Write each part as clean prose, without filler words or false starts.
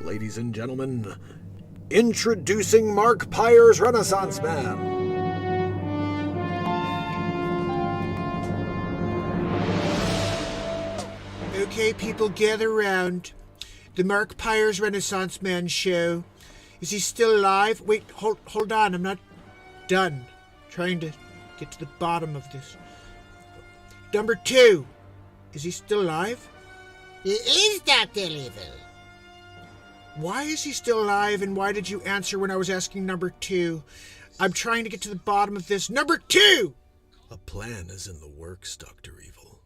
Ladies and gentlemen, introducing Mark Pyre's Renaissance Man. Okay, people, gather round. The Mark Pyre's Renaissance Man show. Is he still alive? Wait, hold on. I'm not done. Trying to get to the bottom of this. Number 2. Is he still alive? He is Dr. Evil. Why is he still alive, and why did you answer when I was asking number 2? I'm trying to get to the bottom of this. Number 2! A plan is in the works, Dr. Evil.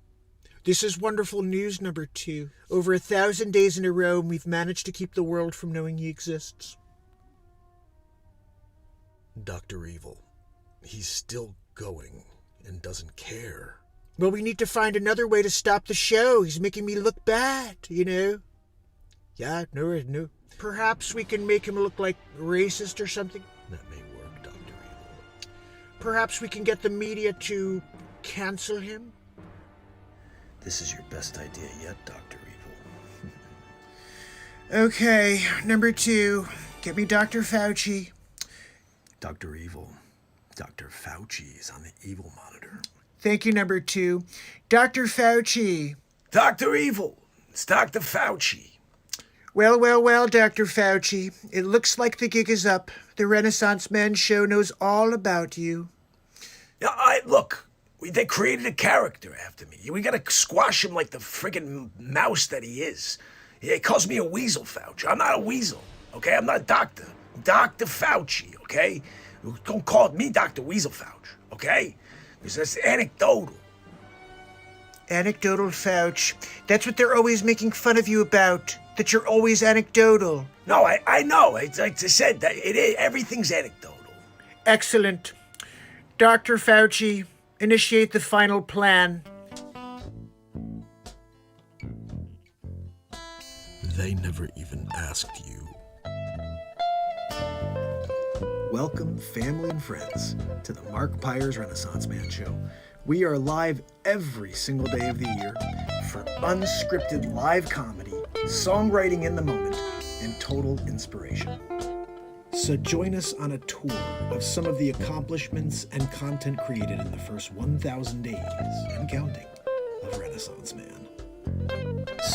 This is wonderful news, number 2. Over 1,000 days in a row, we've managed to keep the world from knowing he exists. Dr. Evil, he's still going and doesn't care. Well, we need to find another way to stop the show. He's making me look bad, you know? Yeah, no. Perhaps we can make him look like racist or something? That may work, Dr. Evil. Perhaps we can get the media to cancel him? This is your best idea yet, Dr. Evil. Okay, number 2. Get me Dr. Fauci. Dr. Evil. Dr. Fauci is on the evil monitor. Thank you, number 2. Dr. Fauci. Dr. Evil. It's Dr. Fauci. Well, Dr. Fauci. It looks like the gig is up. The Renaissance Man show knows all about you. Yeah, look, they created a character after me. We gotta squash him like the friggin' mouse that he is. He calls me a weasel, Fauci. I'm not a weasel, okay? I'm not a doctor. I'm Dr. Fauci, okay? Don't call me Dr. Weasel Fauci, okay? Because that's anecdotal. Anecdotal Fauci. That's what they're always making fun of you about. That you're always anecdotal. No, I know. Like I said, that everything's anecdotal. Excellent. Dr. Fauci, initiate the final plan. They never even asked you. Welcome, family and friends, to the Mark Pyre's Renaissance Man Show. We are live every single day of the year for unscripted live comedy, songwriting in the moment, and total inspiration. So join us on a tour of some of the accomplishments and content created in the first 1,000 days and counting of Renaissance Man.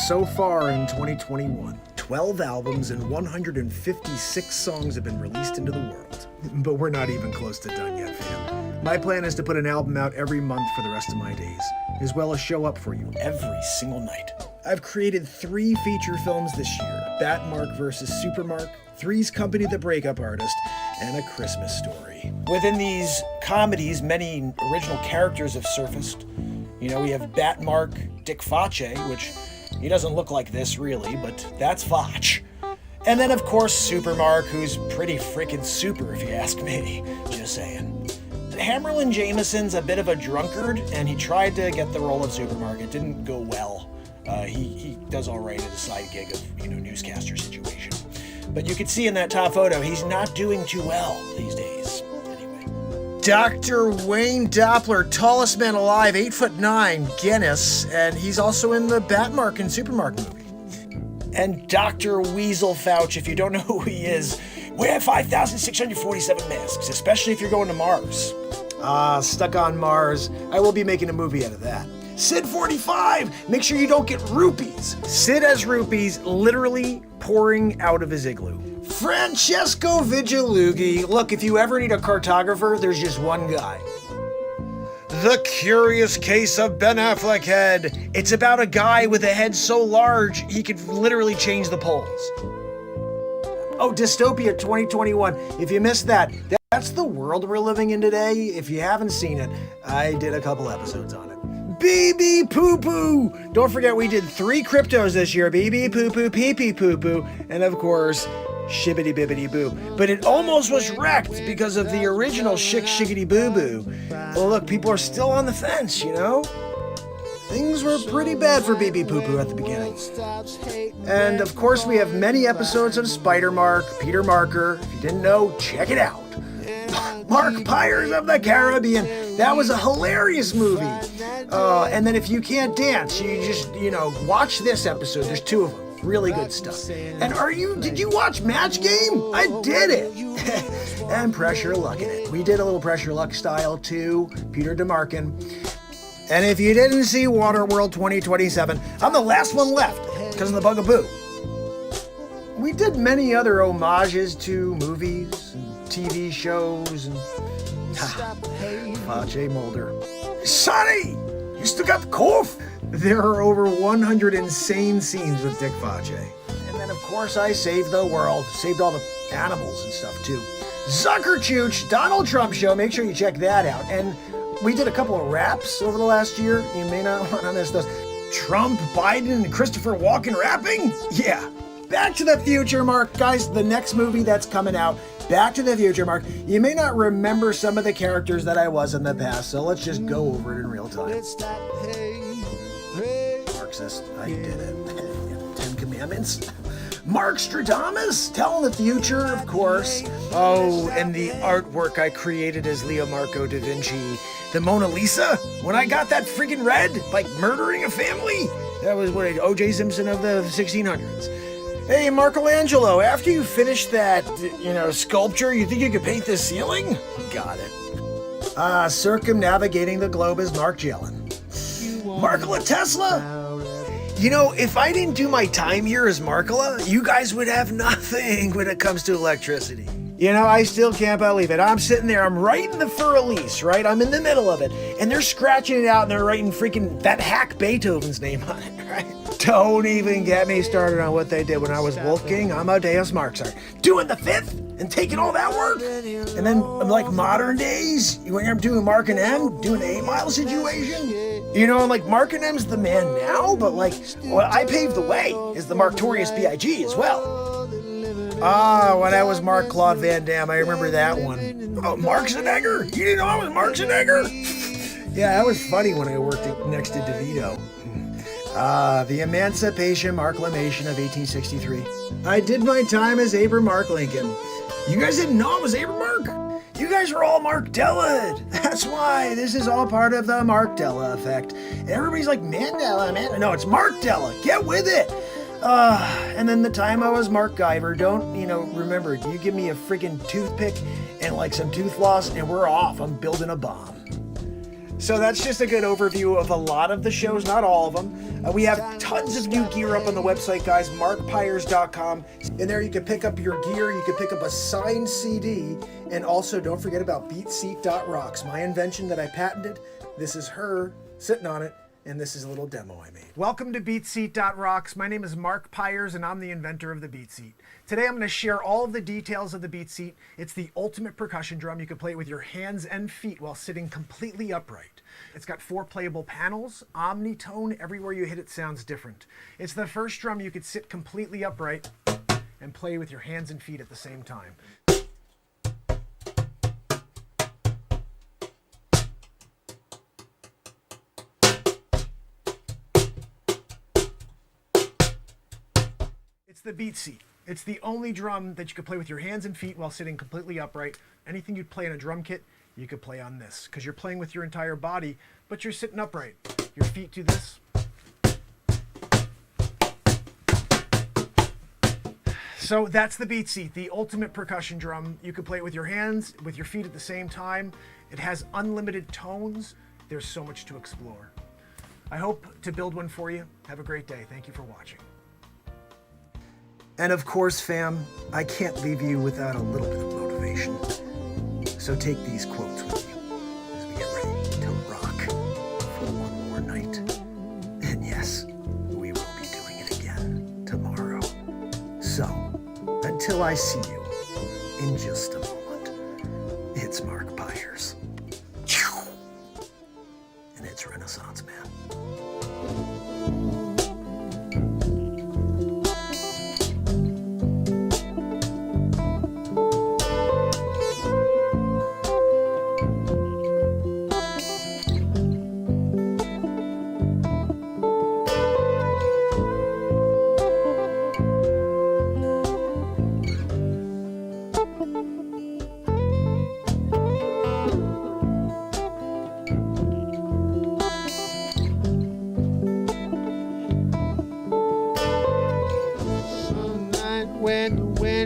So far in 2021, 12 albums and 156 songs have been released into the world. But we're not even close to done yet, fam. My plan is to put an album out every month for the rest of my days, as well as show up for you every single night. I've created 3 feature films this year: Batmark vs. Supermark, Three's Company the Breakup Artist, and A Christmas Story. Within these comedies, many original characters have surfaced. You know, we have Batmark, Dick Facce, which he doesn't look like this really, but that's Foch. And then of course Supermark, who's pretty freaking super if you ask me, just saying. Hammerlin Jameson's a bit of a drunkard, and he tried to get the role of Supermark. It didn't go well. He does all right at a side gig of, newscaster situation. But you can see in that top photo, he's not doing too well these days. Anyway. Dr. Wayne Doppler, tallest man alive, 8'9", Guinness, and he's also in the Batmark and Supermark movie. And Dr. Weasel Fauci, if you don't know who he is, wear 5,647 masks, especially if you're going to Mars. Stuck on Mars. I will be making a movie out of that. Sid 45, make sure you don't get rupees. Sid has rupees literally pouring out of his igloo. Francesco Vigilughi. Look, if you ever need a cartographer, there's just one guy. The Curious Case of Ben Affleck Head. It's about a guy with a head so large, he could literally change the poles. Oh, Dystopia 2021. If you missed that, that's the world we're living in today. If you haven't seen it, I did a couple episodes on it. BB Poo Poo. Don't forget we did 3 cryptos this year. BB Poo Poo, PP Poo Poo, and of course, Shibbity Bibbity Boo. But it almost was wrecked because of the original Shiggity Boo Boo. Well, look, people are still on the fence, Things were pretty bad for BB Poo Poo at the beginning. And of course, we have many episodes of Spider-Mark, Peter Marker. If you didn't know, check it out. Mark Pirates of the Caribbean. That was a hilarious movie. And then if you can't dance, you just, watch this episode. There's 2 of them. Really good stuff. And did you watch Match Game? I did it. And Pressure Luck in it. We did a little Pressure Luck style too, Peter DeMarkin. And if you didn't see Waterworld 2027, I'm the last one left because of the bugaboo. We did many other homages to movies and TV shows and Pache Mulder. Sonny, you still got the cough? There are over 100 insane scenes with Dick Pache. And then of course I saved the world, saved all the animals and stuff too. Zucker Chooch, Donald Trump Show, make sure you check that out. And we did a couple of raps over the last year. You may not want to miss those. Trump, Biden, and Christopher Walken rapping? Yeah. Back to the Future, Mark. Guys, the next movie that's coming out, Back to the Future, Mark. You may not remember some of the characters that I was in the past, so let's just go over it in real time. Mark says, I did it. 10 Commandments. Mark Stradamus, telling the future, of course. Oh, and the artwork I created as Leo Marco da Vinci. The Mona Lisa? When I got that freaking red, like murdering a family? That was what O.J. Simpson of the 1600s. Hey, Michelangelo, after you finish that, sculpture, you think you could paint this ceiling? Got it. Circumnavigating the globe is Mark Jellin. Markola Tesla? If I didn't do my time here as Markola, you guys would have nothing when it comes to electricity. I still can't believe it. I'm sitting there, I'm writing the Fur Elise, right? I'm in the middle of it, and they're scratching it out, and they're writing freaking that hack Beethoven's name on it, right? Don't even get me started on what they did when I was Wolfgang Amadeus Mozart. Doing the fifth and taking all that work. And then, like modern days, when I'm doing Mark and M, doing the 8 Mile situation. Mark and M's the man now, but what I paved the way is the Marktorious B.I.G. as well. When I was Mark Claude Van Damme, I remember that one. Oh, Mark Schwarzenegger? You didn't know I was Mark Schwarzenegger? Yeah, that was funny when I worked next to DeVito. The Emancipation Marklamation of 1863. I did my time as Abraham Mark Lincoln. You guys didn't know I was Abraham Mark? You guys are all Mark Della'd. That's why this is all part of the Mark Della effect. Everybody's like, Mandela, man. No, it's Mark Della. Get with it. And then the time I was Mark Guyver, remember, you give me a friggin' toothpick and some tooth floss and we're off. I'm building a bomb. So that's just a good overview of a lot of the shows, not all of them. We have tons of new gear up on the website, guys, markpires.com. In there you can pick up your gear, you can pick up a signed CD, and also don't forget about beatseat.rocks, my invention that I patented. This is her sitting on it, and this is a little demo I made. Welcome to beatseat.rocks. My name is Mark Pires, and I'm the inventor of the Beat Seat. Today I'm going to share all of the details of the Beat Seat. It's the ultimate percussion drum. You can play it with your hands and feet while sitting completely upright. It's got 4 playable panels, omnitone, everywhere you hit it sounds different. It's the first drum you could sit completely upright and play with your hands and feet at the same time. It's the Beat Seat. It's the only drum that you can play with your hands and feet while sitting completely upright. Anything you'd play in a drum kit, you could play on this, because you're playing with your entire body, but you're sitting upright. Your feet do this. So that's the Beat Seat, the ultimate percussion drum. You can play it with your hands, with your feet at the same time. It has unlimited tones. There's so much to explore. I hope to build one for you. Have a great day. Thank you for watching. And of course, fam, I can't leave you without a little bit of motivation. So take these quotes with you as we get ready to rock for one more night. And yes, we will be doing it again tomorrow. So, until I see you in just a moment, it's Mark Pires. And it's Renaissance Man.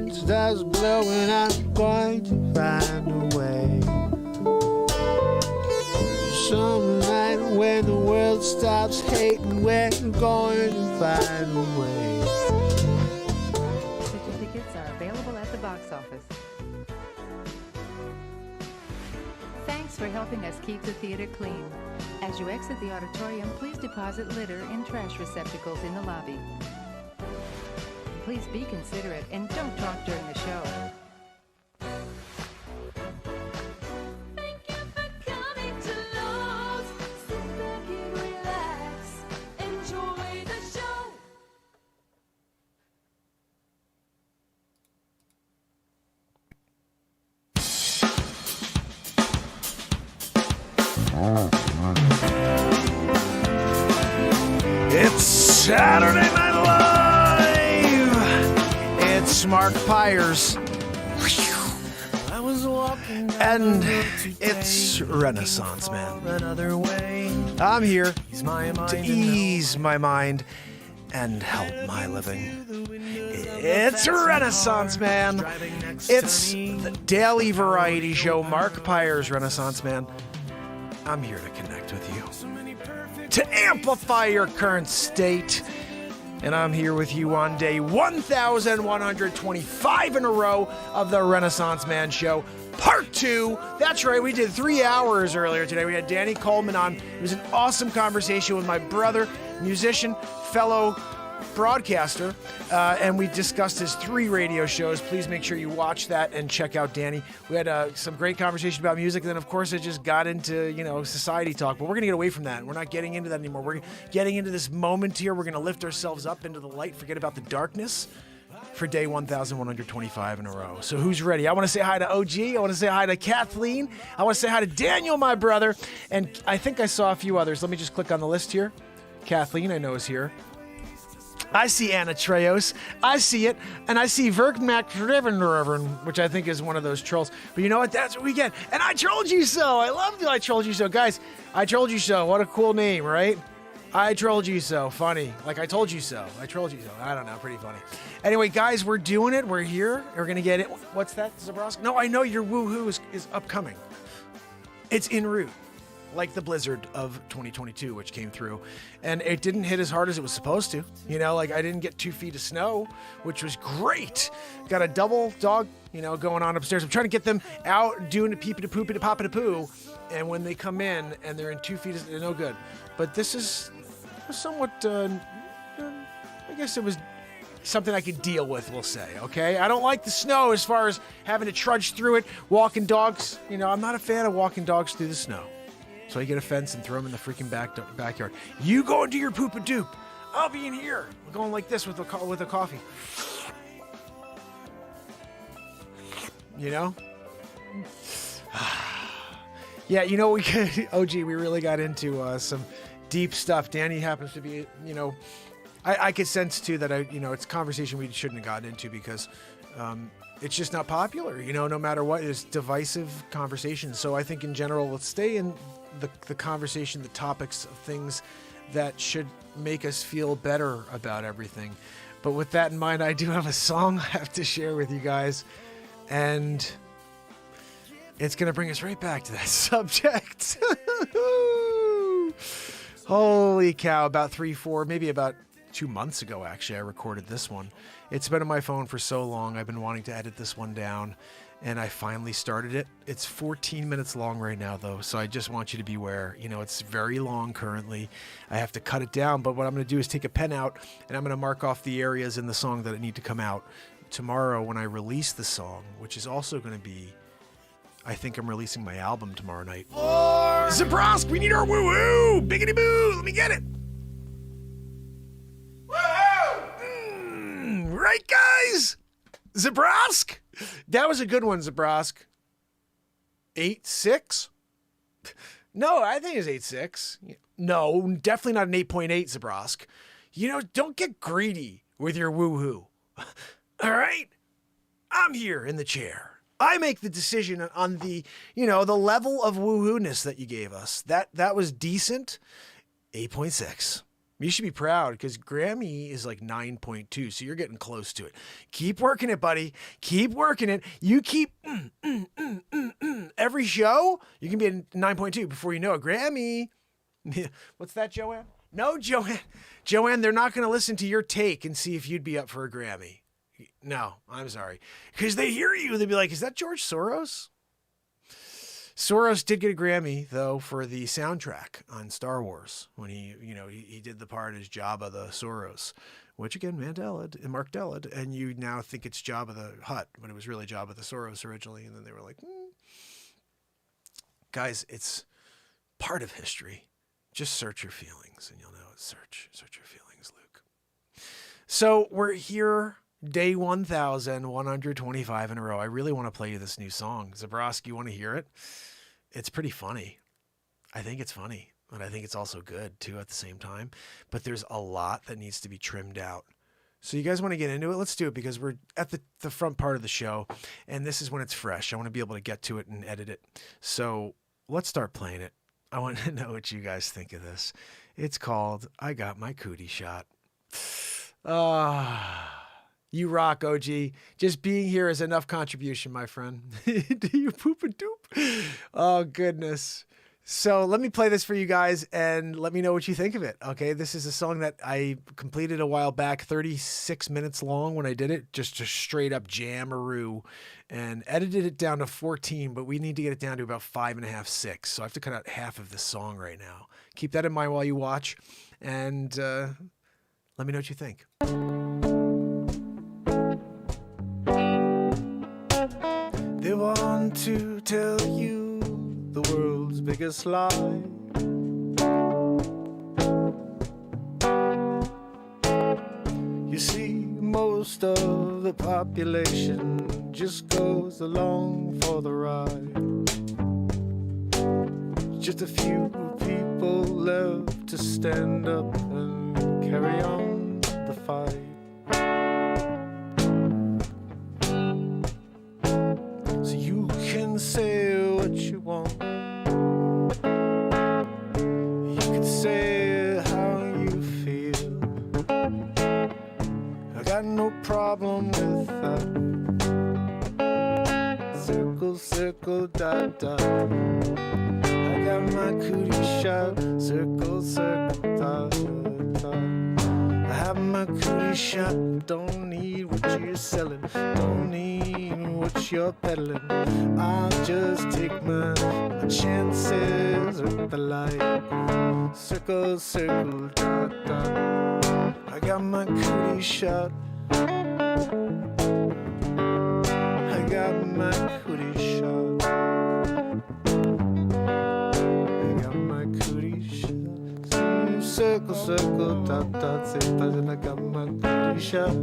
wind starts blowing, I'm going to find a way. Some night when the world stops hating, we're going to find a way. Tickets are available at the box office. Thanks for helping us keep the theater clean. As you exit the auditorium, please deposit litter in trash receptacles in the lobby. Please be considerate and don't talk during the show. It's Saturday Night Live. It's Mark Pyres. And it's Renaissance Man. I'm here to ease my mind and help my living. It's Renaissance Man. It's the daily variety show, Mark Pyres, Renaissance Man. I'm here to connect with you, to amplify your current state. And I'm here with you on day 1,125 in a row of the Renaissance Man Show, Part 2. That's right, we did 3 hours earlier today. We had Danny Coleman on. It was an awesome conversation with my brother, musician, fellow broadcaster, and we discussed his 3 radio shows. Please make sure you watch that and check out Danny. We had some great conversation about music, and then of course it just got into, society talk, but we're going to get away from that. We're not getting into that anymore. We're getting into this moment here. We're going to lift ourselves up into the light, forget about the darkness for day 1,125 in a row. So who's ready? I want to say hi to OG. I want to say hi to Kathleen. I want to say hi to Daniel, my brother, and I think I saw a few others. Let me just click on the list here. Kathleen, I know, is here. I see Anna Treos. I see it. And I see Verkmack, which I think is one of those trolls. But you know what? That's what we get. And I trolled you so. I love the I trolled you so. Guys, I trolled you so. What a cool name, right? I trolled you so. Funny. Like I told you so. I trolled you so. I don't know. Pretty funny. Anyway, guys, we're doing it. We're here. We're going to get it. What's that, Zabrowski? No, I know your woohoo is upcoming. It's en route. Like the blizzard of 2022, which came through, and it didn't hit as hard as it was supposed to. I didn't get 2 feet of snow, which was great. Got a double dog, going on upstairs. I'm trying to get them out doing the peepity poopity poppity poo, and when they come in and they're in 2 feet, they're no good. But this is somewhat, I guess it was something I could deal with, we'll say, okay? I don't like the snow as far as having to trudge through it, walking dogs. I'm not a fan of walking dogs through the snow. So I get a fence and throw them in the freaking backyard. You go and do your poop a doop. I'll be in here. We're going like this with a coffee. Yeah, we could, OG, we really got into some deep stuff. Danny happens to be, I could sense too that it's a conversation we shouldn't have gotten into because it's just not popular, no matter what. It's divisive conversation. So I think in general, let's stay in the conversation, the topics of things that should make us feel better about everything. But with that in mind, I do have a song I have to share with you guys, and it's going to bring us right back to that subject. Holy cow, about 2 months ago, actually, I recorded this one. It's been on my phone for so long. I've been wanting to edit this one down, and I finally started it. It's 14 minutes long right now, though, so I just want you to be aware. It's very long currently. I have to cut it down, but what I'm going to do is take a pen out, and I'm going to mark off the areas in the song that need to come out. Tomorrow, when I release the song, which is also going to be, I think I'm releasing my album tomorrow night. Zabrosk, we need our woo-woo! Biggity boo! Let me get it! Woohoo! Right, guys? Zabrosk? That was a good one, Zabrosk. 8.6? No, I think it's 8.6. No, definitely not an 8.8, Zabrosk. Don't get greedy with your woohoo. All right? I'm here in the chair. I make the decision on the, the level of woohoo-ness that you gave us. That was decent. 8.6. You should be proud because Grammy is like 9.2, so you're getting close to it. Keep working it, buddy. Keep working it. You keep every show, you can be at 9.2 before you know it. Grammy. What's that, Joanne? No, Joanne. Joanne, they're not going to listen to your take and see if you'd be up for a Grammy. No, I'm sorry. Because they hear you, they'd be like, is that George Soros? Soros did get a Grammy, though, for the soundtrack on Star Wars when he did the part as Jabba the Soros, which again, Mark Dellid, and you now think it's Jabba the Hutt, but it was really Jabba the Soros originally, and then they were like, Guys, it's part of history. Just search your feelings, and you'll know it. Search your feelings, Luke. So we're here, day 1,125 in a row. I really want to play you this new song. Zabroski, you want to hear it? It's pretty funny. I think it's funny, but I think it's also good, too, at the same time. But there's a lot that needs to be trimmed out. So you guys want to get into it? Let's do it because we're at the front part of the show, and this is when it's fresh. I want to be able to get to it and edit it. So let's start playing it. I want to know what you guys think of this. It's called I Got My Cootie Shot. You rock, OG. Just being here is enough contribution, my friend. Do you poop a doop? Oh, goodness. So let me play this for you guys and let me know what you think of it. Okay, this is a song that I completed a while back, 36 minutes long when I did it, just a straight up jammeroo, and edited it down to 14, but we need to get it down to about 5.5, 6. So I have to cut out half of this song right now. Keep that in mind while you watch, and let me know what you think. They want to tell you the world's biggest lie. You see, most of the population just goes along for the ride. Just a few people left to stand up and carry on the fight. So you can say what you want. You can say how you feel. I got no problem with that. Circle, circle, dot, dot. I got my cootie shot. Circle, circle, dot, dot. I have my cootie shot. Don't need what you're selling. Don't need what you're peddling. I'll just take my chances with the light. Circle, circle, dot, dot. I got my cootie shot. I got my cootie shot. I got my cootie shot. Circle, circle, dot, dot, I got my cootie shot.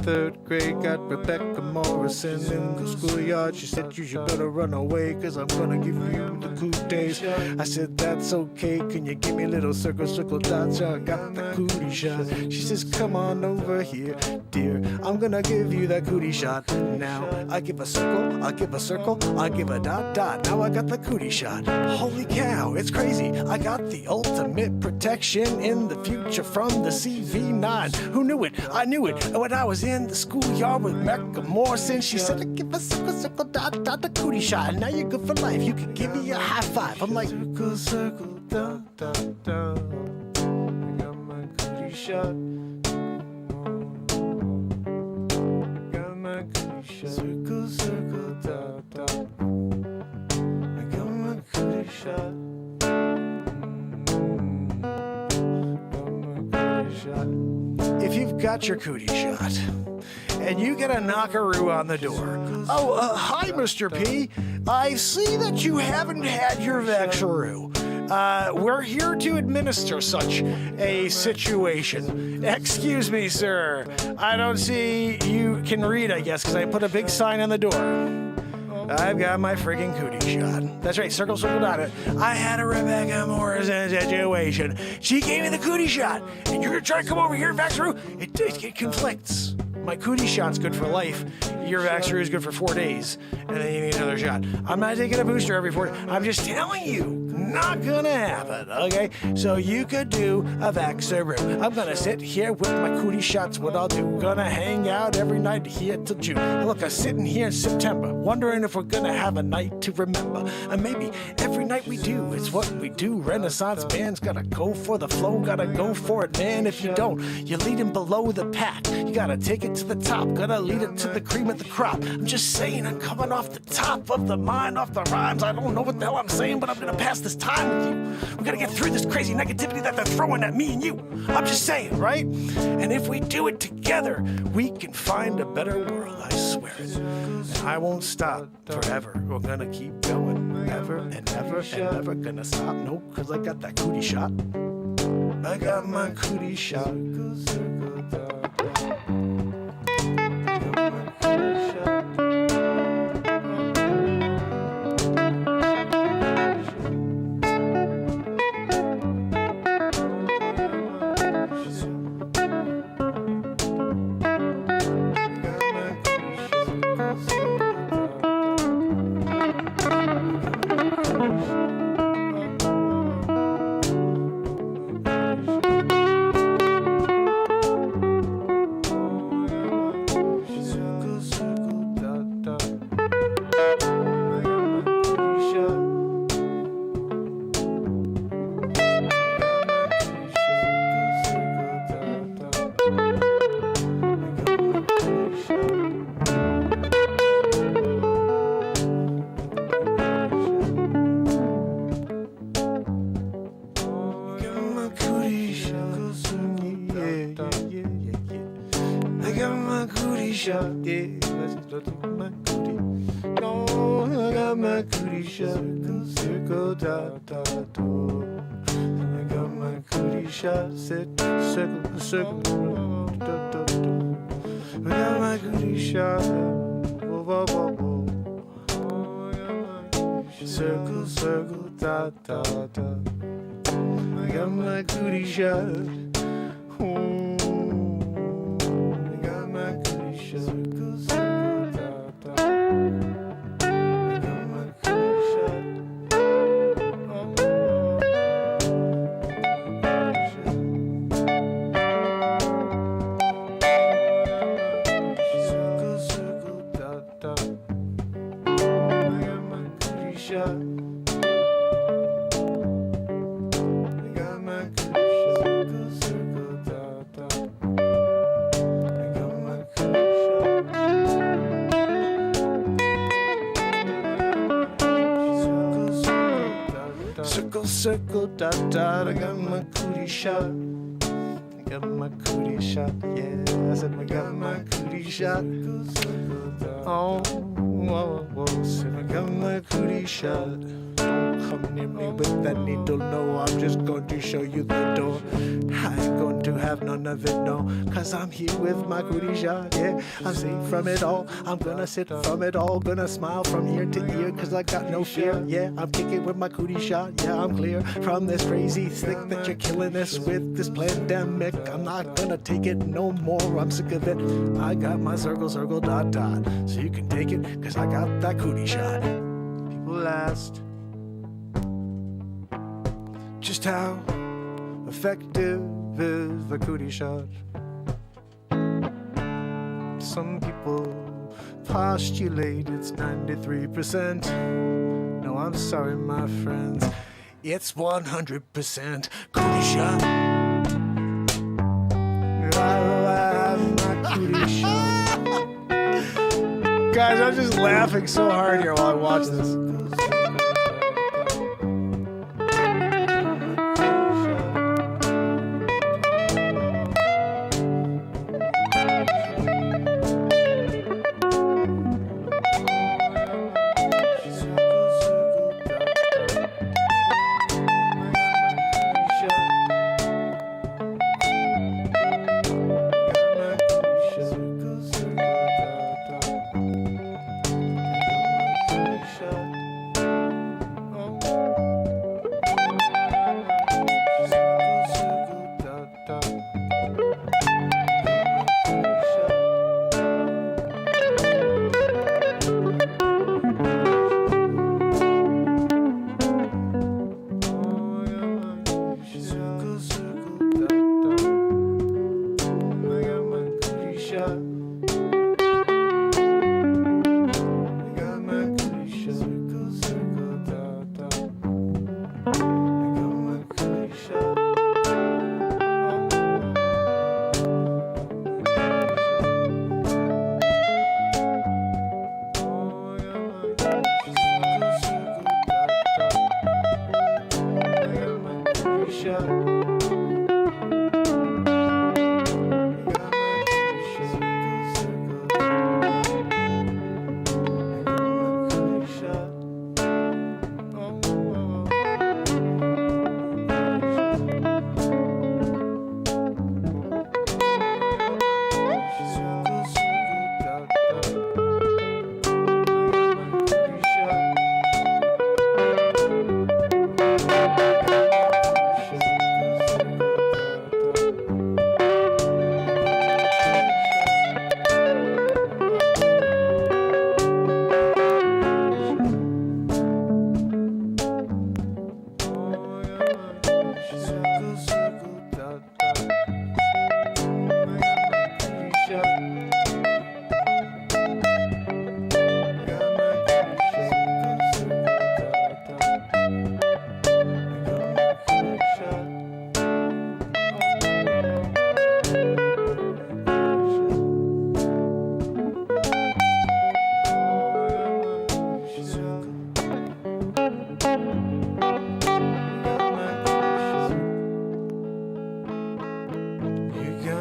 Third grade, got Rebecca Morrison in the schoolyard. She said, you should better run away, cause I'm gonna give you the cooties. I said, that's okay, can you give me a little circle, circle, dots? I got the cootie shot. She says, come on over here, dear, I'm gonna give you that cootie shot. Now, I give a circle, I give a circle, I give a dot, dot. Now I got the cootie shot. Holy cow, it's crazy. I got the ultimate protection in the future from the CV9. Who knew it? I knew it when I was in the schoolyard with Rebecca Morrison. She said, I give a circle, circle, dot, dot, the cootie shot. And now you're good for life. You can give me a high five. I'm like, circle, circle, dot, dot, dot. I got my cootie shot. Got my cootie shot. Circle, circle, dot, dot. I got my cootie shot. Got my cootie shot. If you've got your cootie shot and you get a knockaroo on the door, hi, Mr. P. I see that you haven't had your Vaxaroo. We're here to administer such a situation. Excuse me, sir. I don't see you can read, I guess, because I put a big sign on the door. I've got my friggin' cootie shot. That's right, circle, circle, dot it. I had a Rebecca Morrison situation. She gave me the cootie shot. And you're gonna try to come over here, Vaxaroo? It conflicts. My cootie shot's good for life. Your Vaxaroo is good for 4 days. And then you need another shot. I'm not taking a booster every 4 days. I'm just telling you. Not gonna happen, okay? So you could do a vaxaroo. I'm gonna sit here with my cootie shots, what I'll do. Gonna hang out every night here till June. Look, I'm sitting here in September, wondering if we're gonna have a night to remember. And maybe every night we do, it's what we do. Renaissance bands gotta go for the flow, gotta go for it, man. If you don't, you're leading below the pack. You gotta take it to the top, gotta lead it to the cream of the crop. I'm just saying, I'm coming off the top of the mind, off the rhymes. I don't know what the hell I'm saying, but I'm gonna pass this time with you. We gotta get through this crazy negativity that they're throwing at me and you. I'm just saying, right? And if we do it together, we can find a better world, I swear it. And I won't stop forever. We're gonna keep going, ever and ever and never gonna stop. No, cause I got that cootie shot. I got my cootie shot. Circle, I got my cootie shot. Whoa, whoa, whoa, whoa. Circle, circle, da, da, da. I got my cootie shot. Oh, I got my cootie shot. Circle, circle, da, da. I got my cootie shot. Circle, dot, dot, I got my cootie shot. I got my cootie shot, yeah. I said I got my cootie shot. Oh, whoa, whoa, said I got my cootie shot. Don't come near me with that needle, no. I'm just going to show you the door. I ain't going to have none of it, no. Cause I'm here with my cootie shot, yeah. I'm safe from it all. I'm gonna sit from it all. Gonna smile from ear to ear, cause I got no fear, yeah. I'm kicking with my cootie shot, yeah. I'm clear from this crazy stick that you're killing us with this pandemic. I'm not gonna take it no more. I'm sick of it. I got my circle, circle, dot, dot. So you can take it, cause I got that cootie shot. People asked just how effective is the cootie shot. Some people postulate it's 93%. No, I'm sorry, my friends, it's 100% cootie shot. I have my cootie shot. Guys, I'm just laughing so hard here while I watch this.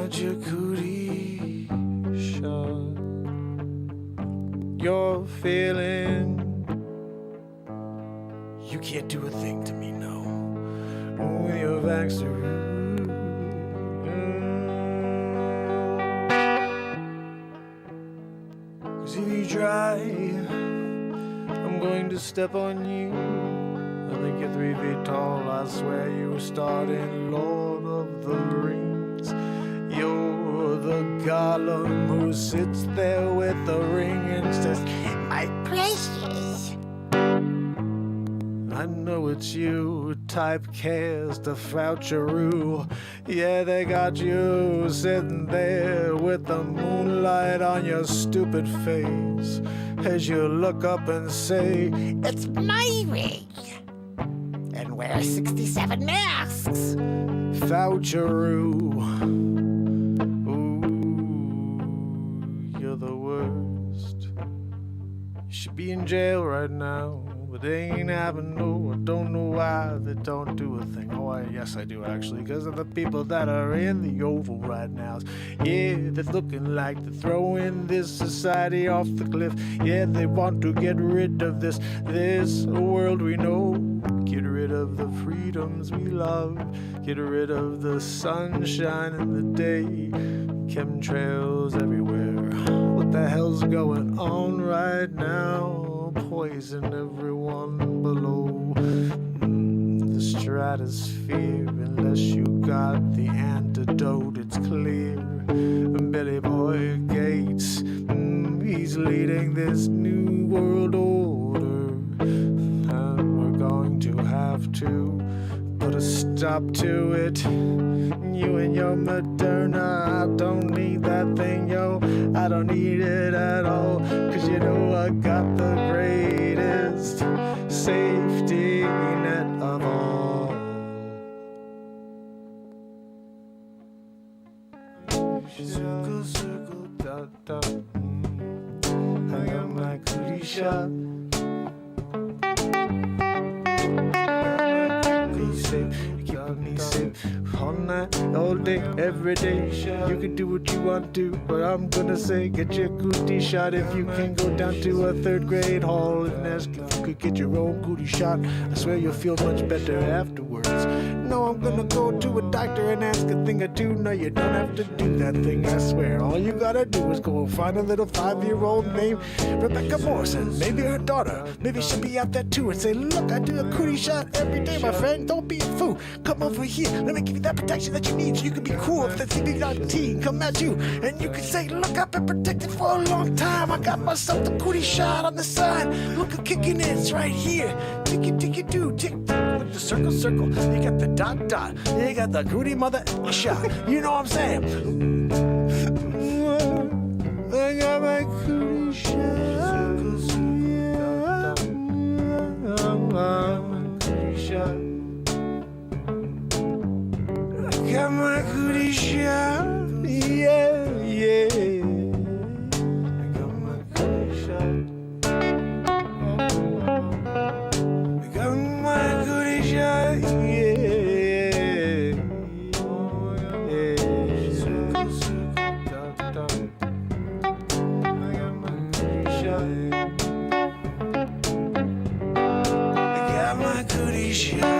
Get your cootie shot. You're feeling. You can't do a thing to me, no. With your vaccine. Cause if you try, I'm going to step on you. I think you're 3 feet tall. I swear you were starting Lord of the Rings. You're the Gollum who sits there with the ring and says, My precious. I know it's you, typecast a Foucheroo. Yeah, they got you sitting there with the moonlight on your stupid face as you look up and say, It's my ring. And wear 67 masks. Foucheroo. Ooh, you're the worst. You should be in jail right now. But they ain't having no, I don't know why they don't do a thing. Oh, yes, I do actually, because of the people that are in the Oval right now. Yeah, they're looking like they're throwing this society off the cliff. Yeah, they want to get rid of this world we know. Get rid of the freedoms we love. Get rid of the sunshine in the day. Chemtrails everywhere. What the hell's going on right now? Poison everyone below the stratosphere. Unless you got the antidote, it's clear. Billy Boy Gates, he's leading this new world order, and we're going to have to put a stop to it. You and your Moderna, I don't need that thing, yo. I don't need it at all, cause you know I got the greatest safety net of all. Circle, circle, dot, dot. I got my cootie shot. Keeping me safe all night, all day, every day. You can do what you want to, but I'm gonna say get your cootie shot. If you can go down to a 3rd grade hall and ask if you could get your own cootie shot, I swear you'll feel much better afterwards. No, I'm gonna go to a doctor and ask a thing or two. No, you don't have to do that thing, I swear. All you gotta do is go find a little 5-year-old named Rebecca Morrison. Maybe her daughter, maybe she'll be out there too, and say, look, I do a cootie shot every day, my friend. Don't be a fool. Come over here. Let me give you that protection that you need so you can be cool if that CB-19 come at you. And you can say, look, I've been protected for a long time. I got myself the cootie shot on the side. Look, I'm kicking it. It's right here. Ticky-ticky-doo. Tick-tick. With the circle, circle. You got the dot, dot. You got the cootie mother shot. You know what I'm saying? I got my cootie shot. Cootie shot. Got my cootie shot, yeah, yeah. I got my cootie shot. I got my cootie shot, yeah, yeah. Circle, circle, dot, dot. I got my cootie shot. I got my cootie shot.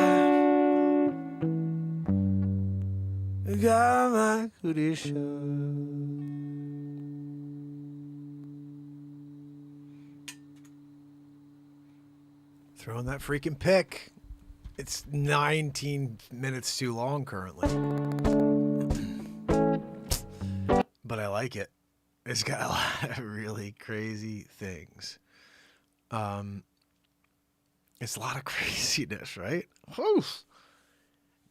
Got my cootie shot. Throwing that freaking pick. It's 19 minutes too long currently. But I like it. It's got a lot of really crazy things. It's a lot of craziness, right? Whew.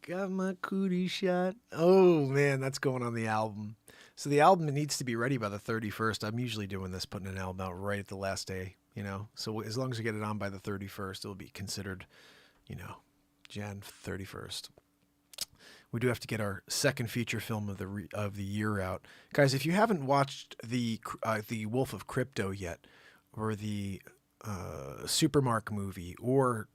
Got my cootie shot. Oh, man, that's going on the album. So the album needs to be ready by the 31st. I'm usually doing this, putting an album out right at the last day, you know. So as long as we get it on by the 31st, it'll be considered, you know, Jan 31st. We do have to get our second feature film of the year out. Guys, if you haven't watched the Wolf of Crypto yet, or the Supermark movie, or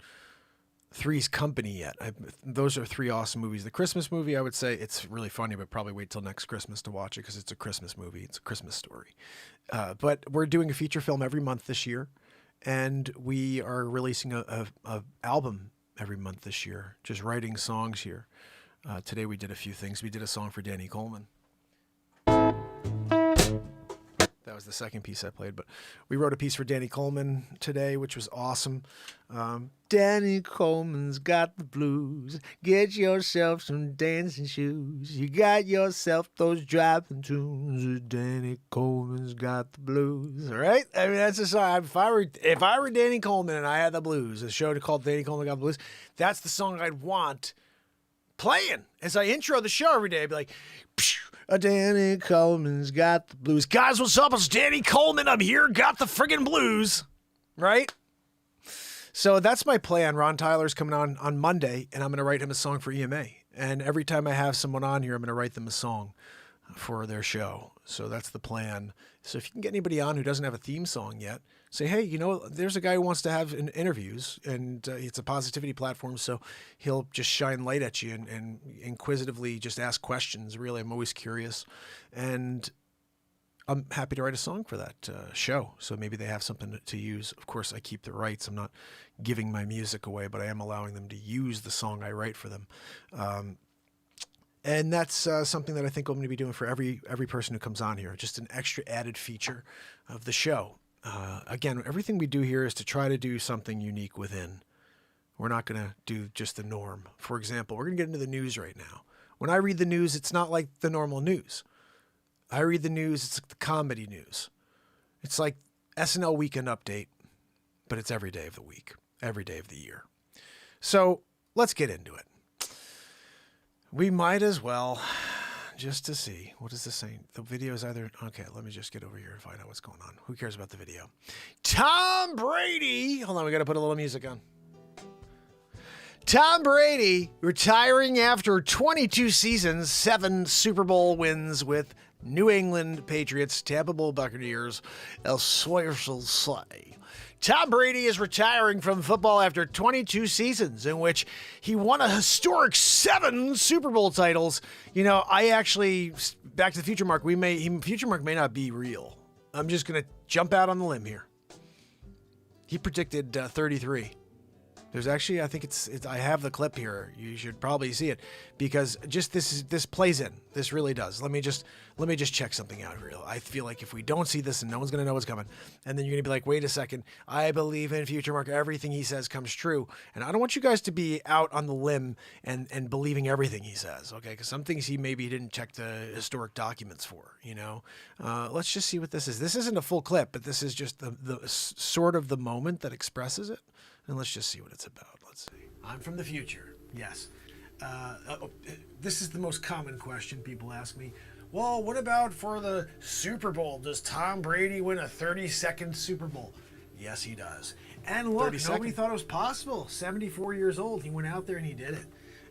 Three's Company yet. Those are 3 awesome movies. The Christmas movie, I would say it's really funny, but probably wait till next Christmas to watch it because it's a Christmas movie. It's a Christmas story. But we're doing a feature film every month this year, and we are releasing a album every month this year, just writing songs here. Today we did a few things. We did a song for Danny Coleman. That was the second piece I played, but we wrote a piece for Danny Coleman today, which was awesome. Danny Coleman's got the blues. Get yourself some dancing shoes. You got yourself those driving tunes. Danny Coleman's got the blues. All right? I mean, that's a song. If I were Danny Coleman and I had the blues, a show called Danny Coleman Got the Blues, that's the song I'd want playing as I intro the show every day. I'd be like, Danny Coleman's got the blues. Guys, what's up? It's Danny Coleman. I'm here. Got the friggin' blues. Right? So that's my plan. Ron Tyler's coming on Monday, and I'm going to write him a song for EMA. And every time I have someone on here, I'm going to write them a song for their show. So that's the plan. So if you can get anybody on who doesn't have a theme song yet, say, hey, you know, there's a guy who wants to have interviews, and it's a positivity platform, so he'll just shine light at you and inquisitively just ask questions. Really, I'm always curious. And I'm happy to write a song for that show. So maybe they have something to use. Of course, I keep the rights. I'm not giving my music away, but I am allowing them to use the song I write for them. And that's something that I think I'm going to be doing for every person who comes on here. Just an extra added feature of the show. Again, everything we do here is to try to do something unique within. We're not going to do just the norm. For example, we're going to get into the news right now. When I read the news, it's not like the normal news. I read the news, it's like the comedy news. It's like SNL Weekend update, but it's every day of the week, every day of the year. So let's get into it. We might as well, just to see. What is this saying? The video is either... Okay, let me just get over here and find out what's going on. Who cares about the video? Tom Brady! Hold on, we got to put a little music on. Tom Brady retiring after 22 seasons, 7 Super Bowl wins with New England Patriots, Tampa Bay Buccaneers, El Suersel. Tom Brady is retiring from football after 22 seasons in which he won a historic 7 Super Bowl titles. You know, I actually, Back to the Future Mark, Future Mark may not be real. I'm just going to jump out on the limb here. He predicted 33. There's actually, I think it's I have the clip here. You should probably see it because just this plays in. This really does. Let me just check something out real. I feel like if we don't see this and no one's going to know what's coming, and then you're going to be like, wait a second, I believe in Future Mark. Everything he says comes true. And I don't want you guys to be out on the limb and believing everything he says, okay? Because some things he maybe didn't check the historic documents for, you know? Let's just see what this is. This isn't a full clip, but this is just the sort of the moment that expresses it. And let's just see what it's about. Let's see. I'm from the future. Yes. This is the most common question people ask me. Well, what about for the Super Bowl? Does Tom Brady win a 30-second Super Bowl? Yes, he does. And look, nobody thought it was possible. 74 years old. He went out there and he did it.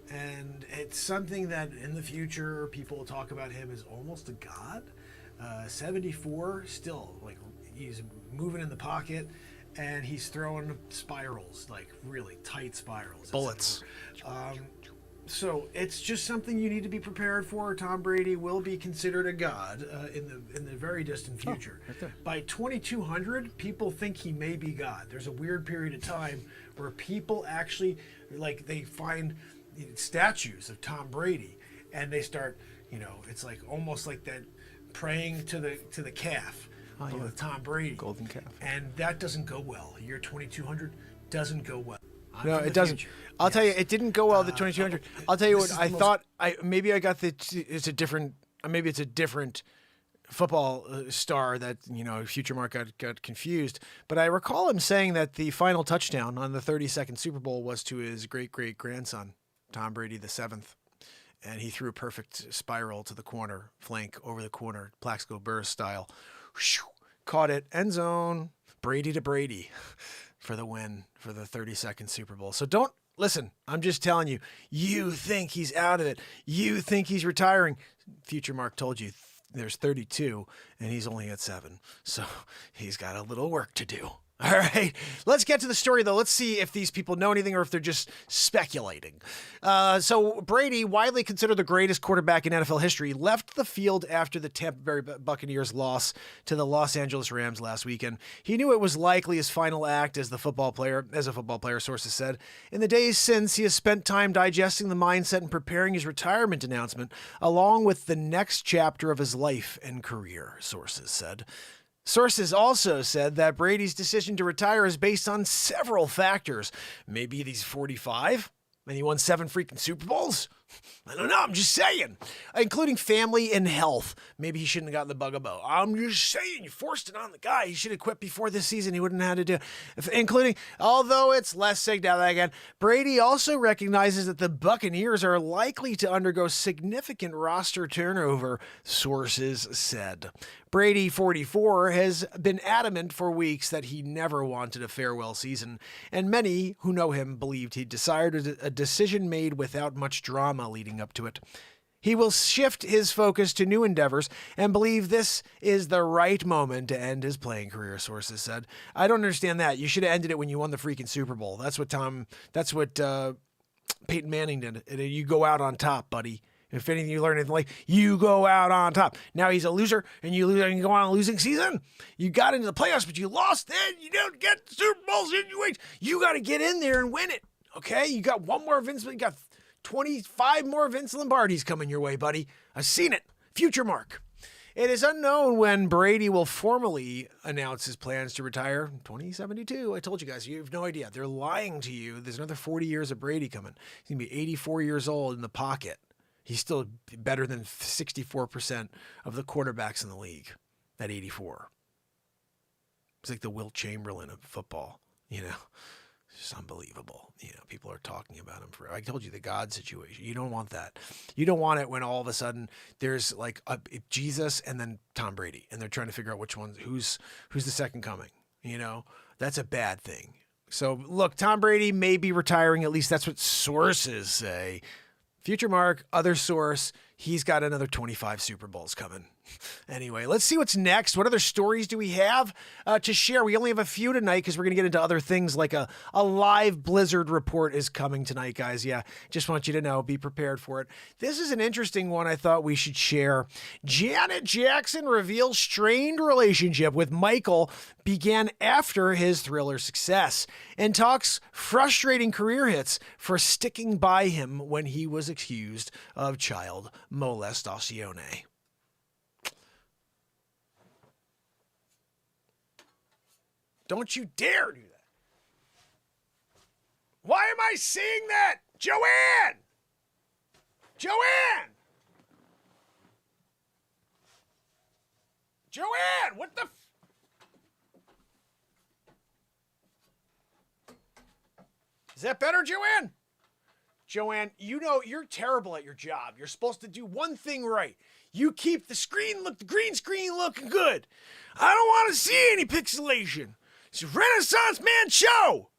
And it's something that in the future people will talk about him as almost a god. 74, still, like, he's moving in the pocket. And he's throwing spirals, like really tight spirals. Bullets. So it's just something you need to be prepared for. Tom Brady will be considered a god in the very distant future. Right there. By 2200, people think he may be God. There's a weird period of time where people actually, like, they find statues of Tom Brady, and they start, you know, it's like almost like that praying to the calf. With Tom Brady. Golden calf. And that doesn't go well. Year 2200 doesn't go well. No, it doesn't. Future. I'll tell you, it didn't go well, the 2200. I'll tell you what, I thought, maybe I got it's a different football star that, you know, Future Mark got confused. But I recall him saying that the final touchdown on the 32nd Super Bowl was to his great-great-grandson, Tom Brady the 7th. And he threw a perfect spiral to the corner, flank over the corner, Plaxico Burress style. Caught it, end zone, Brady to Brady for the win for the 32nd Super Bowl. So don't listen. I'm just telling you, you think he's out of it. You think he's retiring. Future Mark told you there's 32 and he's only at 7. So he's got a little work to do. All right, let's get to the story, though. Let's see if these people know anything or if they're just speculating. So Brady, widely considered the greatest quarterback in NFL history, left the field after the Tampa Bay Buccaneers loss to the Los Angeles Rams last weekend. He knew it was likely his final act as a football player, sources said. In the days since, he has spent time digesting the mindset and preparing his retirement announcement, along with the next chapter of his life and career, sources said. Sources also said that Brady's decision to retire is based on several factors. Maybe he's 45 and he won 7 freaking Super Bowls. I don't know. I'm just saying, including family and health. Maybe he shouldn't have gotten the bugaboo. I'm just saying, you forced it on the guy. He should have quit before this season. He wouldn't have had to do it. Including, although it's less sick now that again, Brady also recognizes that the Buccaneers are likely to undergo significant roster turnover, sources said. Brady, 44, has been adamant for weeks that he never wanted a farewell season, and many who know him believed he decided a decision made without much drama leading up to it. He will shift his focus to new endeavors and believe this is the right moment to end his playing career, sources said. I don't understand that. You should have ended it when you won the freaking Super Bowl. That's what Peyton Manning did. You go out on top, buddy. If anything you learn anything like, you go out on top. Now he's a loser and you lose and you go on a losing season. You got into the playoffs, but you lost then. You don't get the Super Bowls in your wings. You got to get in there and win it. Okay? You got one more Vince, you got 25 more Vince Lombardis coming your way, buddy. I've seen it. Future Mark. It is unknown when Brady will formally announce his plans to retire in 2072. I told you guys, you have no idea. They're lying to you. There's another 40 years of Brady coming. He's going to be 84 years old in the pocket. He's still better than 64% of the quarterbacks in the league at 84. It's like the Wilt Chamberlain of football, you know. It's just unbelievable. You know, people are talking about him I told you the God situation. You don't want that. You don't want it when all of a sudden there's like Jesus and then Tom Brady, and they're trying to figure out which one, who's the second coming. You know, that's a bad thing. So look, Tom Brady may be retiring. At least that's what sources say. Future Mark, other source, he's got another 25 Super Bowls coming. Anyway, let's see what's next. What other stories do we have to share? We only have a few tonight because we're going to get into other things like a live blizzard report is coming tonight, guys. Yeah, just want you to know, be prepared for it. This is an interesting one I thought we should share. Janet Jackson reveals strained relationship with Michael began after his Thriller success and talks frustrating career hits for sticking by him when he was accused of child molestation. Don't you dare do that. Why am I seeing that? Joanne! Joanne! Joanne, what the Is that better, Joanne? Joanne, you know you're terrible at your job. You're supposed to do one thing right. You keep the green screen looking good. I don't want to see any pixelation. It's a Renaissance Man show.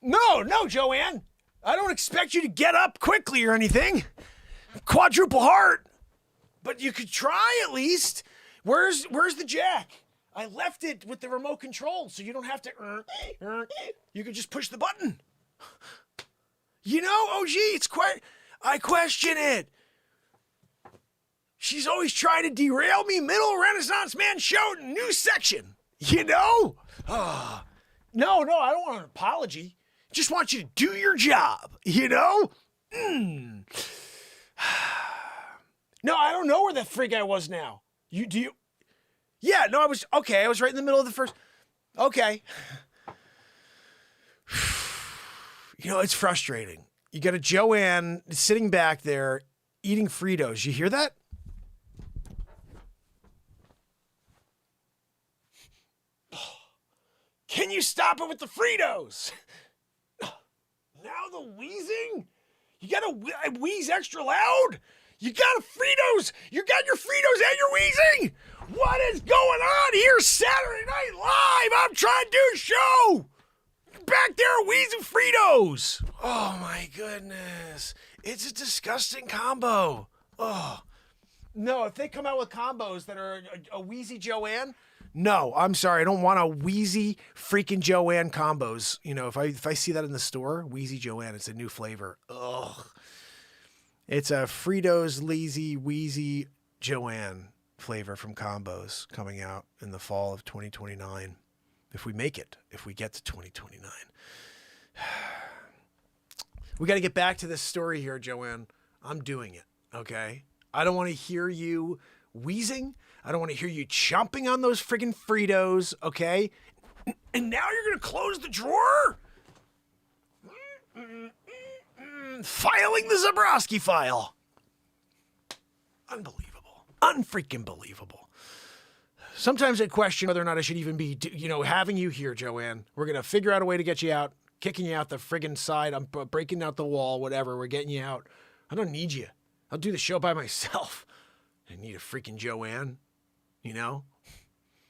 No, Joanne. I don't expect you to get up quickly or anything. Quadruple heart. But you could try at least. Where's the jack? I left it with the remote control so you don't have to. You could just push the button. You know, OG, I question it. She's always trying to derail me. Middle Renaissance Man show, new section. You know? No, I don't want an apology. Just want you to do your job. You know? No, I don't know where the frig I was now. You? Yeah, no, I was right in the middle of the first. Okay. You know, it's frustrating. You got a Joanne sitting back there eating Fritos. You hear that? Can you stop it with the Fritos? Now the wheezing? You gotta wheeze extra loud? You got Fritos! You got your Fritos and you're wheezing! What is going on here? Saturday Night Live! I'm trying to do a show! Back there wheezing Fritos! Oh my goodness. It's a disgusting combo. Oh. No, if they come out with combos that are a wheezy Joanne, No, I'm sorry. I don't want a Wheezy freaking Joanne combos. You know, if I see that in the store, Wheezy Joanne, it's a new flavor. Ugh. It's a Fritos Lazy Wheezy Joanne flavor from Combos coming out in the fall of 2029. If we make it, if we get to 2029. We got to get back to this story here, Joanne. I'm doing it, okay? I don't want to hear you wheezing. I don't want to hear you chomping on those friggin' Fritos, okay? And now you're going to close the drawer? Filing the Zabrowski file. Unbelievable. Unfreaking believable. Sometimes I question whether or not I should even be, having you here, Joanne. We're going to figure out a way to get you out, kicking you out the friggin' side. I'm breaking out the wall, whatever. We're getting you out. I don't need you. I'll do the show by myself. I need a freaking Joanne,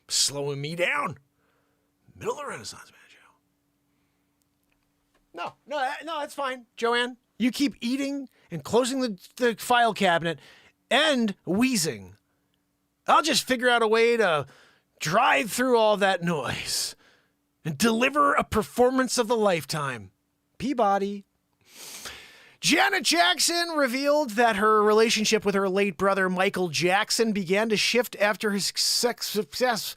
slowing me down. Middle of the Renaissance Man show. No, that's fine, Joanne. You keep eating and closing the file cabinet and wheezing. I'll just figure out a way to drive through all that noise and deliver a performance of the lifetime. Peabody. Janet Jackson revealed that her relationship with her late brother Michael Jackson began to shift after his success.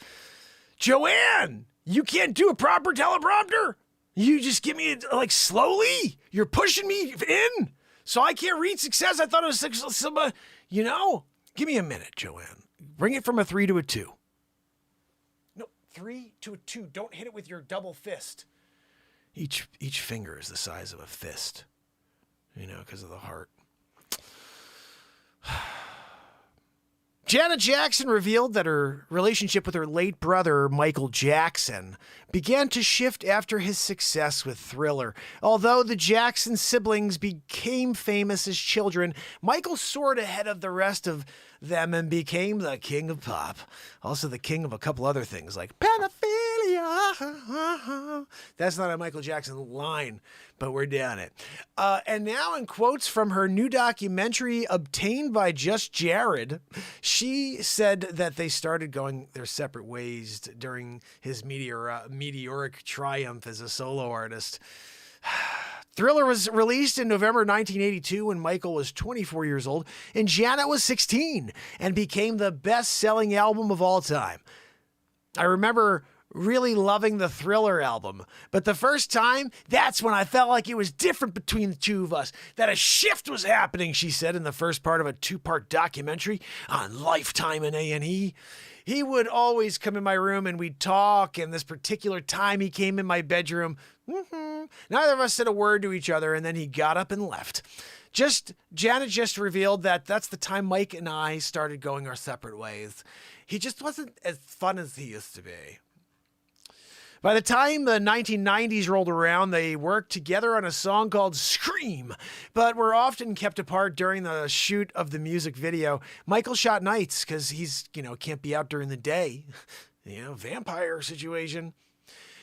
Joanne, you can't do a proper teleprompter. You just give me it slowly. You're pushing me in, so I can't read success. I thought it was somebody, Give me a minute, Joanne. Bring it from a 3 to a 2. No, 3 to a 2. Don't hit it with your double fist. Each finger is the size of a fist. Because of the heart. Janet Jackson revealed that her relationship with her late brother, Michael Jackson, began to shift after his success with Thriller. Although the Jackson siblings became famous as children, Michael soared ahead of the rest of them and became the king of pop. Also the king of a couple other things like pedophilia. That's not a Michael Jackson line, but we're down it. And now in quotes from her new documentary obtained by Just Jared, she said that they started going their separate ways during his meteoric triumph as a solo artist. Thriller was released in November 1982 when Michael was 24 years old and Janet was 16 and became the best-selling album of all time. I remember really loving the Thriller album, but the first time, that's when I felt like it was different between the two of us, that a shift was happening, she said in the first part of a 2-part documentary on Lifetime and A&E. He would always come in my room and we'd talk, and this particular time he came in my bedroom, neither of us said a word to each other, and then he got up and left. Janet just revealed that that's the time Mike and I started going our separate ways. He just wasn't as fun as he used to be. By the time the 1990s rolled around, they worked together on a song called Scream, but were often kept apart during the shoot of the music video. Michael shot nights because he's, can't be out during the day. Vampire situation.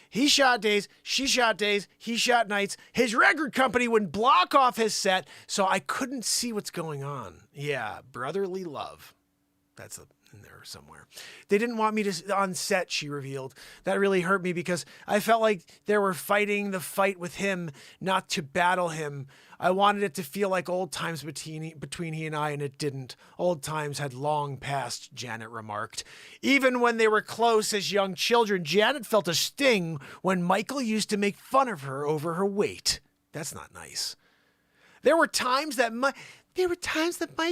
He shot days, she shot days, he shot nights. His record company would block off his set, so I couldn't see what's going on. Yeah, brotherly love. That's in there somewhere. They didn't want me to on set, she revealed. That really hurt me because I felt like they were fighting the fight with him, not to battle him. I wanted it to feel like old times between he and I, and it didn't. Old times had long passed, Janet remarked. Even when they were close as young children, Janet felt a sting when Michael used to make fun of her over her weight. That's not nice. There were times that Mike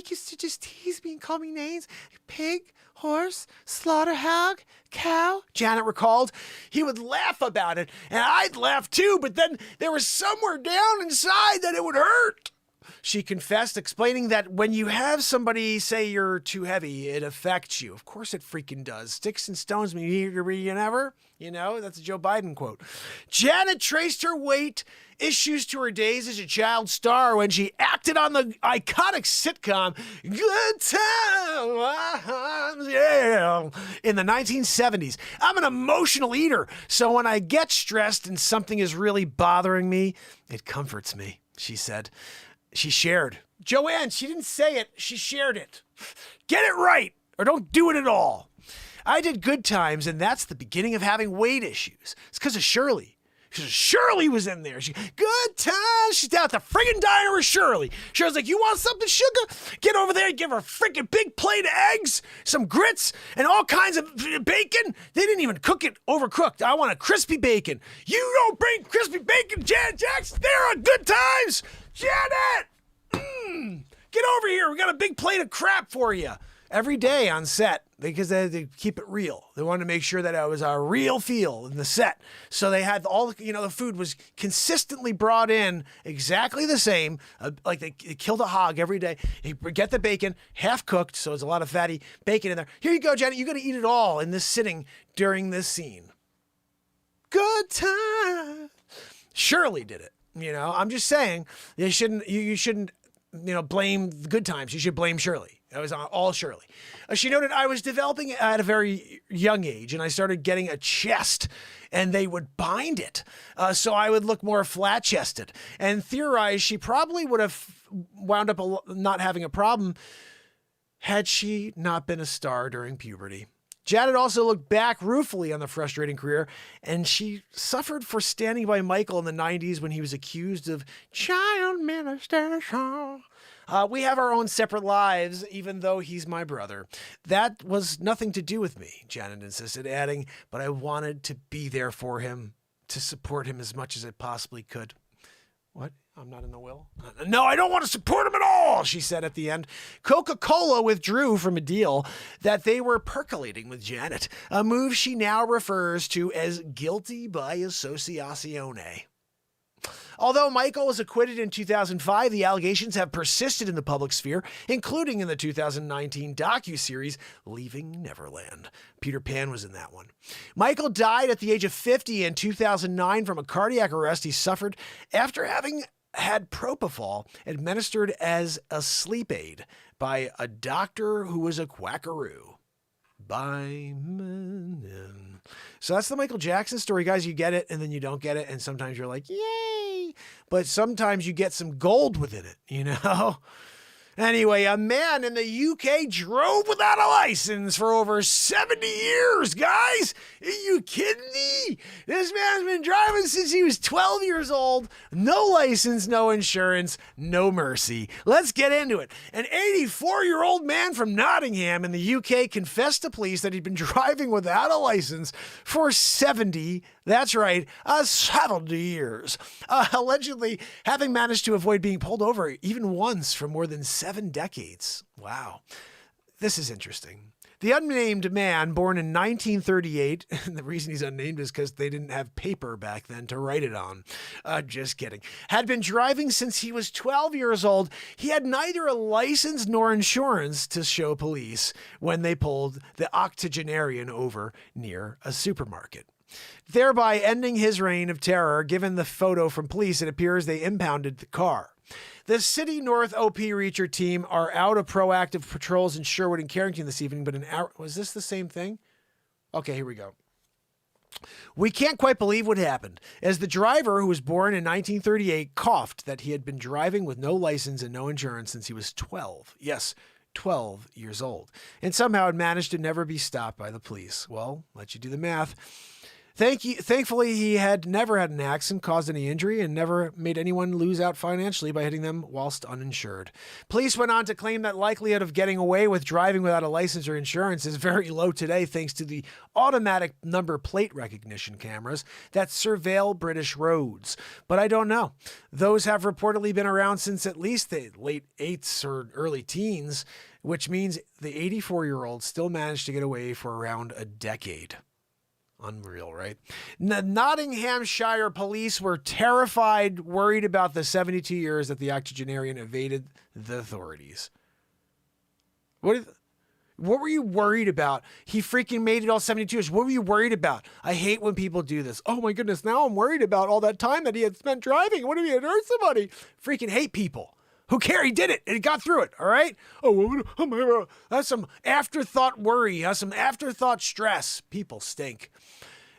used to just tease me and call me names. Pig, horse, slaughterhouse, cow, Janet recalled. He would laugh about it, and I'd laugh too, but then there was somewhere down inside that it would hurt. She confessed, explaining that when you have somebody say you're too heavy, it affects you. Of course it freaking does. Sticks and stones may you never. That's a Joe Biden quote. Janet traced her weight issues to her days as a child star when she acted on the iconic sitcom Good Times, yeah, in the 1970s. I'm an emotional eater, so when I get stressed and something is really bothering me, it comforts me, she said. She shared. Joanne, she didn't say it. She shared it. Get it right, or don't do it at all. I did Good Times, and that's the beginning of having weight issues. It's because of Shirley. Shirley was in there. Good Times. She's down at the friggin' diner with Shirley. Shirley's like, you want something, sugar? Get over there and give her a freaking big plate of eggs, some grits, and all kinds of bacon. They didn't even cook it overcooked. I want a crispy bacon. You don't bring crispy bacon, Janet Jackson. They're on Good Times. Janet! Get over here. We got a big plate of crap for you. Every day on set, because they keep it real. They wanted to make sure that it was a real feel in the set. So they had the food was consistently brought in exactly the same. Like they killed a hog every day. You get the bacon, half cooked, so it's a lot of fatty bacon in there. Here you go, Janet. You're going to eat it all in this sitting during this scene. Good time. Shirley did it. I'm just saying you shouldn't blame the Good Times. You should blame Shirley. That was all Shirley. She noted, I was developing at a very young age, and I started getting a chest, and they would bind it. So I would look more flat-chested, and theorized she probably would have wound up not having a problem had she not been a star during puberty. Janet also looked back ruefully on the frustrating career, and she suffered for standing by Michael in the 90s when he was accused of child molestation. We have our own separate lives, even though he's my brother. That was nothing to do with me, Janet insisted, adding, but I wanted to be there for him, to support him as much as I possibly could. What? I'm not in the will? No, I don't want to support him at all, she said at the end. Coca-Cola withdrew from a deal that they were percolating with Janet, a move she now refers to as guilty by associazione. Although Michael was acquitted in 2005, the allegations have persisted in the public sphere, including in the 2019 docuseries Leaving Neverland. Peter Pan was in that one. Michael died at the age of 50 in 2009 from a cardiac arrest he suffered after having had propofol administered as a sleep aid by a doctor who was a quackaroo. So that's the Michael Jackson story, guys. You get it and then you don't get it, and sometimes you're like, yay, but sometimes you get some gold within it, Anyway, a man in the UK drove without a license for over 70 years, guys. Are you kidding me? This man's been driving since he was 12 years old. No license, no insurance, no mercy. Let's get into it. An 84-year-old man from Nottingham in the UK confessed to police that he'd been driving without a license for 70, that's right, 70 years. Allegedly having managed to avoid being pulled over even once for more than 7 decades. Wow. This is interesting. The unnamed man, born in 1938, and the reason he's unnamed is because they didn't have paper back then to write it on. Just kidding. Had been driving since he was 12 years old. He had neither a license nor insurance to show police when they pulled the octogenarian over near a supermarket, thereby ending his reign of terror. Given the photo from police, it appears they impounded the car. The City North OP Reacher team are out of proactive patrols in Sherwood and Carrington this evening, but was this the same thing? Okay, here we go. We can't quite believe what happened, as the driver, who was born in 1938, coughed that he had been driving with no license and no insurance since he was 12. Yes, 12 years old, and somehow had managed to never be stopped by the police. Well, let you do the math. Thankfully, he had never had an accident, caused any injury, and never made anyone lose out financially by hitting them whilst uninsured. Police went on to claim that likelihood of getting away with driving without a license or insurance is very low today thanks to the automatic number plate recognition cameras that surveil British roads. But I don't know. Those have reportedly been around since at least the late 80s or early teens, which means the 84-year-old still managed to get away for around a decade. Unreal, right? Nottinghamshire police were terrified, worried about the 72 years that the octogenarian evaded the authorities. What were you worried about? He freaking made it all 72 years. What were you worried about? I hate when people do this. Oh my goodness, now I'm worried about all that time that he had spent driving. What if he had hurt somebody? Freaking hate people. Who cares? He did it and he got through it. All right. That's some afterthought worry. That's some afterthought stress. People stink.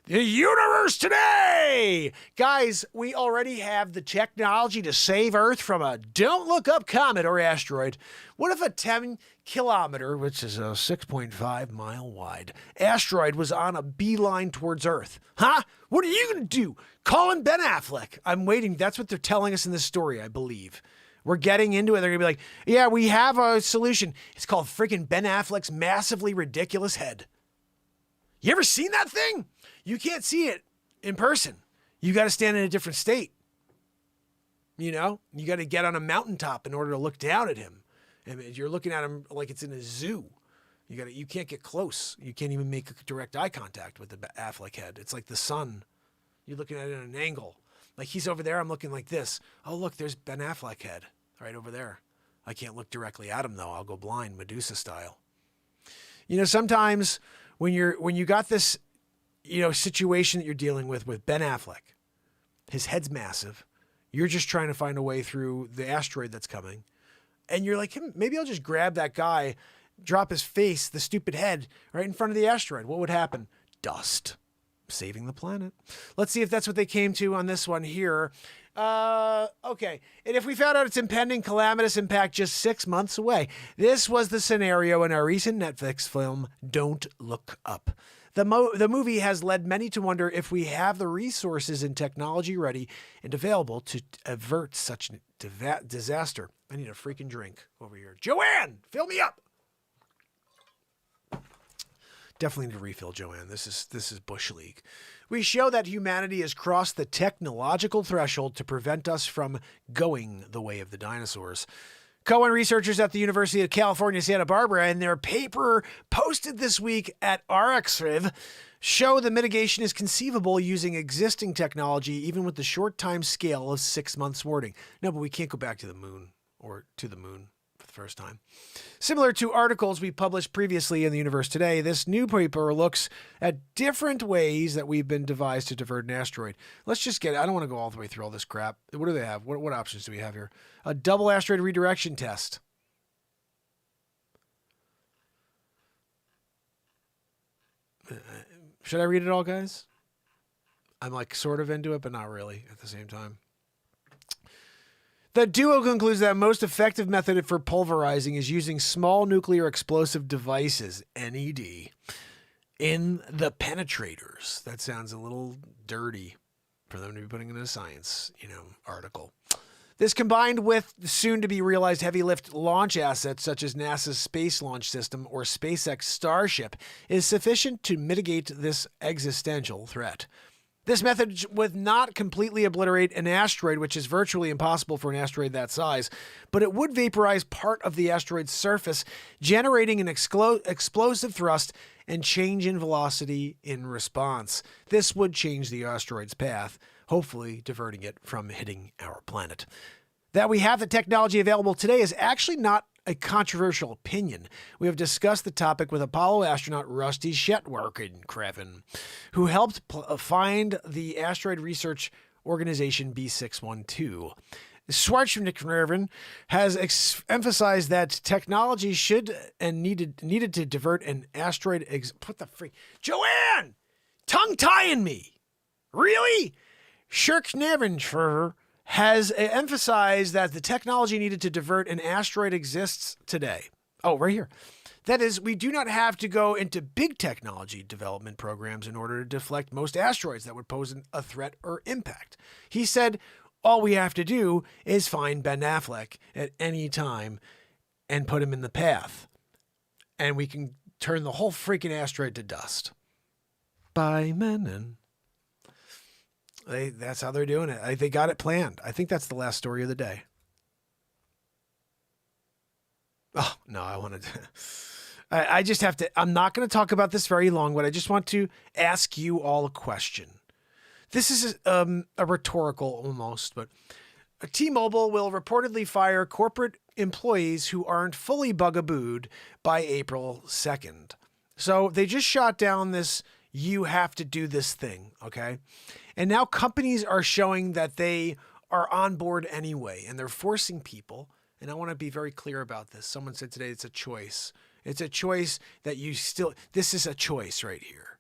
The universe today! Guys, we already have the technology to save Earth from a don't look up comet or asteroid. What if a 10-kilometer, which is a 6.5-mile wide, asteroid was on a beeline towards Earth? Huh? What are you going to do? Call in Ben Affleck. I'm waiting. That's what they're telling us in this story, I believe. We're getting into it. They're going to be like, yeah, we have a solution. It's called freaking Ben Affleck's massively ridiculous head. You ever seen that thing? You can't see it in person. You got to stand in a different state. You know, you got to get on a mountaintop in order to look down at him. And you're looking at him like it's in a zoo. You can't get close. You can't even make direct eye contact with the Affleck head. It's like the sun. You're looking at it at an angle. Like he's over there, I'm looking like this. Oh, look, there's Ben Affleck head right over there. I can't look directly at him though. I'll go blind, Medusa style. You know, sometimes when you got this, situation that you're dealing with Ben Affleck, his head's massive. You're just trying to find a way through the asteroid that's coming. And you're like, maybe I'll just grab that guy, drop his face, the stupid head, right in front of the asteroid. What would happen? Dust. Saving the planet. Let's see if that's what they came to on this one here. Okay. And if we found out its impending calamitous impact just 6 months away, this was the scenario in our recent Netflix film, Don't Look Up. The movie has led many to wonder if we have the resources and technology ready and available to avert such disaster. I need a freaking drink over here. Joanne, fill me up. Definitely need to refill, Joanne. This is Bush League. We show that humanity has crossed the technological threshold to prevent us from going the way of the dinosaurs. Cohen researchers at the University of California, Santa Barbara, in their paper posted this week at RxRiv, show the mitigation is conceivable using existing technology, even with the short time scale of 6 months warning. No, but we can't go back to the moon or to the moon for the first time. Similar to articles we published previously in the Universe Today, this new paper looks at different ways that we've been devised to divert an asteroid. Let's just get it. I don't want to go all the way through all this crap. What do they have? What options do we have here? A double asteroid redirection test. Should I read it all, guys? I'm like sort of into it, but not really at the same time. The duo concludes that most effective method for pulverizing is using small nuclear explosive devices, NED, in the penetrators. That sounds a little dirty for them to be putting in a science, article. This combined with soon-to-be-realized heavy-lift launch assets such as NASA's Space Launch System or SpaceX Starship is sufficient to mitigate this existential threat. This method would not completely obliterate an asteroid, which is virtually impossible for an asteroid that size, but it would vaporize part of the asteroid's surface, generating an explosive thrust and change in velocity in response. This would change the asteroid's path, hopefully diverting it from hitting our planet. That we have the technology available today is actually not a controversial opinion. We have discussed the topic with Apollo astronaut Rusty Shetwerken, who helped find the asteroid research organization B612. Schwarzenegger has emphasized that technology should and needed to divert an asteroid. What the freak? Joanne! Tongue-tying me! Really? Schwarzenegger has emphasized that the technology needed to divert an asteroid exists today. Oh, right here. That is, we do not have to go into big technology development programs in order to deflect most asteroids that would pose a threat or impact. He said, all we have to do is find Ben Affleck at any time and put him in the path. And we can turn the whole freaking asteroid to dust. By Menon. That's how they're doing it. They got it planned. I think that's the last story of the day. Oh, no, I wanted to. I just have to. I'm not going to talk about this very long, but I just want to ask you all a question. This is a rhetorical almost, but T-Mobile will reportedly fire corporate employees who aren't fully bugabooed by April 2nd. So they just shot down this, you have to do this thing, okay? And now companies are showing that they are on board anyway, and they're forcing people. And I want to be very clear about this. Someone said today it's a choice. It's a choice that this is a choice right here.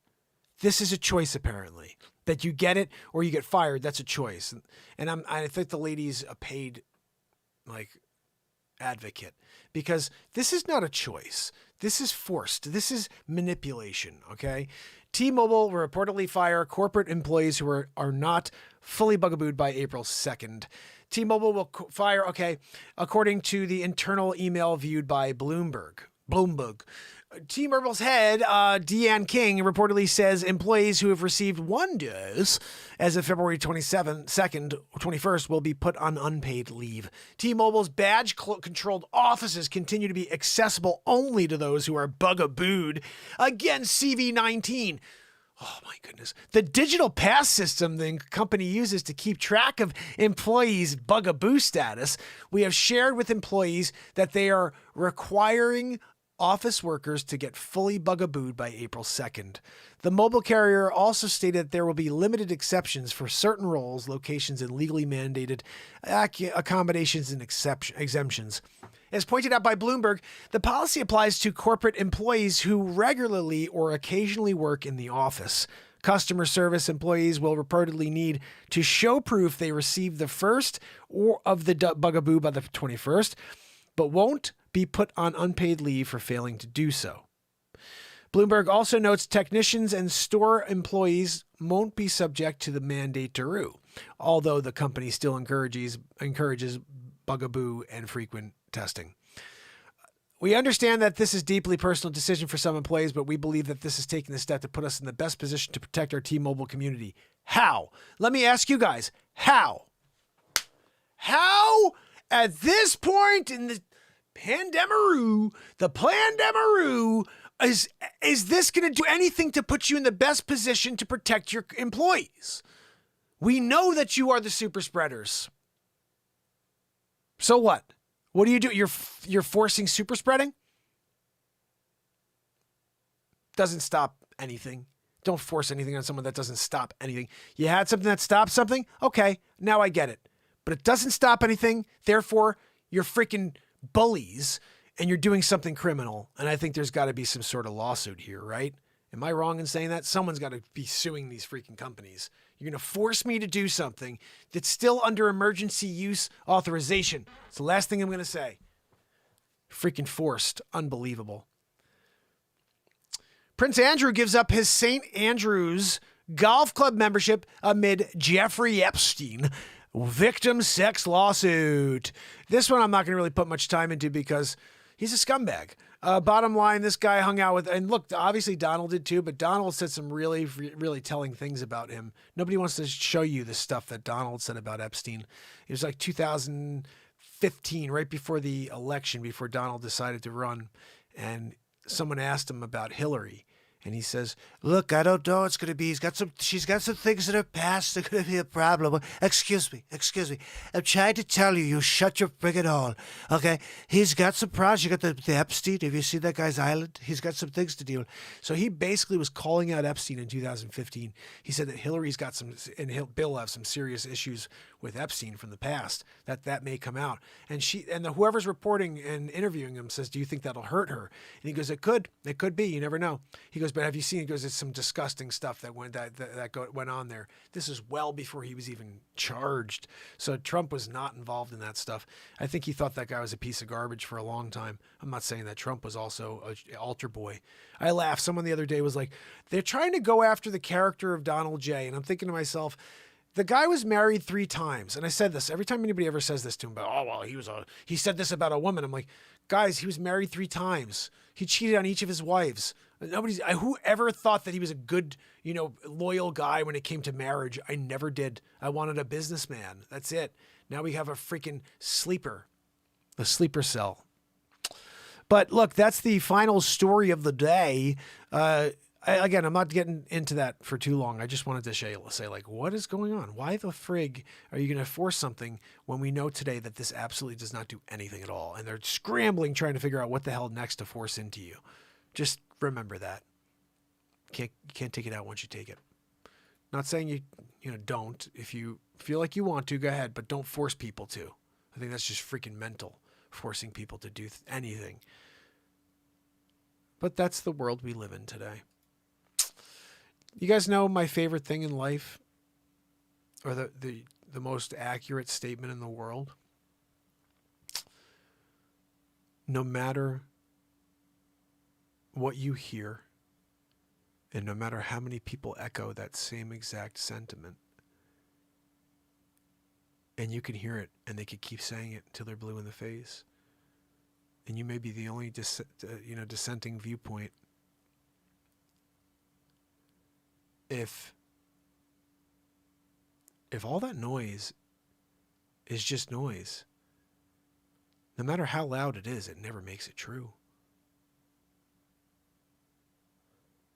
This is a choice, apparently. That you get it or you get fired, that's a choice. And I think the lady's a paid, advocate. Because this is not a choice. This is forced. This is manipulation, okay? T-Mobile will reportedly fire corporate employees who are not fully bugabooed by April 2nd. T-Mobile will fire, according to the internal email viewed by Bloomberg. T-Mobile's head, Deanne King, reportedly says employees who have received one dose as of February 21st will be put on unpaid leave. T-Mobile's badge-controlled offices continue to be accessible only to those who are bugabooed against CV-19. Oh my goodness. The digital pass system the company uses to keep track of employees' bugaboo status, we have shared with employees that they are requiring office workers to get fully bugabooed by April 2nd. The mobile carrier also stated that there will be limited exceptions for certain roles, locations, and legally mandated accommodations and exemptions. As pointed out by Bloomberg, the policy applies to corporate employees who regularly or occasionally work in the office. Customer service employees will reportedly need to show proof they received the first or of the bugaboo by the 21st, but won't be put on unpaid leave for failing to do so. Bloomberg also notes technicians and store employees won't be subject to the mandate to rue, although the company still encourages bugaboo and frequent testing. We understand that this is a deeply personal decision for some employees, but we believe that this is taking the step to put us in the best position to protect our T-Mobile community. How? Let me ask you guys, how? How at this point in the Pandemaroo, is this going to do anything to put you in the best position to protect your employees? We know that you are the super spreaders. So what? What do? You're forcing super spreading? Doesn't stop anything. Don't force anything on someone that doesn't stop anything. You had something that stopped something? Okay, now I get it. But it doesn't stop anything. Therefore, you're freaking bullies and you're doing something criminal. And I think there's got to be some sort of lawsuit here, right? Am I wrong in saying that? Someone's got to be suing these freaking companies. You're going to force me to do something that's still under emergency use authorization. It's the last thing I'm going to say. Freaking forced. Unbelievable. Prince Andrew gives up his St. Andrews Golf Club membership amid Jeffrey Epstein victim sex lawsuit. This one I'm not going to really put much time into because he's a scumbag. Bottom line, this guy hung out with, and look, obviously Donald did too, but Donald said some really, really telling things about him. Nobody wants to show you the stuff that Donald said about Epstein. It was like 2015, right before the election, before Donald decided to run, and someone asked him about Hillary. And he says, look, I don't know what it's going to be. She's got some things in her past that are going to be a problem. Excuse me. I'm trying to tell you, you shut your friggin' hole, okay? He's got some problems. You got the Epstein. Have you seen that guy's island? He's got some things to deal with. So he basically was calling out Epstein in 2015. He said that Hillary's got some, and Bill have some serious issues with Epstein from the past, that may come out. And whoever's reporting and interviewing him says, do you think that'll hurt her? And he goes, it could be. You never know. He goes, but have you seen? He goes, it's some disgusting stuff that went on there. This is well before he was even charged. So Trump was not involved in that stuff. I think he thought that guy was a piece of garbage for a long time. I'm not saying that Trump was also an altar boy. I laughed. Someone the other day was like, they're trying to go after the character of Donald J. And I'm thinking to myself, the guy was married 3 times. And I said this every time anybody ever says this to him, he said this about a woman. I'm like, guys, he was married 3 times. He cheated on each of his wives. Whoever thought that he was a good, loyal guy when it came to marriage? I never did. I wanted a businessman. That's it. Now we have a freaking sleeper, a sleeper cell. But look, that's the final story of the day. Again, I'm not getting into that for too long. I just wanted to say, what is going on? Why the frig are you going to force something when we know today that this absolutely does not do anything at all? And they're scrambling, trying to figure out what the hell next to force into you. Just remember that. You can't take it out once you take it. Not saying you don't. If you feel like you want to, go ahead, but don't force people to. I think that's just freaking mental, forcing people to do anything. But that's the world we live in today. You guys know my favorite thing in life, or the most accurate statement in the world? No matter what you hear, and no matter how many people echo that same exact sentiment, and you can hear it, and they could keep saying it until they're blue in the face, and you may be the only dissenting viewpoint. If all that noise is just noise, no matter how loud it is, it never makes it true.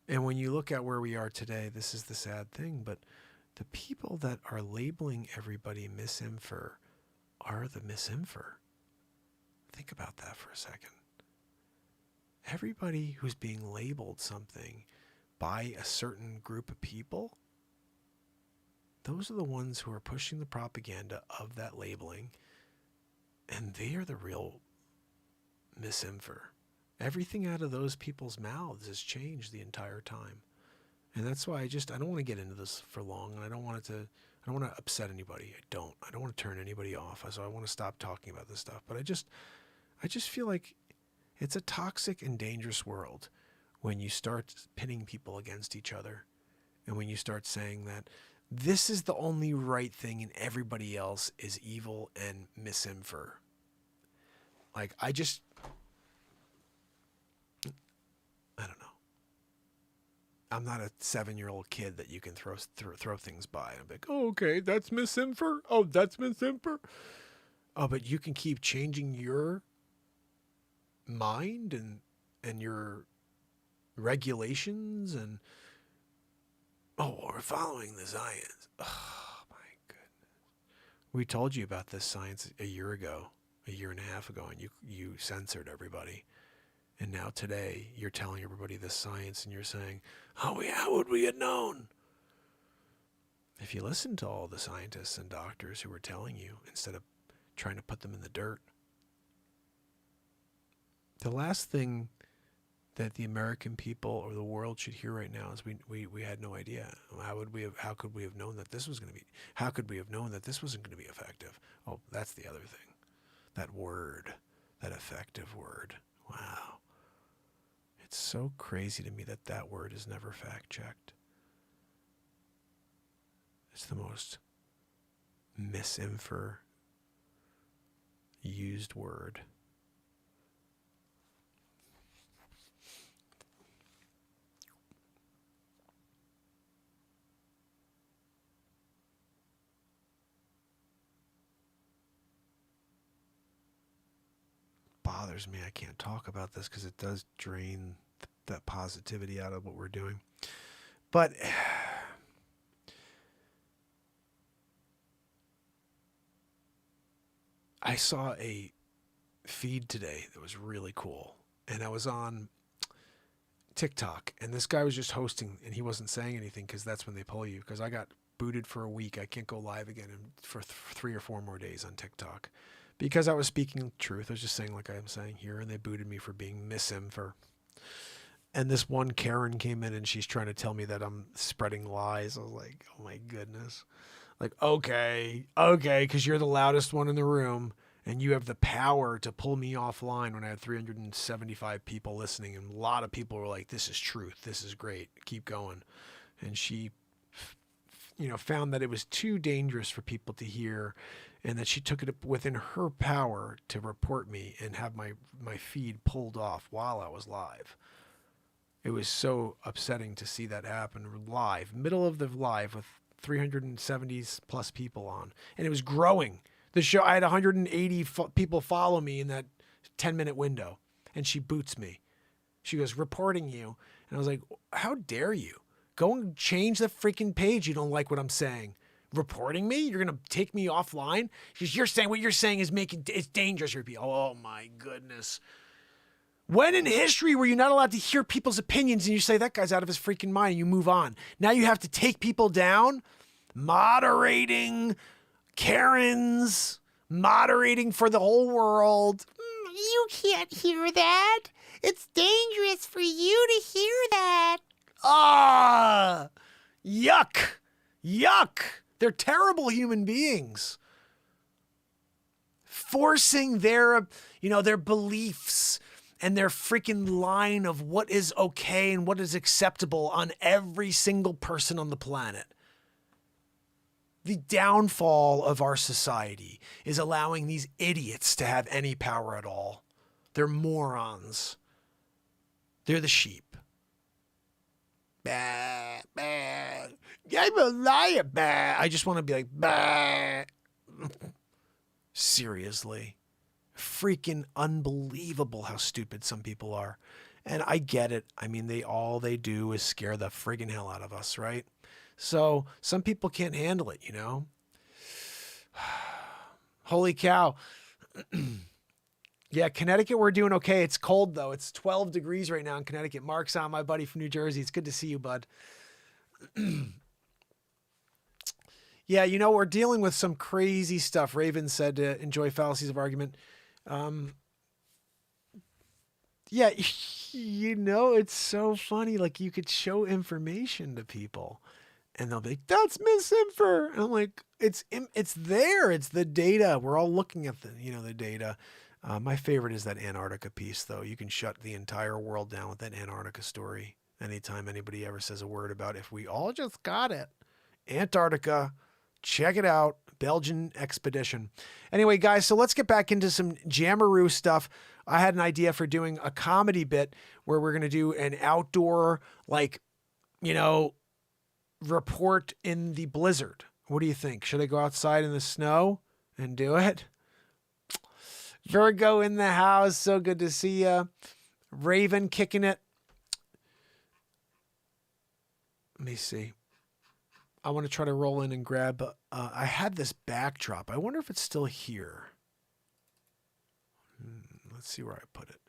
And when you look at where we are today, this is the sad thing, but the people that are labeling everybody misinfor are the misinfor. Think about that for a second. Everybody who's being labeled something by a certain group of people, those are the ones who are pushing the propaganda of that labeling, and they are the real misinfor. Everything out of those people's mouths has changed the entire time. And that's why I don't want to get into this for long, and I don't want to upset anybody. I don't want to turn anybody off. So I want to stop talking about this stuff. But I just feel like it's a toxic and dangerous world when you start pitting people against each other, and when you start saying that this is the only right thing and everybody else is evil and misinfor. Like, I don't know. I'm not a 7-year-old kid that you can throw things by. I'm like, oh, okay, that's misinfor. Oh, that's misinfor. Oh, but you can keep changing your mind and your regulations and we're following the science. Oh my goodness. We told you about this science a year and a half ago, and you censored everybody. And now today you're telling everybody this science, and you're saying, how would we have known? If you listen to all the scientists and doctors who were telling you instead of trying to put them in the dirt. The last thing that the American people or the world should hear right now is we had no idea. How could we have known that this was going to be, how could we have known that this wasn't going to be effective? Oh, that's the other thing. That word, that effective word. Wow. It's so crazy to me that word is never fact checked. It's the most misinfor used word. Bothers me. I can't talk about this because it does drain that positivity out of what we're doing. But I saw a feed today that was really cool, and I was on TikTok, and this guy was just hosting, and he wasn't saying anything because that's when they pull you. Because I got booted for a week. I can't go live again for 3 or 4 more days on TikTok. Because I was speaking truth. I was just saying like I'm saying here, and they booted me for being misinfor. And this one Karen came in, and she's trying to tell me that I'm spreading lies. I was like, oh my goodness. Like, okay, because you're the loudest one in the room, and you have the power to pull me offline when I had 375 people listening, and a lot of people were like, this is truth. This is great. Keep going. And she found that it was too dangerous for people to hear, and that she took it within her power to report me and have my feed pulled off while I was live. It was so upsetting to see that happen live, middle of the live with 370 plus people on, and it was growing. The show, I had 180 people follow me in that 10-minute window, and she boots me. She goes, reporting you. And I was like, how dare you? Go and change the freaking page. You don't like what I'm saying. Reporting me? You're going to take me offline? Because you're saying what you're saying is it's dangerous for people. Oh my goodness. When in history were you not allowed to hear people's opinions and you say that guy's out of his freaking mind and you move on? Now you have to take people down? Moderating, Karens, moderating for the whole world. You can't hear that. It's dangerous for you to hear that. Ah! Yuck. Yuck. They're terrible human beings. Forcing their, their beliefs and their freaking line of what is okay and what is acceptable on every single person on the planet. The downfall of our society is allowing these idiots to have any power at all. They're morons. They're the sheep. Bah, bah. I'm a liar. Bah. I just want to be like, bah. Seriously. Freaking unbelievable how stupid some people are. And I get it. I mean, all they do is scare the friggin' hell out of us, right? So some people can't handle it, Holy cow. Yeah, Connecticut, we're doing okay. It's cold, though. It's 12 degrees right now in Connecticut. Mark's on, my buddy from New Jersey. It's good to see you, bud. Yeah, we're dealing with some crazy stuff. Raven said to enjoy fallacies of argument. Yeah, it's so funny. Like, you could show information to people and they'll be like, that's misinfor. And I'm like, it's there. It's the data. We're all looking at the data. My favorite is that Antarctica piece, though. You can shut the entire world down with that Antarctica story. Anytime anybody ever says a word about if we all just got it. Antarctica, check it out. Belgian expedition. Anyway, guys, so let's get back into some Jammeroo stuff. I had an idea for doing a comedy bit where we're going to do an outdoor, report in the blizzard. What do you think? Should I go outside in the snow and do it? Virgo in the house. So good to see you. Raven kicking it. Let me see. I want to try to roll in and grab, I had this backdrop. I wonder if it's still here. Let's see where I put it.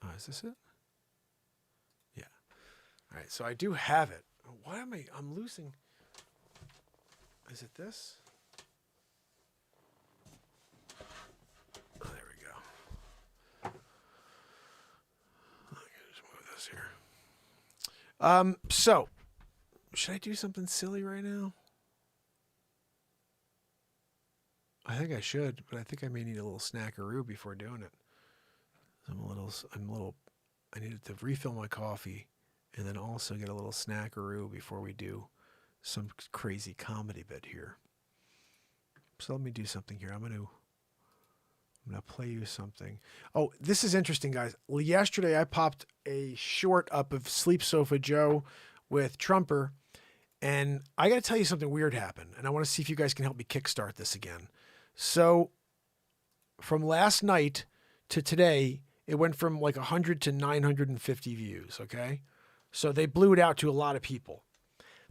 Oh, is this it? Yeah. All right. So I do have it. Why am I'm losing? Is it this? Oh, there we go. Just move this here. So should I do something silly right now? I think I should, but I think I may need a little snackaroo before doing it. I needed to refill my coffee and then also get a little snackaroo before we do some crazy comedy bit here. So let me do something here. I'm going to play you something. Oh, this is interesting, guys. Yesterday I popped a short up of Sleep Sofa Joe with Trumper, and I got to tell you something weird happened, and I want to see if you guys can help me kickstart this again. So from last night to today, it went from like 100 to 950 views, okay? So they blew it out to a lot of people.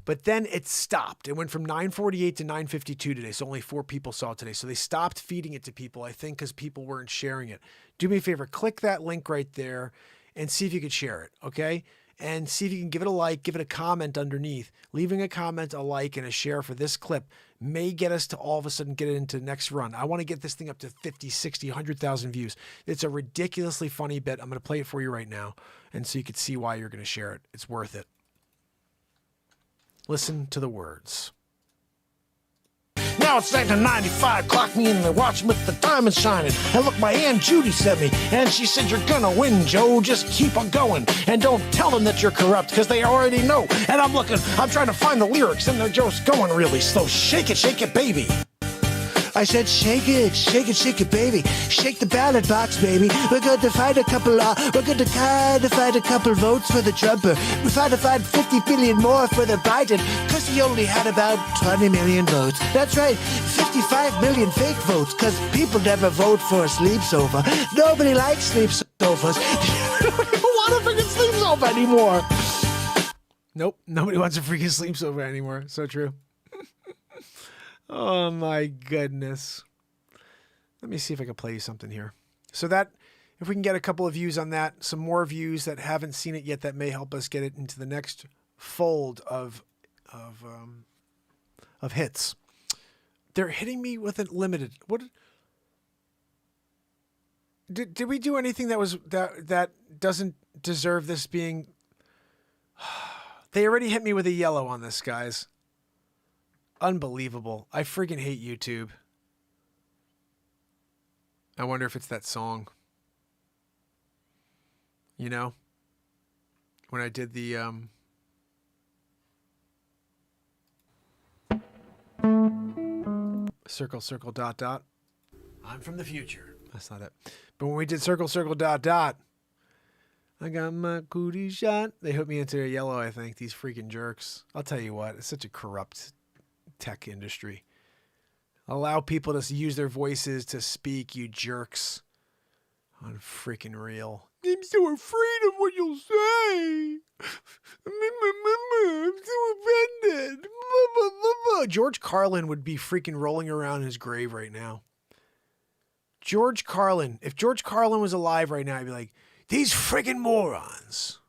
But then it stopped. It went from 948 to 952 today. So only 4 people saw it today. So they stopped feeding it to people, I think, because people weren't sharing it. Do me a favor, click that link right there and see if you could share it, okay? And see if you can give it a like, give it a comment underneath. Leaving a comment, a like, and a share for this clip may get us to all of a sudden get it into the next run. I want to get this thing up to 50, 60, 100,000 views. It's a ridiculously funny bit. I'm going to play it for you right now, and so you can see why you're going to share it. It's worth it. Listen to the words. Now it's 1995, clock me in the watch with the diamonds shining. And look, my Aunt Judy sent me, and she said, you're gonna win, Joe, just keep on going. And don't tell them that you're corrupt, because they already know. And I'm trying to find the lyrics, and they're just going really slow. Shake it, baby. I said, shake it, baby. Shake the ballot box, baby. We're going to find a couple votes for the Trumper. We're going to find 50 billion more for the Biden, because he only had about 20 million votes. That's right, 55 million fake votes, because people never vote for a sleep sofa. Nobody likes sleep sofas. Nobody want a freaking sleep sofa anymore. Nope, nobody wants a freaking sleep sofa anymore. So true. Oh my goodness. Let me see if I can play you something here. So that, if we can get a couple of views on that, some more views that haven't seen it yet, that may help us get it into the next fold of hits. They're hitting me with a limited. What? Did we do anything that doesn't deserve this being? They already hit me with a yellow on this, guys. Unbelievable. I freaking hate YouTube. I wonder if it's that song. You know? When I did the circle, circle, dot, dot. I'm from the future. That's not it. But when we did circle, circle, dot, dot, I got my cootie shot. They hooked me into a yellow, I think. These freaking jerks. I'll tell you what. It's such a corrupt tech industry. Allow people to use their voices to speak, you jerks. Unfreaking real. I'm so afraid of what you'll say. I'm so offended. George Carlin would be freaking rolling around in his grave right now. George Carlin. If George Carlin was alive right now, I'd be like, these friggin' morons.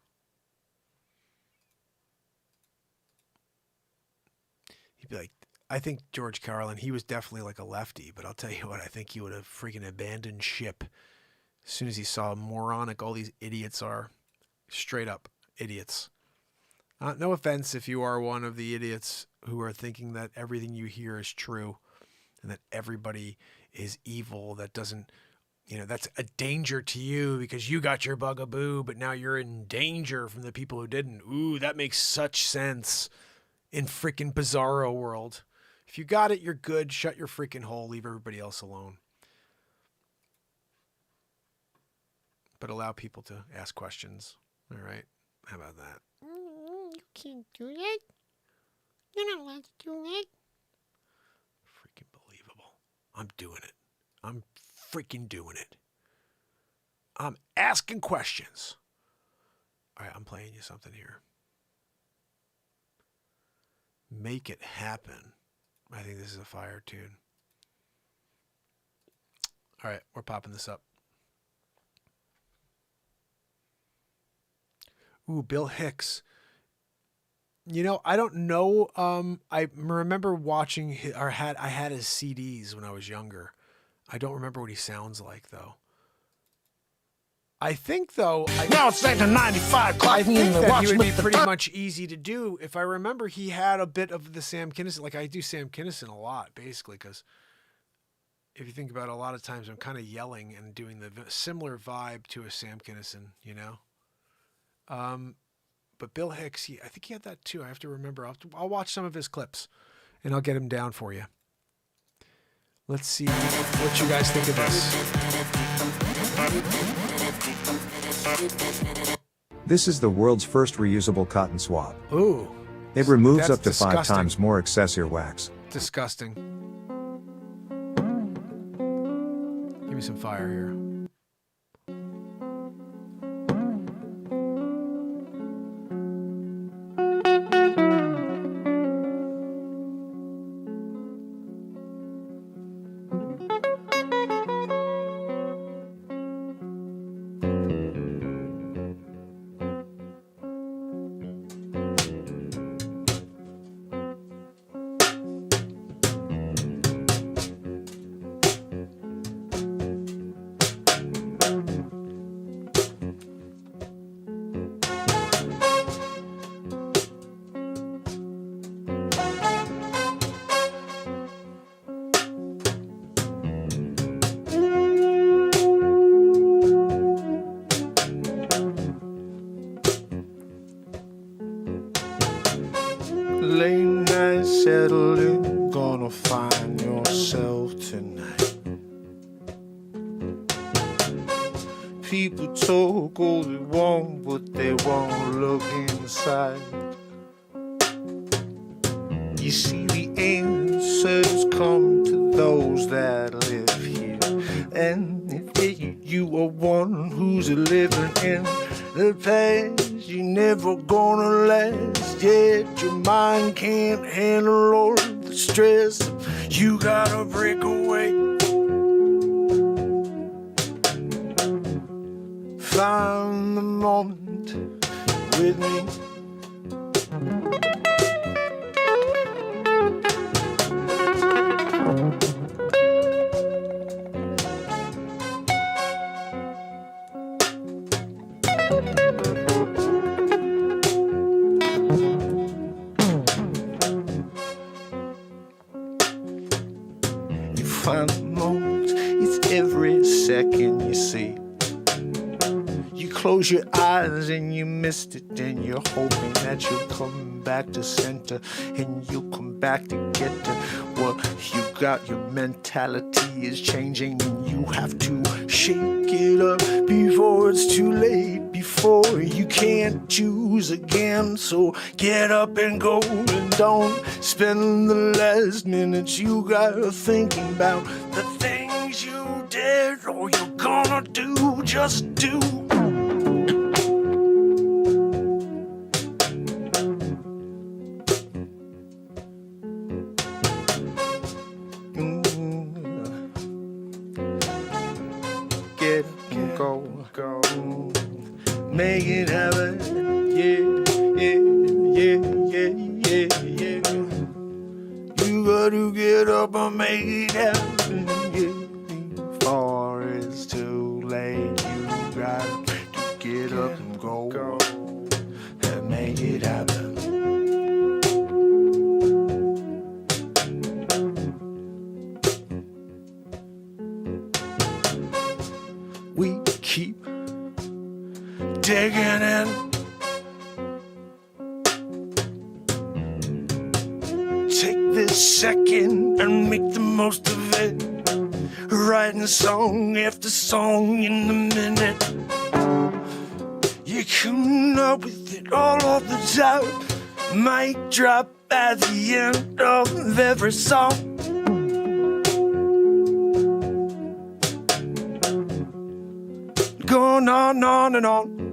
He'd be like, I think George Carlin, he was definitely like a lefty, but I'll tell you what, I think he would have freaking abandoned ship as soon as he saw how moronic all these idiots are. Straight up idiots. No offense if you are one of the idiots who are thinking that everything you hear is true and that everybody is evil, that doesn't, that's a danger to you because you got your bugaboo, but now you're in danger from the people who didn't. Ooh, that makes such sense in freaking bizarro world. If you got it, you're good. Shut your freaking hole. Leave everybody else alone. But allow people to ask questions. All right? How about that? You can't do that. You're not allowed to do that. Freaking believable. I'm doing it. I'm freaking doing it. I'm asking questions. All right, I'm playing you something here. Make it happen. I think this is a fire tune. All right, we're popping this up. Ooh, Bill Hicks. I don't know. I remember watching I had his CDs when I was younger. I don't remember what he sounds like though. I think though. Now it's 1995. I Clock me in think the that watch he would be with the pretty time. much easy to do. If I remember, he had a bit of the Sam Kinison. Like I do Sam Kinison a lot, basically, because if you think about it, a lot of times I'm kind of yelling and doing the similar vibe to a Sam Kinison, But Bill Hicks, I think he had that too. I have to remember. I'll watch some of his clips, and I'll get him down for you. Let's see what you guys think of this. This is the world's first reusable cotton swab. Ooh. It removes That's up to disgusting. 5 times more excess earwax. Disgusting. Give me some fire here. Late night settling, gonna find yourself tonight. People talk all they want, but they won't look inside. You see, the answers come to those that live here. And if you are one who's living in the past, you're never gonna last. Yet your mind can't handle all the stress. You gotta break away. Find the moment with me. You find the moment, it's every second you see. You close your eyes and you missed it, and you're hoping that you'll come back to center, and you'll come back to get to what you got. Your mentality is changing, and you have to shake it up before it's too late, before you can't choose again. So get up and go, and don't spend the last minutes you got thinking about the things you did or you're gonna do. Just do. Get up and go, make it happen, yeah, you gotta get up and make it happen, yeah, before it's too late, you got to get up and go, and make it happen. We keep digging in. Take this second and make the most of it. Writing song after song in a minute. You're coming up with it all of the time. Mic drop at the end of every song. Going on and on, on.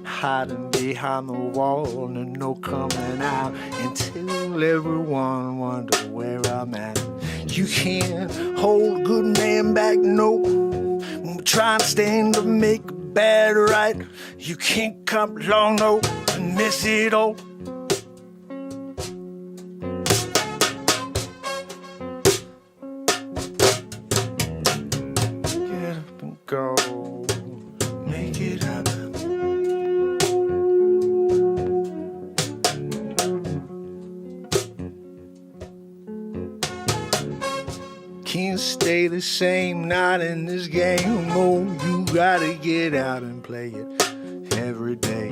Hiding behind the wall and no coming out until everyone wonder where I'm at. You can't hold a good man back, no. When we try and stand to make a bad right, you can't come along, no, and miss it all. Get up and go, make it happen. Can't stay the same, not in this game. No, you gotta get out and play it every day.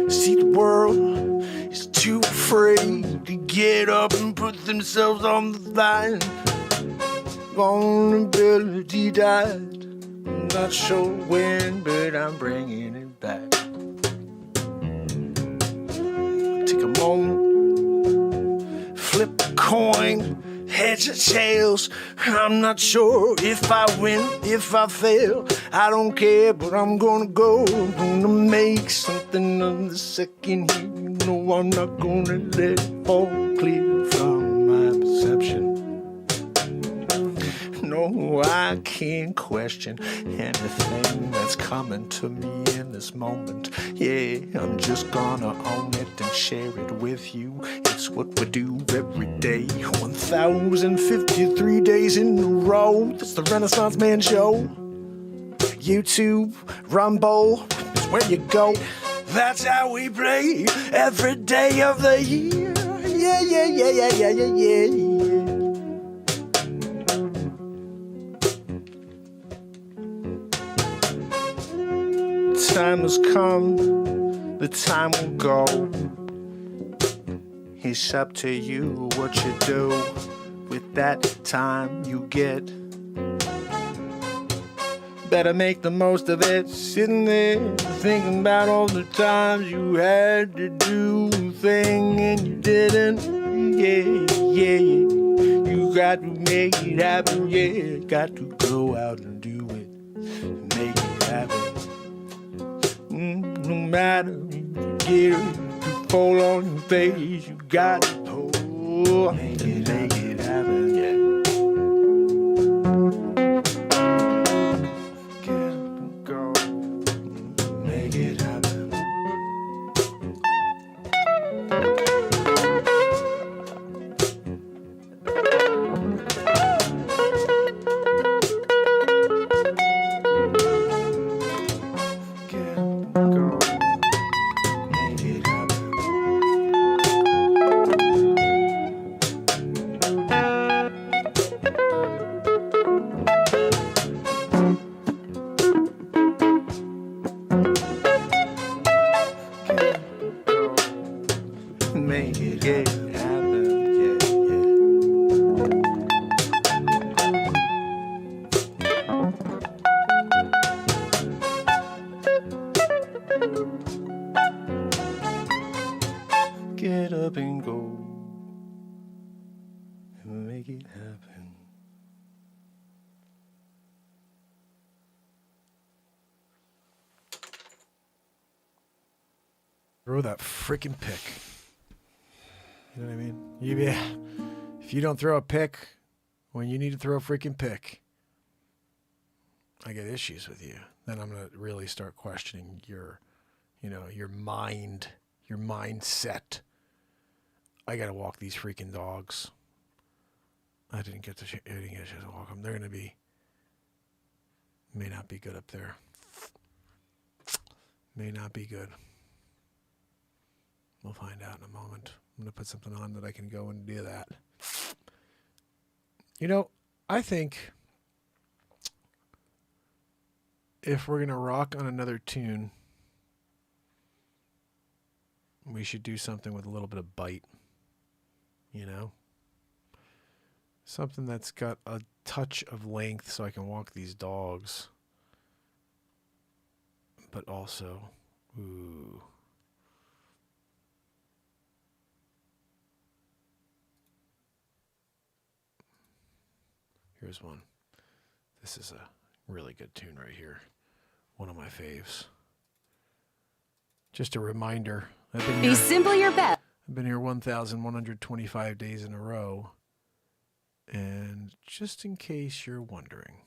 See, the world is too afraid to get up and put themselves on the line. Vulnerability died. I'm not sure when, but I'm bringing it back. Take a moment, flip a coin, heads or tails. I'm not sure if I win, if I fail. I don't care, but I'm gonna go. I'm gonna make something of the second here. You know I'm not gonna let it fall clear from my perception. No, I can't question anything that's coming to me in this moment. Yeah, I'm just gonna own it and share it with you. It's what we do every day, 1,053 days in a row. That's the Renaissance Man Show. YouTube, Rumble, is where you go. That's how we play every day of the year. Yeah. Time has come, the time will go. It's up to you what you do with that time you get. Better make the most of it. Sitting there thinking about all the times you had to do a thing and you didn't. Yeah. You got to make it happen. Yeah, got to go out and do it. Make it happen. No matter you get it, you fall on your face, you got to pull and make it happen, yeah. Get up and go, make it happen. get up and go and make it happen. Throw that freaking pick. You know what I mean? Yeah. If you don't throw a pick when you need to throw a freaking pick, I get issues with you. Then I'm going to really start questioning your mind, your mindset. I got to walk these freaking dogs. I didn't get a chance to walk them. They're going to may not be good up there. May not be good. We'll find out in a moment. I'm going to put something on that I can go and do that. You know, I think if we're going to rock on another tune, we should do something with a little bit of bite. You know? Something that's got a touch of length so I can walk these dogs. But also, ooh. Here's one. This is a really good tune right here. One of my faves. Just a reminder. Be simply your best. I've been here 1,125 days in a row. And just in case you're wondering.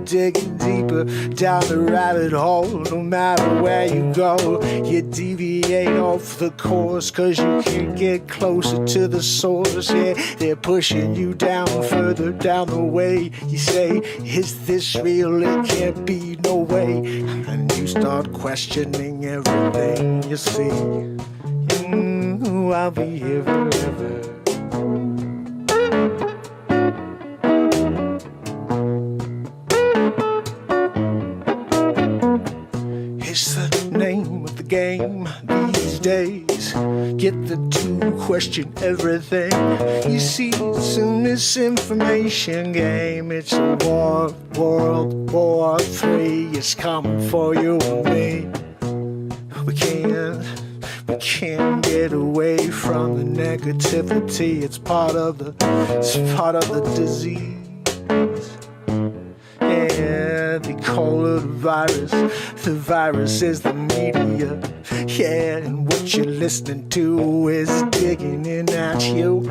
Digging deeper down the rabbit hole. No matter where you go, you deviate off the course, cause you can't get closer to the source. Yeah, they're pushing you down further down the way. You say, is this real? It can't be, no way. And you start questioning everything you see. I'll be here forever. Game these days, get the to question everything. You see, it's a misinformation game. It's a World War III. It's coming for you and me. We can't get away from the negativity. It's part of the disease. Yeah, they call it a virus. The virus is the media. Yeah, and what you're listening to is digging in at you.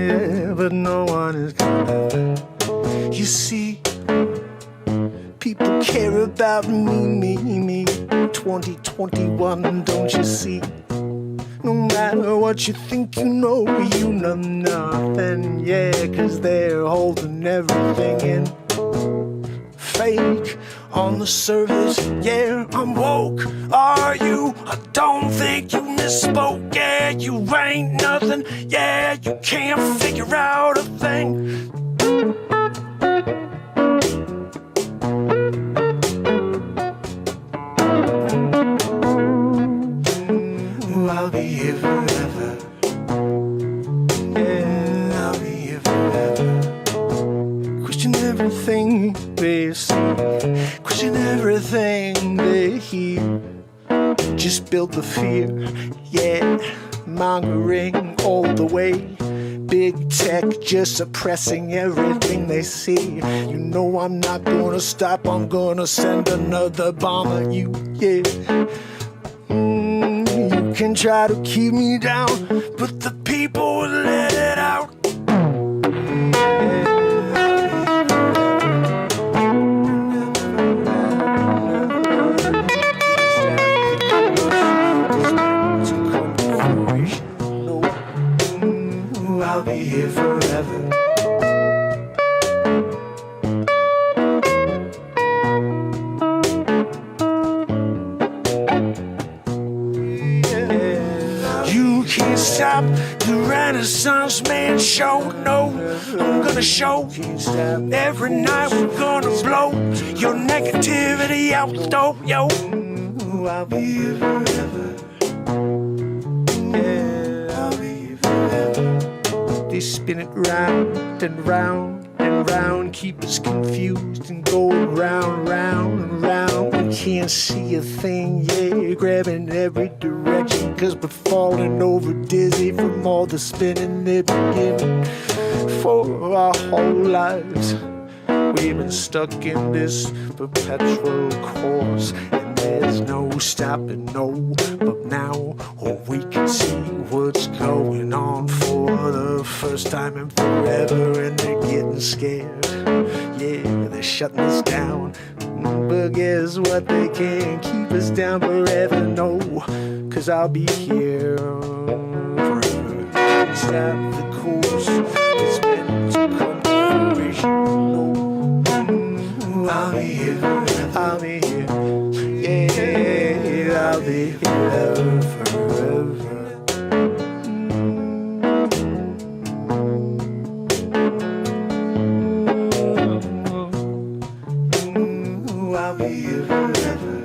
yeah, but no one is coming. You see, people care about me. 2021, don't you see? No matter what you think you know nothing, yeah, 'cause they're holding everything in. Fake on the surface, yeah, I'm woke. Are you? I don't think you misspoke, yeah, you ain't nothing, yeah, you can't figure out a thing. I'll be here forever. Yeah, I'll be here forever. Question everything they see, question everything they hear. Just build the fear, yeah, mongering all the way. Big tech just suppressing everything they see. You know I'm not gonna stop, I'm gonna send another bomb at you, yeah. You can try to keep me down, but the people will let it out. I'll be here forever. You can't stop the Renaissance Man show. No, I'm gonna show. Every night we're gonna blow your negativity out the door, yo. I'll be here forever. Yeah, I'll be here forever. They spin it round and round and round, keep us confused and going round, round and round. We can't see a thing, yeah, grabbing every direction, 'cause we're falling over dizzy from all the spinning they've been giving for our whole lives. We've been stuck in this perpetual course, and there's no stopping, no. But now we can see what's going on for the first time in forever, and they're getting scared. Yeah, they're shutting us down. But guess what? They can't keep us down forever, no. 'Cause I'll be here forever. Stop the course. It's meant to come to fruition, no. I'll be here, I'll be here, yeah, I'll be here forever. I'll be here forever.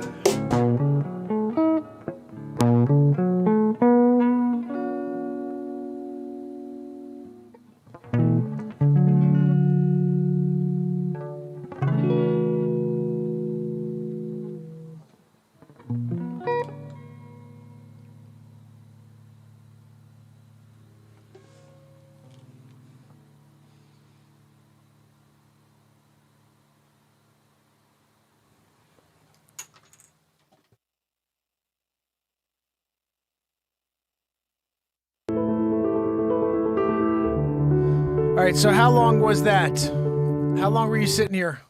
All right, so how long was that? How long were you sitting here?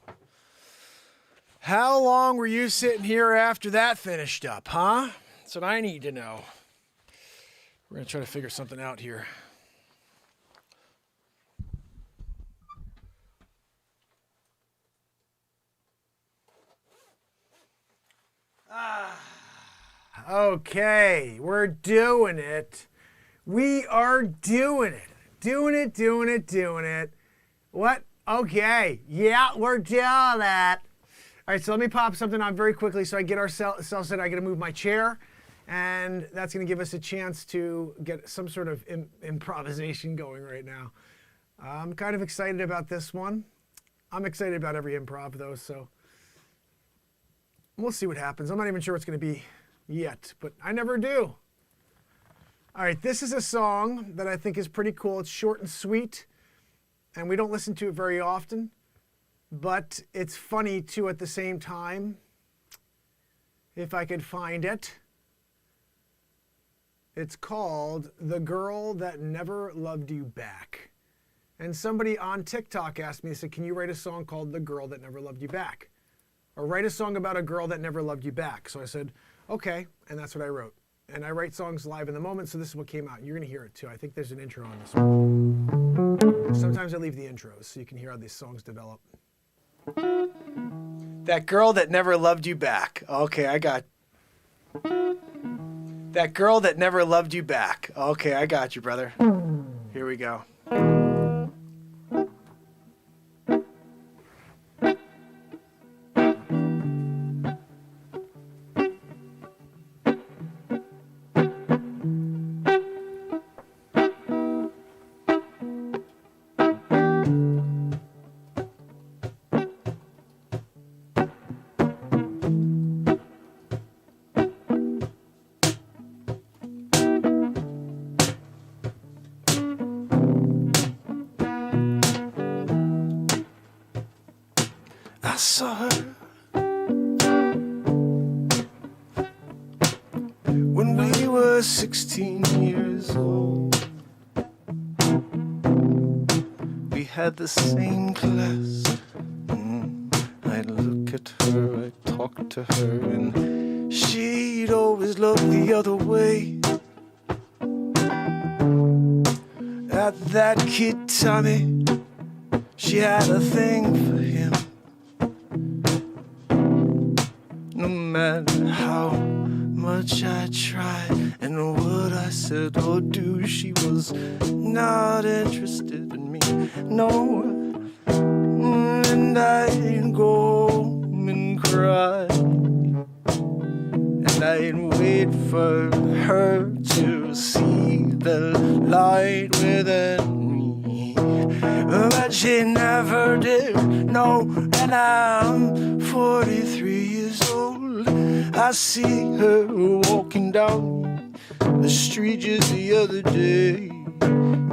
How long were you sitting here after that finished up, huh? That's what I need to know. We're going to try to figure something out here. Okay, we're doing it. We are doing it. Doing it. What? Okay. Yeah, we're doing that. All right, so let me pop something on very quickly so I get ourselves set. I got to move my chair, and that's going to give us a chance to get some sort of improvisation going right now. I'm kind of excited about this one. I'm excited about every improv, though, so we'll see what happens. I'm not even sure what's going to be yet, but I never do. All right, this is a song that I think is pretty cool. It's short and sweet, and we don't listen to it very often, but it's funny too at the same time. If I could find it. It's called The Girl That Never Loved You Back. And somebody on TikTok asked me, they said, can you write a song called The Girl That Never Loved You Back? Or write a song about a girl that never loved you back. So I said, okay, and that's what I wrote. And I write songs live in the moment, so this is what came out. You're gonna hear it too. I think there's an intro on this one. Sometimes I leave the intros so you can hear how these songs develop. That girl that never loved you back. Okay, I got. That girl that never loved you back. Okay, I got you, brother. Here we go. I saw her when we were 16 years old. We had the same class. I'd look at her, I'd talk to her, and she'd always look the other way. At that kid Tommy, she had a thing for him. No matter how much I tried and what I said or do, she was not interested in me. No, and I'd go home and cry, and I'd wait for her to see the light within me, but she never did. No, and I'm 43 years old. I see her walking down the street just the other day.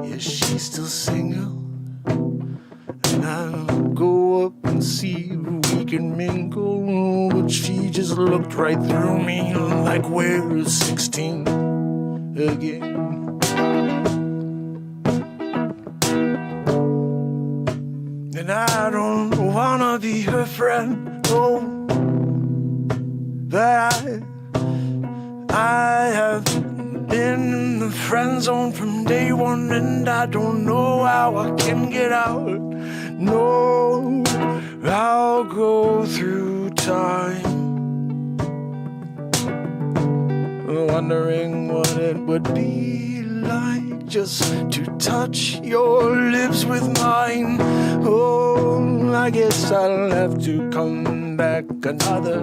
Yeah, she's still single, and I'll go up and see if we can mingle, but she just looked right through me like we're 16 again. And I don't wanna be her friend, no, but I have been in the friend zone from day one, and I don't know how I can get out. No, I'll go through time, wondering what it would be like just to touch your lips with mine. Oh, I guess I'll have to come back another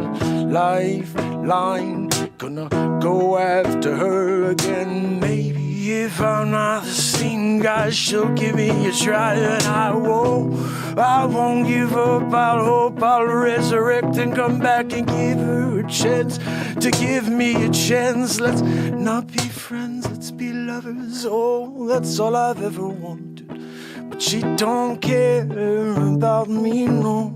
lifeline. Gonna go after her again. Maybe if I'm not the same guy, she'll give me a try, and I won't give up. I'll hope I'll resurrect and come back and give her a chance to give me a chance. Let's not be friends, let's be lovers. Oh, that's all I've ever wanted, but she don't care about me, no.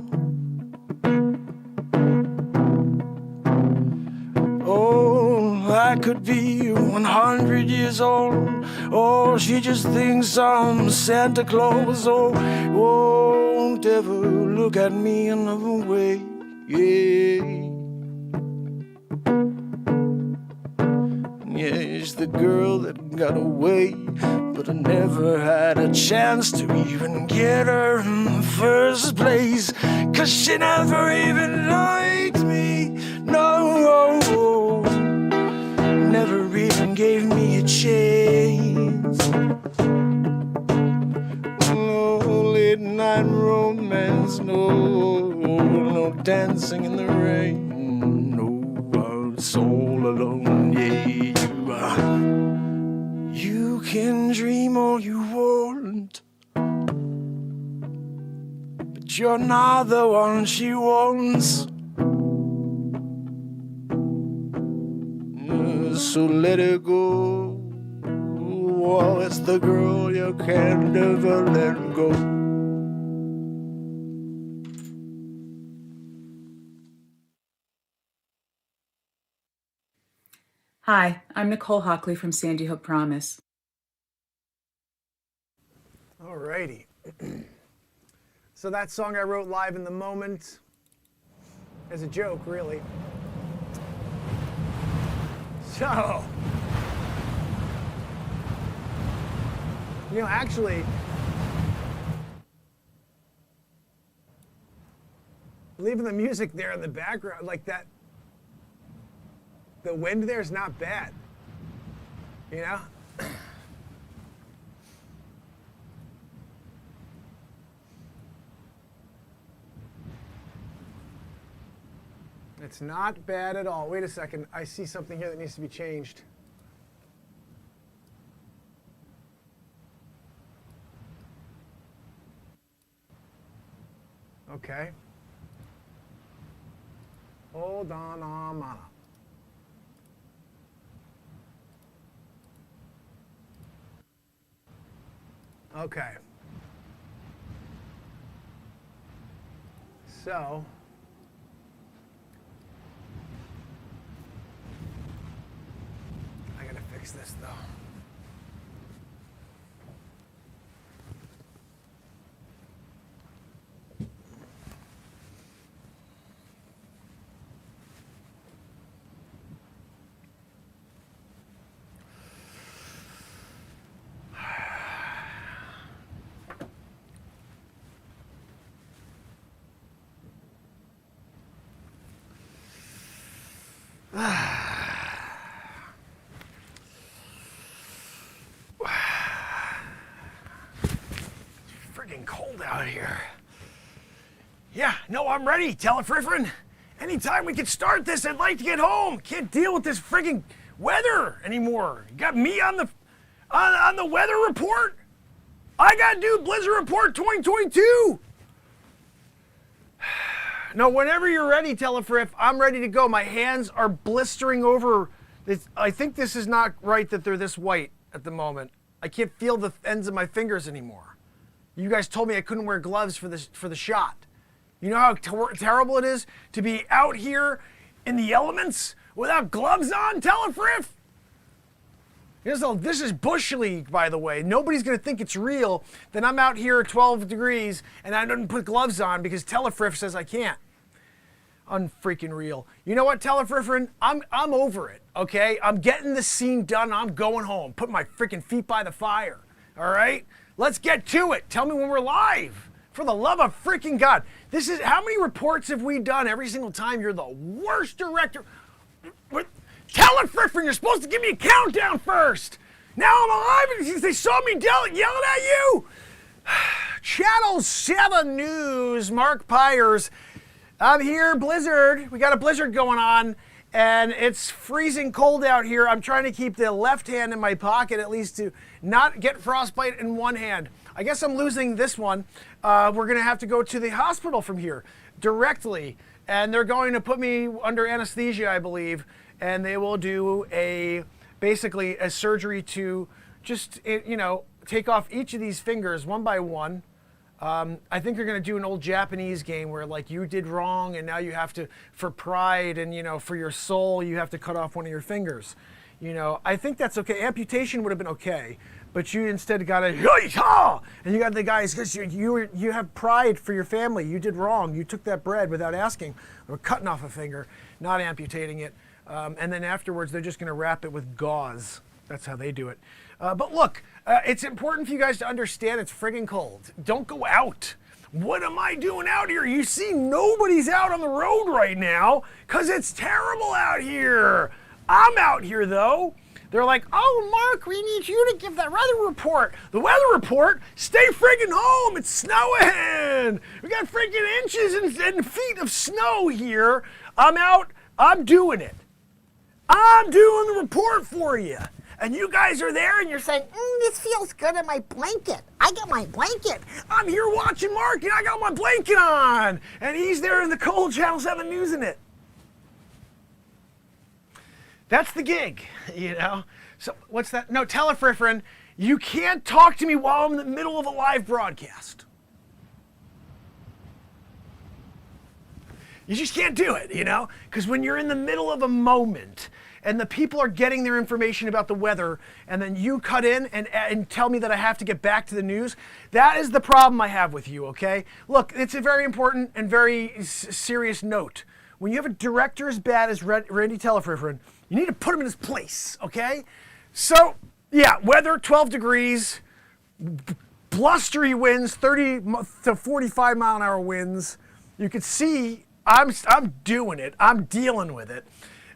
Oh, I could be 100 years old. Oh, she just thinks I'm Santa Claus. Oh, won't ever look at me another way. Yeah. Yeah, she's the girl that got away, but I never had a chance to even get her in the first place, 'cause she never even liked me. No, never even gave me a chance. No late night romance, no dancing in the rain. No, I was all alone. Yeah, you can dream all you want, but you're not the one she wants. So let it go. Oh, it's the girl you can't ever let go. Hi, I'm Nicole Hockley from Sandy Hook Promise. Alrighty. So that song I wrote live in the moment as a joke, really. So, actually, leaving the music there in the background like that, the wind there is not bad, It's not bad at all. Wait a second. I see something here that needs to be changed. Okay. Hold on, Amma. Okay. So, I gotta fix this though. Friggin' cold out here. Yeah, no, I'm ready, Telefriffrin. Anytime we can start this, I'd like to get home. Can't deal with this friggin' weather anymore. You got me on the weather report? I gotta do Blizzard Report 2022. No, whenever you're ready, Telefriff, I'm ready to go. My hands are blistering over. I think this is not right that they're this white at the moment. I can't feel the ends of my fingers anymore. You guys told me I couldn't wear gloves for the shot. You know how terrible it is to be out here in the elements without gloves on, Telefriff? This is Bush League, by the way. Nobody's going to think it's real that I'm out here at 12 degrees and I didn't put gloves on because Telefriff says I can't. Unfreaking real. You know what, Telefriffrin? I'm over it, okay? I'm getting this scene done. I'm going home. Put my freaking feet by the fire, all right? Let's get to it. Tell me when we're live. For the love of freaking God. How many reports have we done every single time? You're the worst director. Telefriffrin, you're supposed to give me a countdown first. Now I'm alive and they saw me yelling at you. Channel 7 News, Mark Pyers. I'm here, Blizzard. We got a blizzard going on, and it's freezing cold out here. I'm trying to keep the left hand in my pocket, at least to not get frostbite in one hand. I guess I'm losing this one. We're going to have to go to the hospital from here directly, and they're going to put me under anesthesia, I believe, and they will do basically a surgery to just, take off each of these fingers one by one. I think they're going to do an old Japanese game where like you did wrong and now you have to, for pride and for your soul, you have to cut off one of your fingers. I think that's okay. Amputation would have been okay, but you instead got and you got the guys because you have pride for your family. You did wrong. You took that bread without asking. Or cutting off a finger, not amputating it, and then afterwards they're just going to wrap it with gauze. That's how they do it. But look, it's important for you guys to understand it's friggin' cold. Don't go out. What am I doing out here? You see, nobody's out on the road right now because it's terrible out here. I'm out here, though. They're like, oh, Mark, we need you to give that weather report. The weather report? Stay friggin' home. It's snowing. We got friggin' inches and feet of snow here. I'm out. I'm doing it. I'm doing the report for you. And you guys are there and you're saying, This feels good in my blanket. I got my blanket. I'm here watching Mark and I got my blanket on. And he's there in the cold Channel 7 News in it. That's the gig, So what's that? No, Telefriffrin, you can't talk to me while I'm in the middle of a live broadcast. You just can't do it, because when you're in the middle of a moment and the people are getting their information about the weather, and then you cut in and tell me that I have to get back to the news. That is the problem I have with you, okay? Look, it's a very important and very serious note. When you have a director as bad as Randy Telefriffren, you need to put him in his place, okay? So, yeah, weather, 12 degrees, blustery winds, 30 to 45 mile an hour winds. You can see I'm doing it. I'm dealing with it.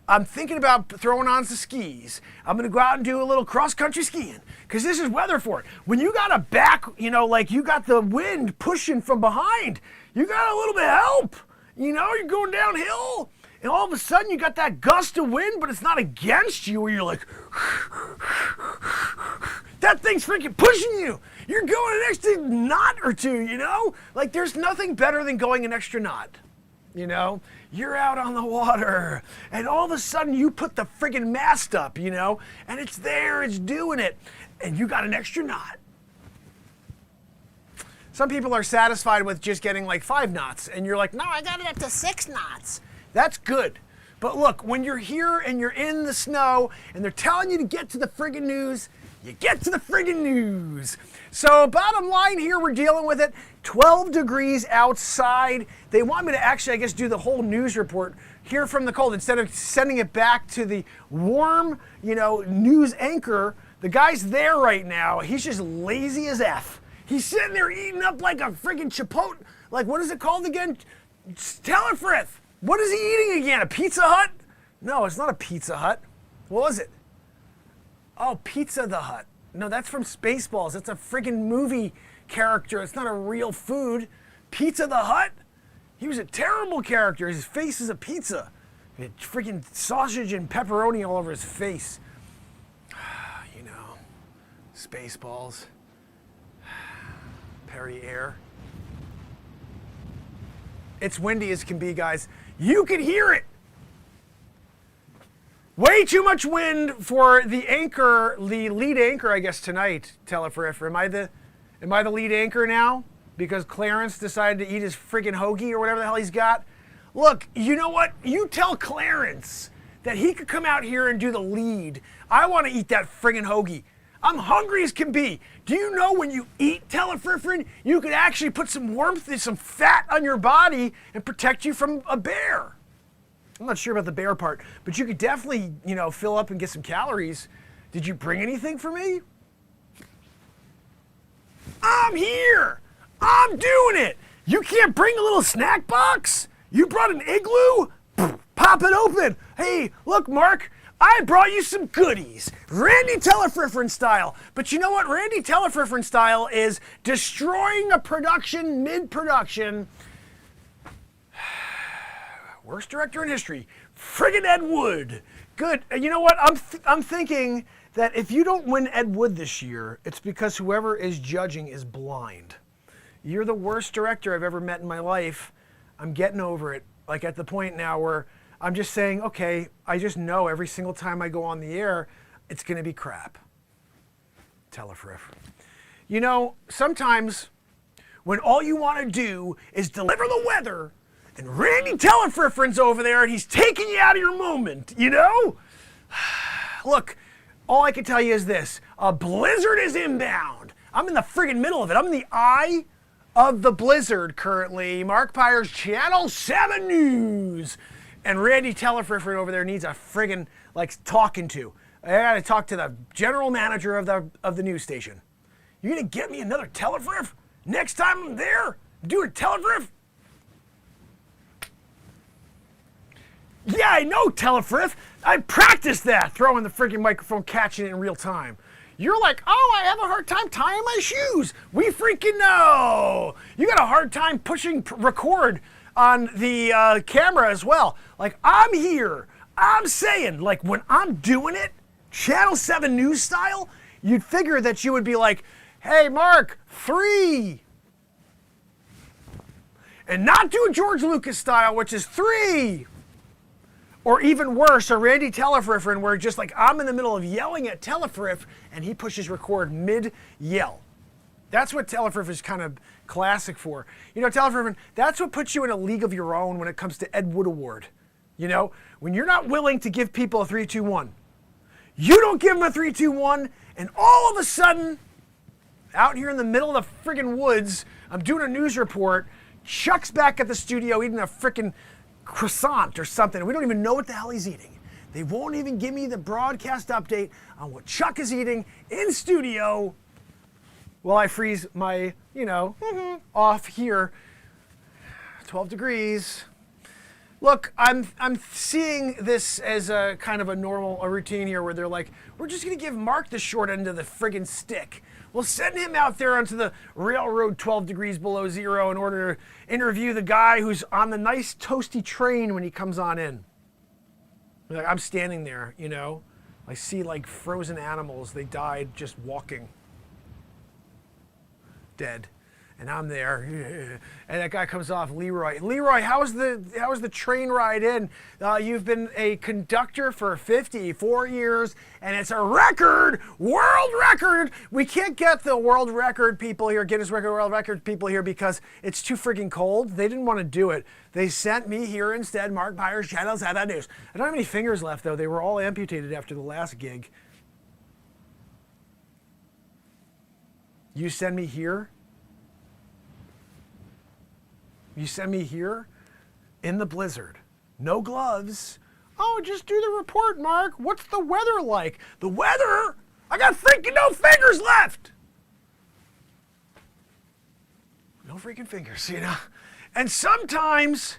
I'm thinking about throwing on some skis. I'm going to go out and do a little cross-country skiing because this is weather for it. When you got a back, like you got the wind pushing from behind, you got a little bit of help. You're going downhill, and all of a sudden you got that gust of wind, but it's not against you where you're like, that thing's freaking pushing you. You're going an extra knot or two, Like there's nothing better than going an extra knot. You're out on the water, and all of a sudden you put the friggin' mast up, and it's there, it's doing it, and you got an extra knot. Some people are satisfied with just getting like 5 knots, and you're like, no, I got it up to 6 knots. That's good. But look, when you're here and you're in the snow, and they're telling you to get to the friggin' news, you get to the friggin' news. So bottom line here, we're dealing with it. 12 degrees outside. They want me to actually, I guess, do the whole news report here from the cold. Instead of sending it back to the warm, news anchor, the guy's there right now. He's just lazy as F. He's sitting there eating up like a friggin' chipotle. Like, what is it called again? Telefrith. What is he eating again? A Pizza Hut? No, it's not a Pizza Hut. What was it? Oh, Pizza the Hut. No, that's from Spaceballs. That's a friggin' movie character. It's not a real food. Pizza the Hut? He was a terrible character. His face is a pizza. He had friggin' sausage and pepperoni all over his face. Spaceballs. Perrier. It's windy as can be, guys. You can hear it. Way too much wind for the anchor, the lead anchor, I guess, tonight, Telefriff. Am I the lead anchor now? Because Clarence decided to eat his friggin' hoagie or whatever the hell he's got? Look, you know what? You tell Clarence that he could come out here and do the lead. I want to eat that friggin' hoagie. I'm hungry as can be. Do you know when you eat Telefriffrin, you could actually put some warmth and some fat on your body and protect you from a bear? I'm not sure about the bear part, but you could definitely, fill up and get some calories. Did you bring anything for me? I'm here. I'm doing it. You can't bring a little snack box? You brought an igloo? Pop it open. Hey, look, Mark. I brought you some goodies, Randy Telefriffren style. But you know what? Randy Telefriffren style is destroying a production mid-production. Worst director in history, friggin' Ed Wood. Good. You know what? I'm thinking that if you don't win Ed Wood this year, it's because whoever is judging is blind. You're the worst director I've ever met in my life. I'm getting over it. Like at the point now where I'm just saying, okay, I just know every single time I go on the air, it's going to be crap. Telefriff. Sometimes when all you want to do is deliver the weather, and Randy Telefriffren's over there and he's taking you out of your moment, Look, all I can tell you is this. A blizzard is inbound. I'm in the friggin' middle of it. I'm in the eye of the blizzard currently. Mark Pyre's Channel 7 News. And Randy Telefriffren over there needs a friggin' talking to. I gotta talk to the general manager of the news station. You gonna get me another Telefriff? Next time I'm there, do a Telefriff? Yeah, I know, Telefriff. I practiced that, throwing the friggin' microphone, catching it in real time. You're like, oh, I have a hard time tying my shoes. We freaking know. You got a hard time pushing record on the camera as well. I'm here. I'm saying, when I'm doing it, Channel 7 News style, you'd figure that you would be like, hey, Mark, 3. And not do a George Lucas style, which is 3. Or even worse, a Randy Telefriffren, where just I'm in the middle of yelling at Telefriff, and he pushes record mid-yell. That's what Telefriff is kind of classic for. Telefriffren, that's what puts you in a league of your own when it comes to Ed Wood Award. You know, when you're not willing to give people a 3, 2, 1, you don't give them a 3, 2, 1, and all of a sudden, out here in the middle of the friggin' woods, I'm doing a news report. Chuck's back at the studio eating a frickin' croissant or something. We don't even know what the hell he's eating. They won't even give me the broadcast update on what Chuck is eating in studio while I freeze my, off here. 12 degrees. Look, I'm seeing this as a kind of a routine here where they're like, we're just gonna give Mark the short end of the friggin' stick. We'll send him out there onto the railroad 12 degrees below zero in order to interview the guy who's on the nice toasty train when he comes on in. Like, I'm standing there, I see like frozen animals. They died just walking. Dead. And I'm there, and that guy comes off, Leroy. Leroy, how was the train ride in? You've been a conductor for 54 years, and it's a record, world record. We can't get the world record people here, Guinness Record World Record people here because it's too freaking cold. They didn't want to do it. They sent me here instead, Mark Pyres, Channel 7 News. I don't have any fingers left, though. They were all amputated after the last gig. You send me here? You send me here in the blizzard, no gloves. Oh, just do the report, Mark. What's the weather like? The weather? I got freaking no fingers left. No freaking fingers, And sometimes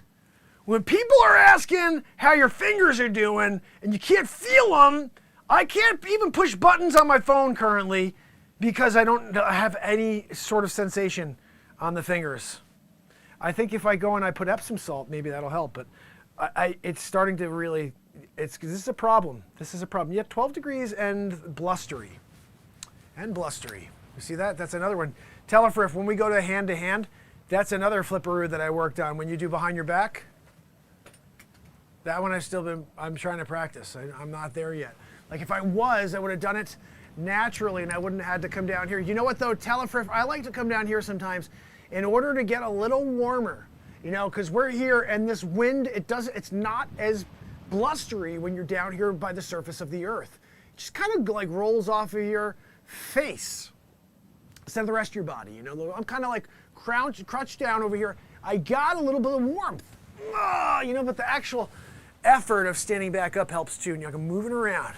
when people are asking how your fingers are doing and you can't feel them, I can't even push buttons on my phone currently because I don't have any sort of sensation on the fingers. I think if I go and I put Epsom salt, maybe that'll help. But it's starting to really, this is a problem. This is a problem. Yeah, 12 degrees and blustery. You see that? That's another one. Telefriff, when we go to hand, that's another flipperoo that I worked on. When you do behind your back, that one I'm trying to practice. I'm not there yet. Like if I was, I would have done it naturally and I wouldn't have had to come down here. You know what though, Telefriff, I like to come down here sometimes in order to get a little warmer, because we're here and this wind, it's not as blustery when you're down here by the surface of the earth. It just kind of like rolls off of your face instead of the rest of your body, I'm kind of like crouched down over here. I got a little bit of warmth, but the actual effort of standing back up helps too, and I'm moving around.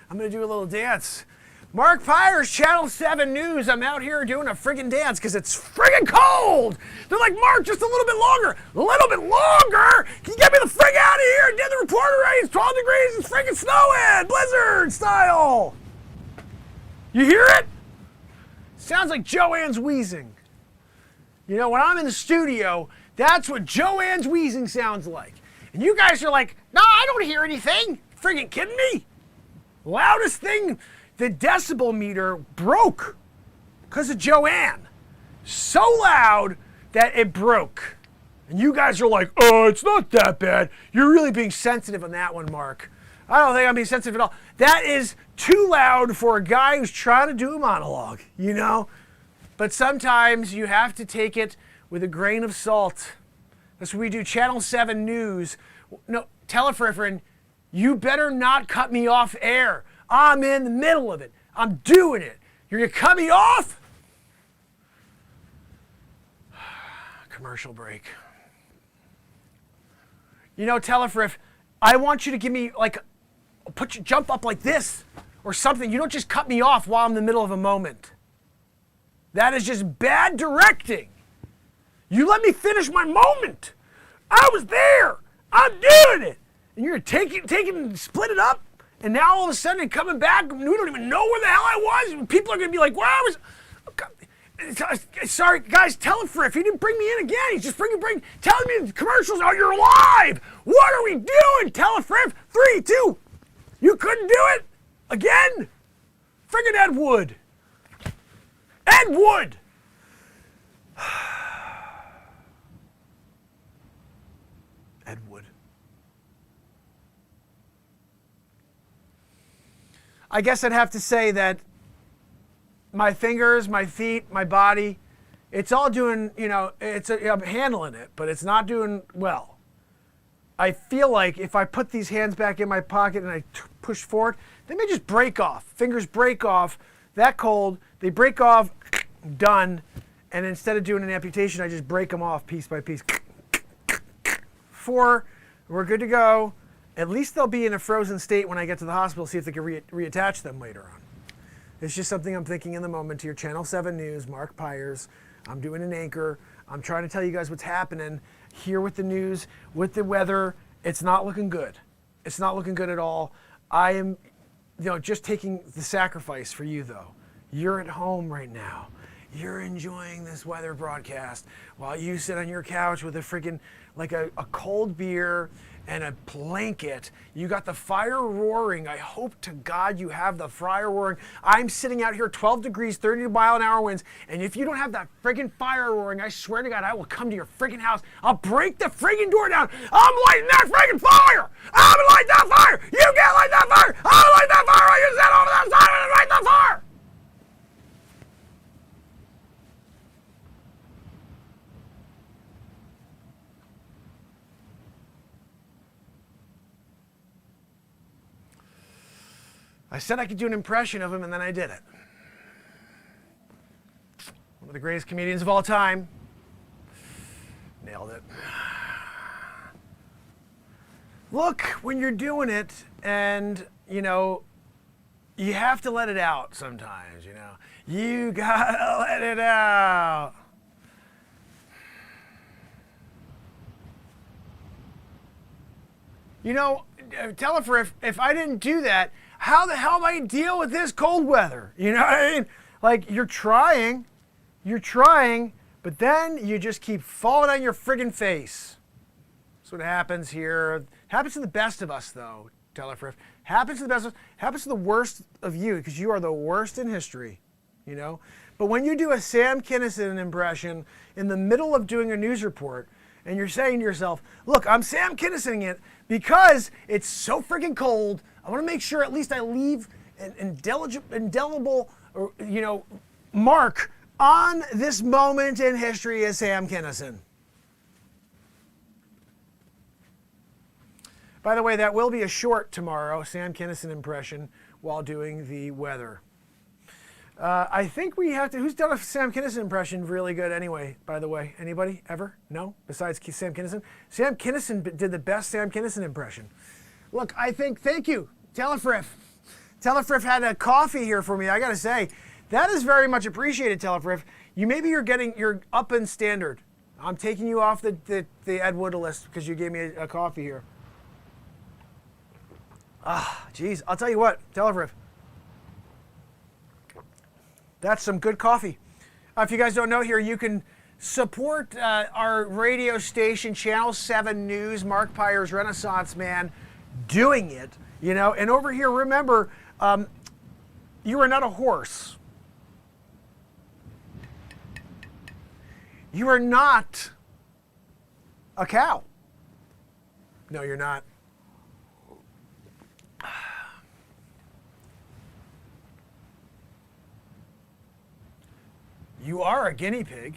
I'm gonna do a little dance. Mark Pyres, Channel 7 News. I'm out here doing a friggin' dance because it's friggin' cold. They're like, Mark, just a little bit longer. A little bit longer? Can you get me the frig out of here? Did the report already? It's 12 degrees. It's friggin' snowing. Blizzard style. You hear it? Sounds like Joanne's wheezing. When I'm in the studio, that's what Joanne's wheezing sounds like. And you guys are like, no, I don't hear anything. Friggin' kidding me? Loudest thing. The decibel meter broke because of Joanne. So loud that it broke. And you guys are like, oh, it's not that bad. You're really being sensitive on that one, Mark. I don't think I'm being sensitive at all. That is too loud for a guy who's trying to do a monologue, But sometimes you have to take it with a grain of salt. That's what we do. Channel 7 News. No, Telefriffin, you better not cut me off air. I'm in the middle of it. I'm doing it. You're going to cut me off? Commercial break. Telefriff, I want you to give me, jump up like this or something. You don't just cut me off while I'm in the middle of a moment. That is just bad directing. You let me finish my moment. I was there. I'm doing it. And you're going to take it and split it up? And now all of a sudden coming back, we don't even know where the hell I was. People are going to be like, well, I was... Sorry, guys, Telefriff, he didn't bring me in again. He's just telling me the commercials, oh, you're live. What are we doing, Telefriff? 3, 2. You couldn't do it? Again? Friggin' Ed Wood. Ed Wood. Ed Wood. I guess I'd have to say that my fingers, my feet, my body, it's all doing, I'm handling it, but it's not doing well. I feel like if I put these hands back in my pocket and I push forward, they may just break off. Fingers break off. That cold, they break off, done. And instead of doing an amputation, I just break them off piece by piece. 4, we're good to go. At least they'll be in a frozen state when I get to the hospital, see if they can reattach them later on. It's just something I'm thinking in the moment to your Channel 7 News, Mark Pyres. I'm doing an anchor. I'm trying to tell you guys what's happening here with the news, with the weather. It's not looking good. It's not looking good at all. I am, just taking the sacrifice for you, though. You're at home right now. You're enjoying this weather broadcast while you sit on your couch with a freaking, like a cold beer and a blanket. You got the fire roaring. I hope to God you have the fire roaring. I'm sitting out here 12 degrees, 30-mile-an-hour winds, and if you don't have that freaking fire roaring, I swear to God, I will come to your freaking house. I'll break the freaking door down. I'm lighting that freaking fire. I'm gonna light that fire. You can't light that fire. I'm gonna light that fire. You sit over that side and light that fire. I said I could do an impression of him, and then I did it. One of the greatest comedians of all time. Nailed it. Look, when you're doing it, and, you have to let it out sometimes, You gotta let it out. Telefriff, if I didn't do that, how the hell am I going to deal with this cold weather? You know what I mean? Like, you're trying, but then you just keep falling on your friggin' face. That's what happens here. Happens to the best of us, though, Telefriff. Happens to the best of us. Happens to the worst of you, because you are the worst in history, But when you do a Sam Kinison impression in the middle of doing a news report, and you're saying to yourself, look, I'm Sam Kinisoning it because it's so freaking cold. I want to make sure at least I leave an indelible, mark on this moment in history as Sam Kinison. By the way, that will be a short tomorrow, Sam Kinison impression while doing the weather. I think we have to, who's done a Sam Kinison impression really good anyway, by the way? Anybody? Ever? No? Besides Sam Kinison? Sam Kinison did the best Sam Kinison impression. Look, thank you, Telefriff. Telefriff had a coffee here for me, I gotta say. That is very much appreciated, Telefriff. You're up in standard. I'm taking you off the Ed Wood list because you gave me a coffee here. Geez, I'll tell you what, Telefriff. That's some good coffee. If you guys don't know here, you can support our radio station, Channel 7 News, Mark Pyres, Renaissance Man, doing it, And over here, remember, you are not a horse. You are not a cow. No, you're not. You are a guinea pig.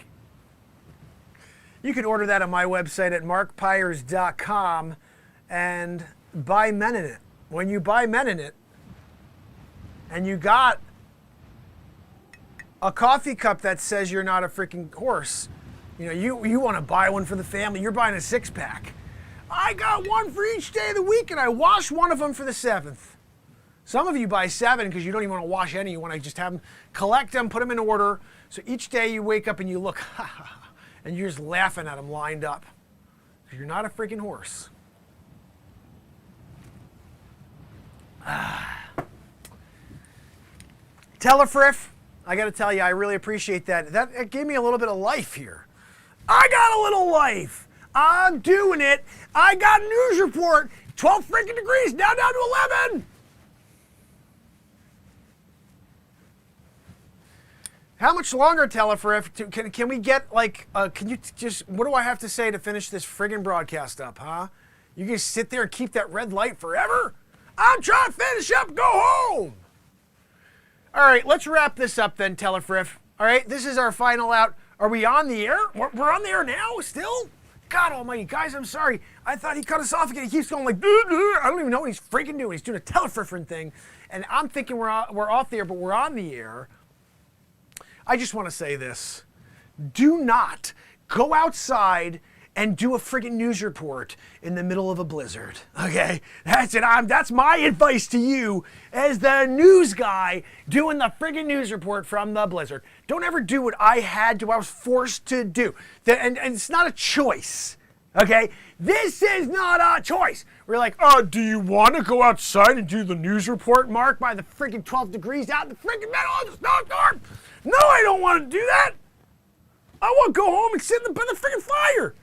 You can order that on my website at markpires.com and buy men in it. When you buy men in it, and you got a coffee cup that says you're not a freaking horse, you want to buy one for the family. You're buying a 6-pack. I got one for each day of the week, and I wash one of them for the 7th. Some of you buy 7 because you don't even want to wash any. You want to just have them, collect them, put them in order. So each day you wake up and you look, and you're just laughing at them lined up. You're not a freaking horse. Telefriff, I got to tell you, I really appreciate that. It gave me a little bit of life here. I got a little life. I'm doing it. I got a news report. 12 freaking degrees, now down to 11. How much longer, Telefriff? Can we get, can you just, what do I have to say to finish this friggin' broadcast up, huh? You can sit there and keep that red light forever? I'm trying to finish up and go home. All right, let's wrap this up then, Telefriff. All right, this is our final out. Are we on the air? We're on the air now still? God almighty, guys, I'm sorry. I thought he cut us off again. He keeps going like, I don't even know what he's freaking doing. He's doing a telefriffering thing. And I'm thinking we're off the air, but we're on the air. I just want to say this. Do not go outside and do a friggin' news report in the middle of a blizzard, okay? That's it. That's my advice to you as the news guy doing the friggin' news report from the blizzard. Don't ever do what I had to, I was forced to do. And it's not a choice, okay? This is not a choice. We're like, do you want to go outside and do the news report, Mark, by the friggin' 12 degrees out in the friggin' middle of the snowstorm? No, I don't want to do that. I want to go home and sit by the friggin' fire.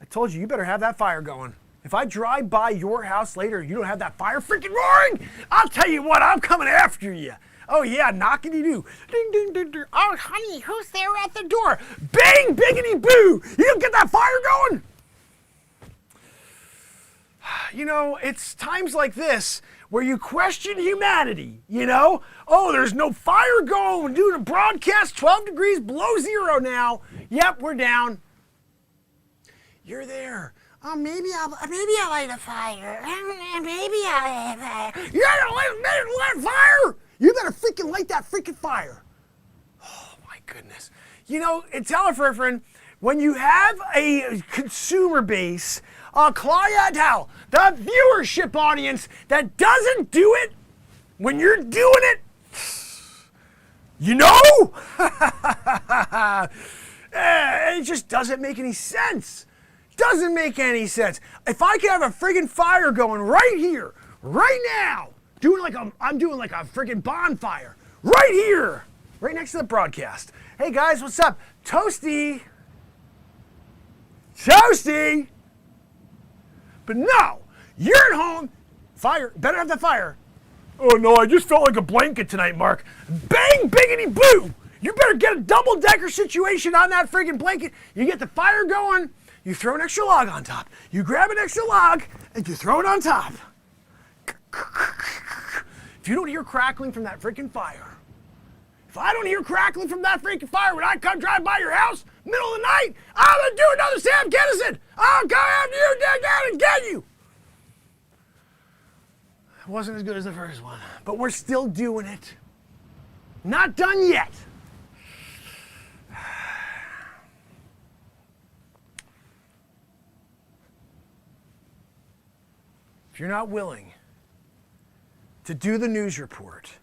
I told you better have that fire going. If I drive by your house later, you don't have that fire freaking roaring, I'll tell you what, I'm coming after you. Oh yeah, knockity-doo. Ding, ding, ding, ding. Oh, honey, who's there at the door? Bang, biggity boo. You don't get that fire going? You know, it's times like this where you question humanity, you know? Oh, there's no fire going. We're doing a broadcast 12 degrees below zero now. Yep, we're down. You're there. Oh, maybe I'll light a fire. Maybe I'll light a fire. You gotta light fire! You better freaking light that freaking fire. Oh my goodness. You know, in telefriffering, when you have a consumer base, a clientele, the viewership audience that doesn't do it when you're doing it, you know? It just doesn't make any sense. Doesn't make any sense. If I could have a friggin' fire going right here, right now, I'm doing like a friggin' bonfire, right here, right next to the broadcast. Hey guys, what's up? Toasty. Toasty. But no, you're at home, fire, better have the fire. Oh no, I just felt like a blanket tonight, Mark. Bang, biggity boo. You better get a double-decker situation on that friggin' blanket. You get the fire going. You throw an extra log on top. You grab an extra log and you throw it on top. If you don't hear crackling from that freaking fire, if I don't hear crackling from that freaking fire when I come drive by your house, middle of the night, I'm gonna do another Sam Kinison. I'll come after you, dig down and get you. It wasn't as good as the first one, but we're still doing it. Not done yet. If you're not willing to do the news report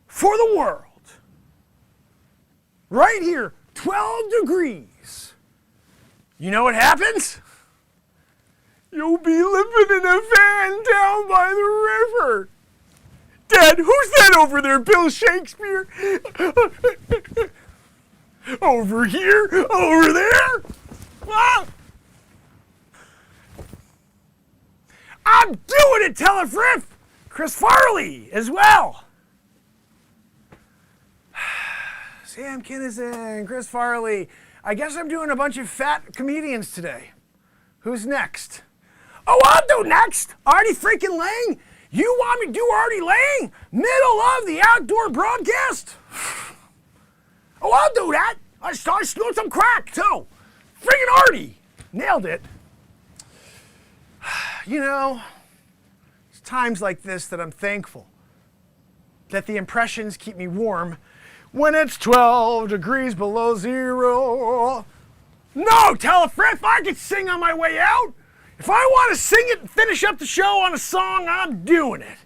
for the world, right here, 12 degrees, you know what happens? You'll be living in a van down by the river. Dad, who's that over there, Bill Shakespeare? Over here, over there. Ah! I'm doing it, Telefriff! Chris Farley as well. Sam Kinison, Chris Farley. I guess I'm doing a bunch of fat comedians today. Who's next? Oh, I'll do next. Artie freaking Lang. You want me to do Artie Lang? Middle of the outdoor broadcast? Oh, I'll do that. I snort some crack, too. Freaking Artie. Nailed it. You know, it's times like this that I'm thankful that the impressions keep me warm when it's 12 degrees below zero. No, Telefriff, I can sing on my way out. If I want to sing it and finish up the show on a song, I'm doing it.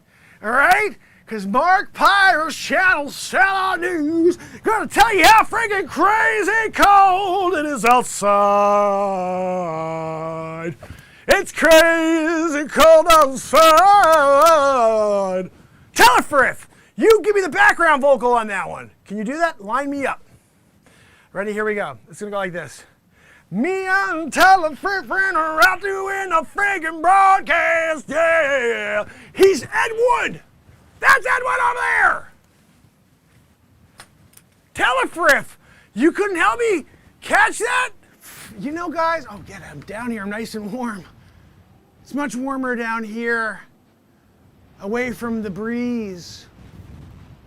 All right? Because Mark Pyre's channel, Sellout News, gonna tell you how friggin' crazy cold it is outside. It's crazy cold outside. Telefriff, you give me the background vocal on that one. Can you do that? Line me up. Ready? Here we go. It's gonna go like this. Me and Telefriff are out doing a friggin' broadcast, yeah. He's Ed Wood. That's Ed Wood over there. Telefriff, you couldn't help me catch that? You know, guys, oh, get it. I'm down here. I'm nice and warm. It's much warmer down here, away from the breeze.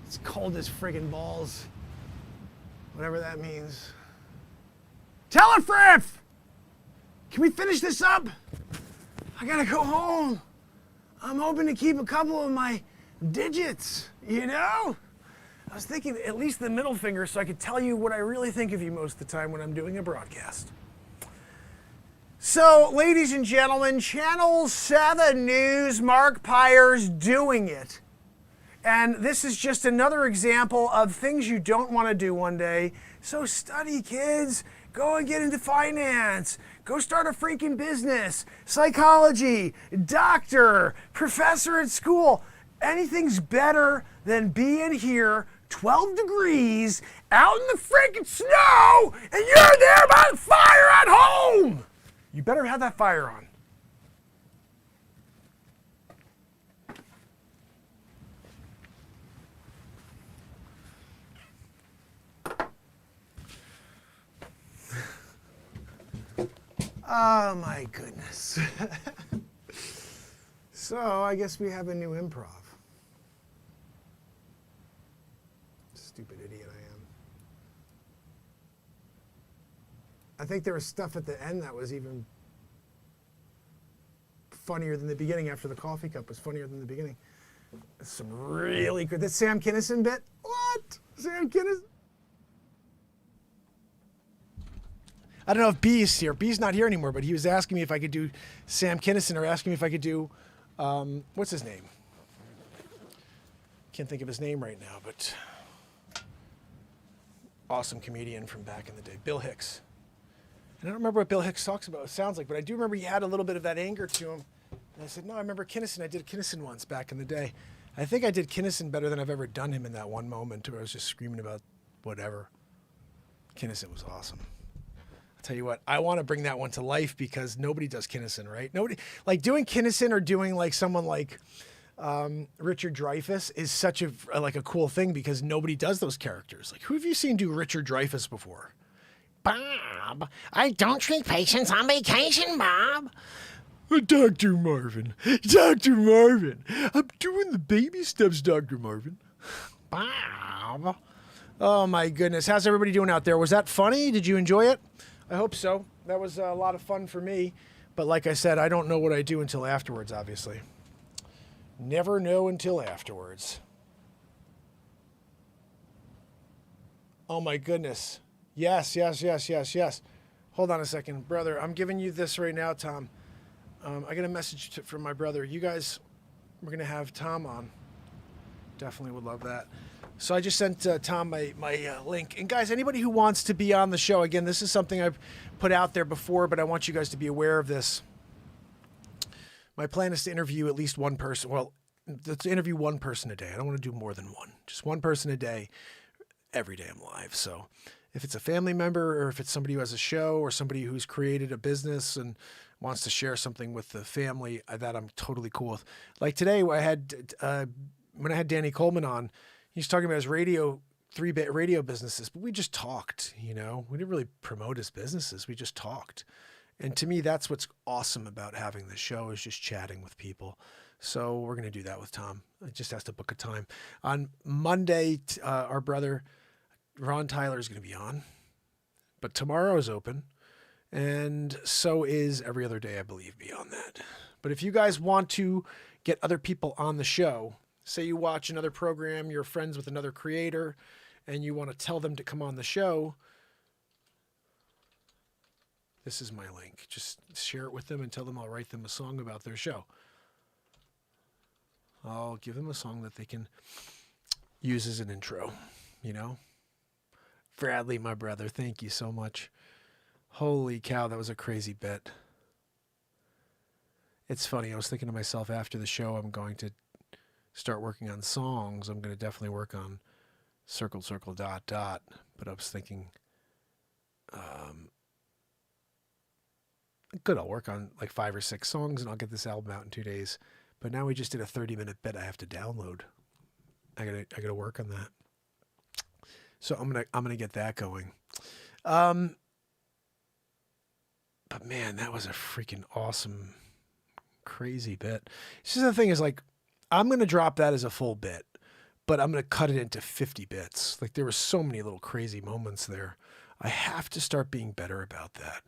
It's cold as friggin' balls, whatever that means. Telefriff! Can we finish this up? I gotta go home. I'm hoping to keep a couple of my digits, you know? I was thinking at least the middle finger so I could tell you what I really think of you most of the time when I'm doing a broadcast. So, ladies and gentlemen, Channel 7 News, Mark Pyers doing it. And this is just another example of things you don't want to do one day. So study, kids. Go and get into finance. Go start a freaking business. Psychology, doctor, professor at school. Anything's better than being here 12 degrees out in the freaking snow and you're there by the fire at home. You better have that fire on. Oh my goodness. So I guess we have a new improv. Stupid idiot I am. I think there was stuff at the end that was even funnier than the beginning. After the coffee cup was funnier than the beginning. Some really good. That Sam Kinison bit? What? Sam Kinison? I don't know if B's here. B's not here anymore, but he was asking me if I could do Sam Kinison or asking me if I could do, what's his name? Can't think of his name right now, but awesome comedian from back in the day, Bill Hicks. And I don't remember what Bill Hicks talks about, it sounds like, but I do remember he had a little bit of that anger to him. And I said, no, I remember Kinison. I did Kinison once back in the day. I think I did Kinison better than I've ever done him in that one moment where I was just screaming about whatever. Kinison was awesome. I'll tell you what, I want to bring that one to life because nobody does Kinison, right? Nobody, like doing Kinison or doing like someone like Richard Dreyfuss is such a cool thing because nobody does those characters. Like, who have you seen do Richard Dreyfuss before? Bob, I don't treat patients on vacation, Bob. Dr. Marvin, Dr. Marvin, I'm doing the baby steps, Dr. Marvin. Bob. Oh my goodness, how's everybody doing out there? Was that funny? Did you enjoy it? I hope so. That was a lot of fun for me. But like I said, I don't know what I do until afterwards, obviously. Never know until afterwards. Oh my goodness. Yes. Hold on a second. Brother, I'm giving you this right now, Tom. I got a message from my brother. You guys, we're going to have Tom on. Definitely would love that. So I just sent Tom my link. And guys, anybody who wants to be on the show, again, this is something I've put out there before, but I want you guys to be aware of this. My plan is to interview at least one person. Well, let's interview one person a day. I don't want to do more than one. Just one person a day, every day I'm live. So if it's a family member or if it's somebody who has a show or somebody who's created a business and wants to share something with the family, that I'm totally cool with. Like today, I had when I had Danny Coleman on, he's talking about his three-bit radio businesses, but we just talked, you know. We didn't really promote his businesses. We just talked. And to me, that's what's awesome about having the show is just chatting with people. So we're going to do that with Tom. It just has to book a time. On Monday, our brother, Ron Tyler, is going to be on. But tomorrow is open. And so is every other day, I believe, beyond that. But if you guys want to get other people on the show, say you watch another program, you're friends with another creator, and you want to tell them to come on the show, this is my link. Just share it with them and tell them I'll write them a song about their show. I'll give them a song that they can use as an intro, you know? Bradley, my brother, thank you so much. Holy cow, that was a crazy bit. It's funny, I was thinking to myself after the show, I'm going to start working on songs. I'm going to definitely work on ... But I was thinking, good, I'll work on like 5 or 6 songs and I'll get this album out in 2 days. But now we just did a 30-minute bit I have to download. I gotta work on that. So I'm gonna get that going. But man, that was a freaking awesome, crazy bit. It's just the thing is like, I'm going to drop that as a full bit, but I'm going to cut it into 50 bits. Like there were so many little crazy moments there. I have to start being better about that,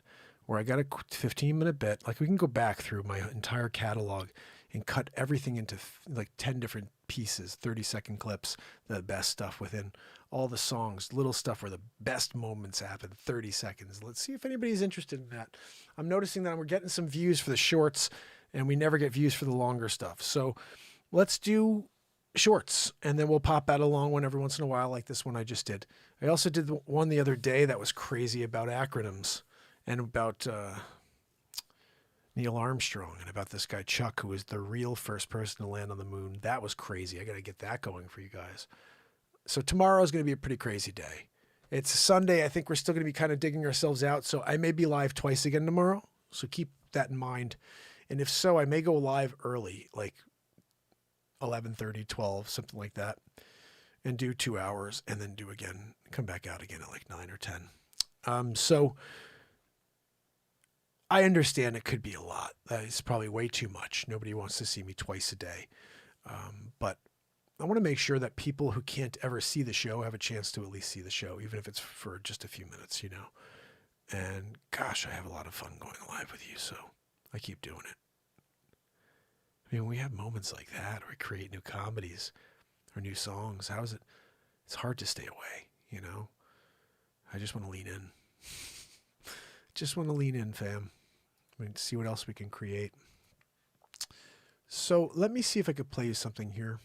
where I got a 15-minute bit. Like we can go back through my entire catalog and cut everything into like 10 different pieces, 30-second clips, the best stuff within all the songs, little stuff where the best moments happen, 30 seconds. Let's see if anybody's interested in that. I'm noticing that we're getting some views for the shorts and we never get views for the longer stuff. So let's do shorts and then we'll pop that along one every once in a while like this one I just did. I also did one the other day that was crazy about acronyms and about Neil Armstrong and about this guy Chuck, who was the real first person to land on the moon. That was crazy. I got to get that going for you guys. So tomorrow is going to be a pretty crazy day. It's Sunday. I think we're still going to be kind of digging ourselves out. So I may be live twice again tomorrow. So keep that in mind. And if so, I may go live early, like 11:30, 12, something like that, and do 2 hours and then do again, come back out again at like 9 or 10. So I understand it could be a lot. It's probably way too much. Nobody wants to see me twice a day. But I want to make sure that people who can't ever see the show have a chance to at least see the show, even if it's for just a few minutes, you know. And gosh, I have a lot of fun going live with you, so I keep doing it. I mean, we have moments like that, or we create new comedies or new songs. How is it? It's hard to stay away, you know. I just want to lean in. Just want to lean in, fam. I mean, see what else we can create. So let me see if I could play you something here.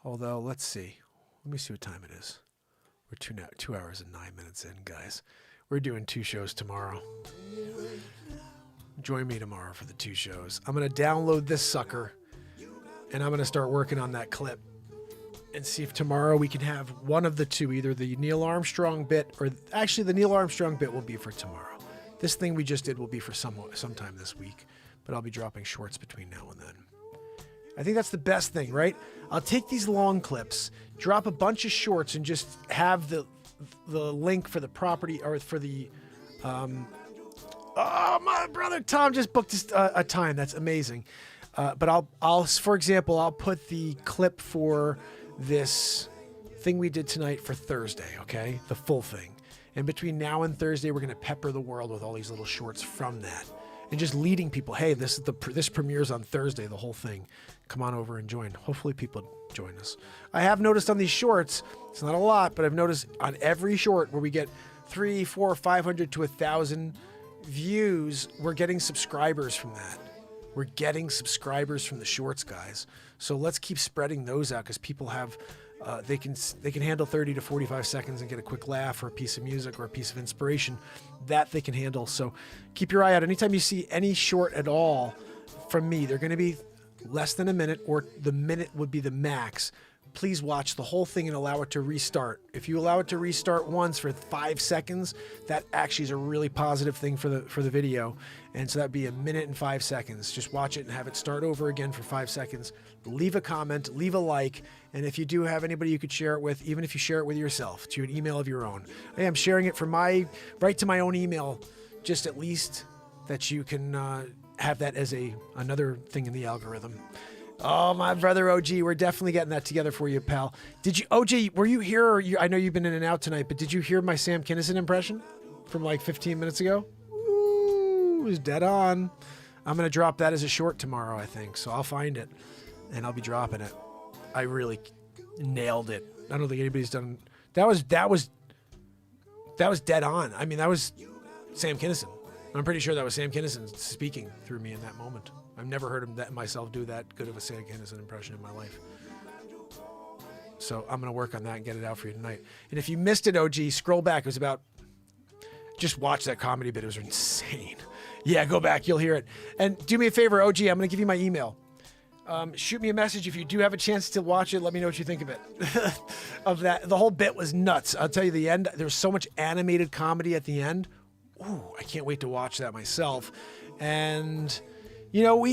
Although, let's see. Let me see what time it is. We're 2 hours and 9 minutes in, guys. We're doing 2 shows tomorrow. Join me tomorrow for the 2 shows. I'm going to download this sucker, and I'm going to start working on that clip and see if tomorrow we can have one of the two, either the Neil Armstrong bit, or actually the Neil Armstrong bit will be for tomorrow. This thing we just did will be for sometime this week, but I'll be dropping shorts between now and then. I think that's the best thing, right? I'll take these long clips, drop a bunch of shorts, and just have the link for the property or for the. Oh, my brother Tom just booked a time. That's amazing. But I'll for example, I'll put the clip for this thing we did tonight for Thursday. Okay, the full thing. And between now and Thursday, we're going to pepper the world with all these little shorts from that. And just leading people, hey, this premieres on Thursday, the whole thing. Come on over and join. Hopefully people join us. I have noticed on these shorts, it's not a lot, but I've noticed on every short where we get 300, 400, 500 to 1,000 views, we're getting subscribers from that. We're getting subscribers from the shorts, guys. So let's keep spreading those out because people have, they can handle 30 to 45 seconds and get a quick laugh or a piece of music or a piece of inspiration that they can handle. So keep your eye out. Anytime you see any short at all from me, they're going to be less than a minute, or the minute would be the max. Please watch the whole thing and allow it to restart. If you allow it to restart once for 5 seconds, that actually is a really positive thing for the video. And so that'd be a minute and 5 seconds. Just watch it and have it start over again for 5 seconds. Leave a comment, leave a like. And if you do have anybody you could share it with, even if you share it with yourself to an email of your own. I am sharing it from right to my own email, just at least that you can have that as another thing in the algorithm. Oh, my brother OG, we're definitely getting that together for you, pal. Did you, OG, were you here? Or I know you've been in and out tonight, but did you hear my Sam Kinison impression from like 15 minutes ago? Ooh, it was dead on. I'm going to drop that as a short tomorrow, I think. So I'll find it and I'll be dropping it. I really nailed it. I don't think anybody's done. That was dead on. I mean, that was Sam Kinison. I'm pretty sure that was Sam Kinison speaking through me in that moment. I've never heard myself do that good of a Sam Kinison impression in my life. So I'm going to work on that and get it out for you tonight. And if you missed it, OG, scroll back. It was about, just watch that comedy bit. It was insane. Yeah, go back. You'll hear it. And do me a favor, OG, I'm going to give you my email. Shoot me a message if you do have a chance to watch it. Let me know what you think of it. Of that. The whole bit was nuts. I'll tell you the end. There's so much animated comedy at the end. Ooh, I can't wait to watch that myself. And, you know,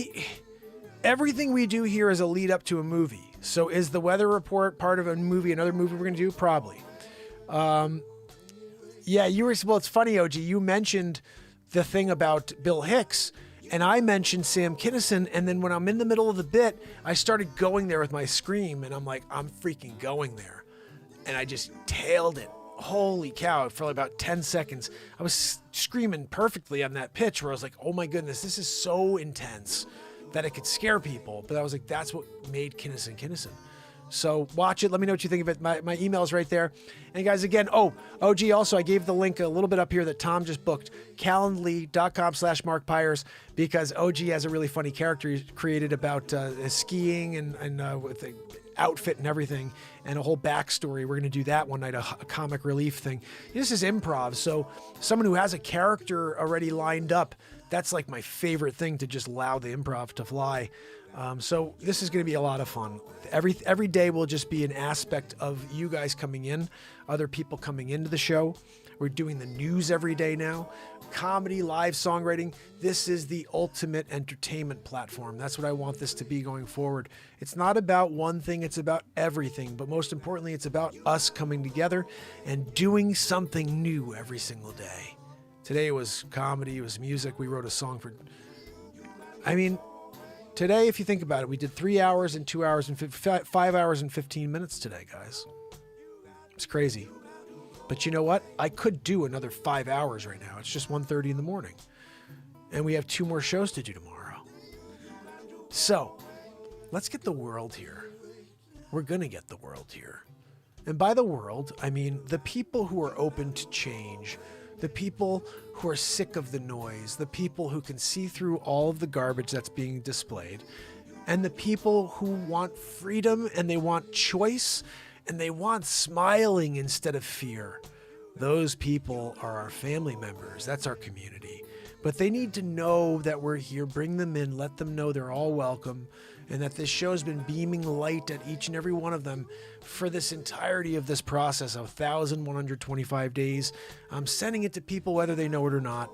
everything we do here is a lead up to a movie. So is the weather report part of a movie, another movie we're going to do? Probably. Yeah, well, it's funny, OG. You mentioned the thing about Bill Hicks, and I mentioned Sam Kinison, and then when I'm in the middle of the bit, I started going there with my scream, and I'm like, I'm freaking going there. And I just tailed it. holy cow, for about 10 seconds, I was screaming perfectly on that pitch where I was like, oh my goodness, this is so intense that it could scare people. But I was like, that's what made Kinnison Kinnison. So watch it. Let me know what you think of it. My email's right there. And guys, again, OG, also, I gave the link a little bit up here that Tom just booked, calendly.com/markpires, because OG has a really funny character he created about skiing and with the outfit and everything, and a whole backstory. We're going to do that one night, a comic relief thing. This is improv, so someone who has a character already lined up, that's like my favorite thing, to just allow the improv to fly. So this is going to be a lot of fun. Every day will just be an aspect of you guys coming in, other people coming into the show. We're doing the news every day now, comedy, live songwriting. This is the ultimate entertainment platform. That's what I want this to be going forward. It's not about one thing, it's about everything. But most importantly, it's about us coming together and doing something new every single day. Today it was comedy, it was music. We wrote a song for, today, if you think about it, we did 3 hours and 2 hours and 5 hours and 15 minutes today, guys. It's crazy. But you know what? I could do another 5 hours right now. It's just 1:30 in the morning. And we have 2 more shows to do tomorrow. So, let's get the world here. We're going to get the world here. And by the world, I mean the people who are open to change, the people who are sick of the noise, the people who can see through all of the garbage that's being displayed, and the people who want freedom and they want choice and they want smiling instead of fear. Those people are our family members. That's our community. But they need to know that we're here. Bring them in. Let them know they're all welcome, and that this show has been beaming light at each and every one of them for this entirety of this process of 1,125 days. I'm sending it to people whether they know it or not.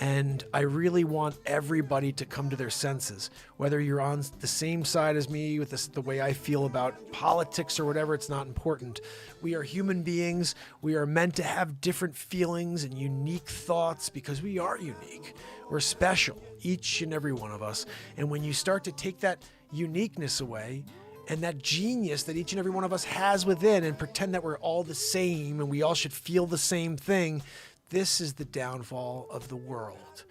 And I really want everybody to come to their senses. Whether you're on the same side as me with the way I feel about politics or whatever, it's not important. We are human beings. We are meant to have different feelings and unique thoughts because we are unique. We're special, each and every one of us. And when you start to take that uniqueness away and that genius that each and every one of us has within and pretend that we're all the same and we all should feel the same thing, this is the downfall of the world.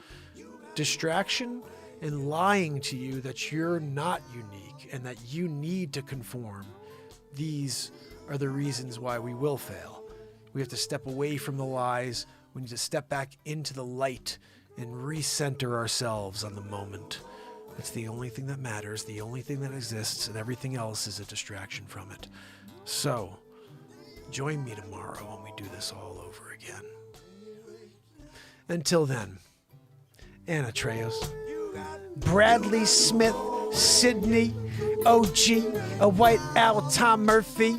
Distraction and lying to you that you're not unique and that you need to conform. These are the reasons why we will fail. We have to step away from the lies. We need to step back into the light and recenter ourselves on the moment. It's the only thing that matters, the only thing that exists, and everything else is a distraction from it. So, join me tomorrow when we do this all over again. Until then, Anna Treos, Bradley Smith, Sydney, OG, a White Owl Tom Murphy,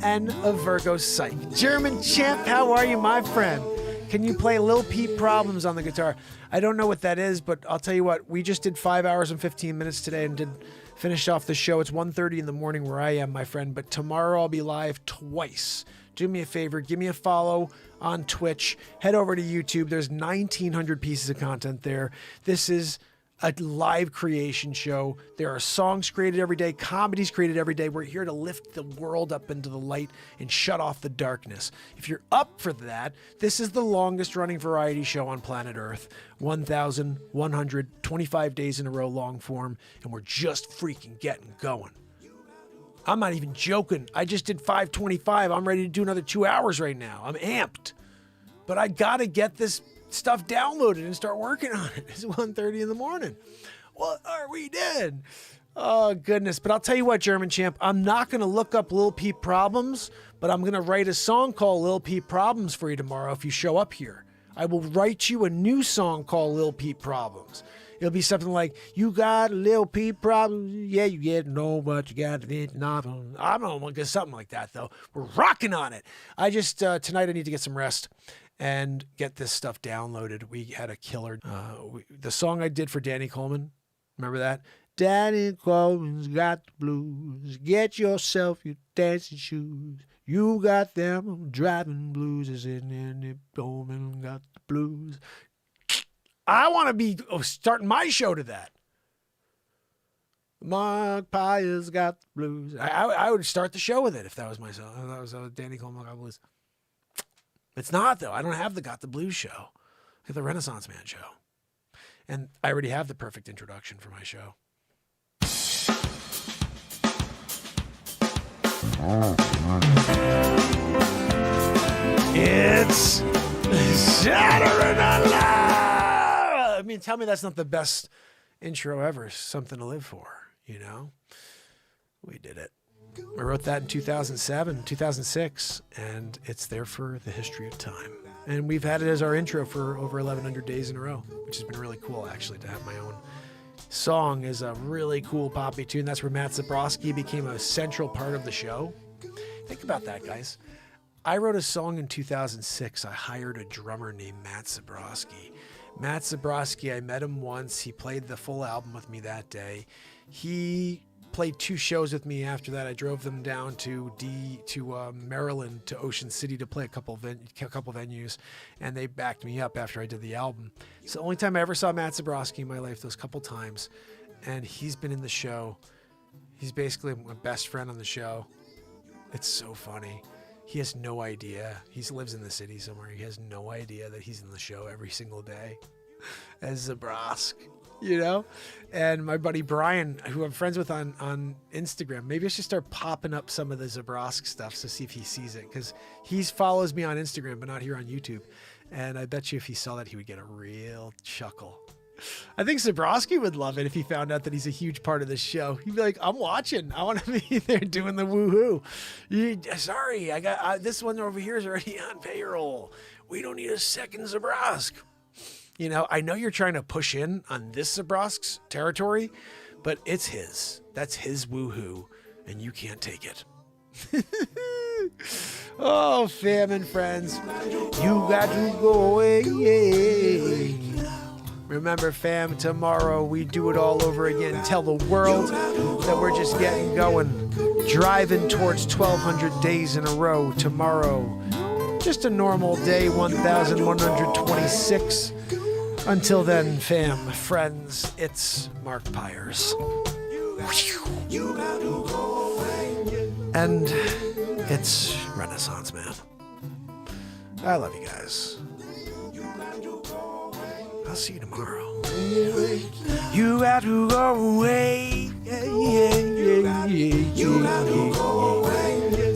and a Virgo Psych. German Champ, how are you, my friend? Can you play Lil Peep Problems on the guitar? I don't know what that is, but I'll tell you what, we just did 5 hours and 15 minutes today and finished off the show. It's 1:30 in the morning where I am, my friend, but tomorrow I'll be live twice. Do me a favor, give me a follow on Twitch. Head over to YouTube. There's 1,900 pieces of content there. This is a live creation show. There are songs created every day, comedies created every day. We're here to lift the world up into the light and shut off the darkness. If you're up for that, this is the longest running variety show on planet Earth. 1,125 days in a row, long form, and we're just freaking getting going. I'm not even joking. I just did 525. I'm ready to do another 2 hours right now. I'm amped. But I got to get this stuff downloaded and start working on it. It's 1:30 in the morning. What are we doing? Oh, goodness. But I'll tell you what, German Champ, I'm not going to look up Lil Peep Problems, but I'm going to write a song called Lil Peep Problems for you tomorrow if you show up here. I will write you a new song called Lil Peep Problems. It'll be something like, you got a little Peep problem, yeah, you get know what you got to think, not. I don't know, something like that, though. We're rocking on it. I just, tonight I need to get some rest and get this stuff downloaded. We had a killer, the song I did for Danny Coleman, remember that? Danny Coleman's got the blues, get yourself your dancing shoes. You got them driving blues, is in Danny Coleman got the blues. I want to be starting my show to that. Mark Pire's got the blues. I would start the show with it if that was my song. That was Danny Coleman got blues. It's not, though. I don't have the Got the Blues show. I have the Renaissance Man show. And I already have the perfect introduction for my show. It's Saturday Night Live! I mean, tell me that's not the best intro ever. Something to live for, you know? We did it. I wrote that in 2007, 2006, and it's there for the history of time. And we've had it as our intro for over 1,100 days in a row, which has been really cool, actually, to have my own song is a really cool poppy tune. That's where Matt Zabrowski became a central part of the show. Think about that, guys. I wrote a song in 2006. I hired a drummer named Matt Zabrowski. Matt Zabrowski, I met him once. He played the full album with me that day. He played 2 shows with me after that. I drove them down to Maryland, to Ocean City to play a couple venues, and they backed me up after I did the album. So the only time I ever saw Matt Zabrowski in my life, those couple times, and he's been in the show. He's basically my best friend on the show. It's so funny. He has no idea. He lives in the city somewhere. He has no idea that he's in the show every single day as Zabrosk. You know, and my buddy Brian, who I'm friends with on Instagram, maybe I should start popping up some of the Zabrosk stuff to see if he sees it, because he follows me on Instagram but not here on YouTube, and I bet you if he saw that he would get a real chuckle. I think Zabrowski would love it if he found out that he's a huge part of this show. He'd be like, I'm watching. I want to be there doing the woohoo. Sorry, I got this one over here is already on payroll. We don't need a second Zabrosk. You know, I know you're trying to push in on this Zabrosk's territory, but it's his. That's his woohoo, and you can't take it. Oh, fam and friends, you got to go away. Remember, fam, tomorrow we do it all over again. Tell the world that we're just getting going. Driving towards 1,200 days in a row tomorrow. Just a normal day, 1,126. Until then, fam, friends, it's Mark Pyers. And it's Renaissance Man. I love you guys. I'll see you tomorrow. You got to go away.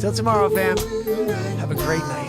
Till tomorrow, fam. Have a great night.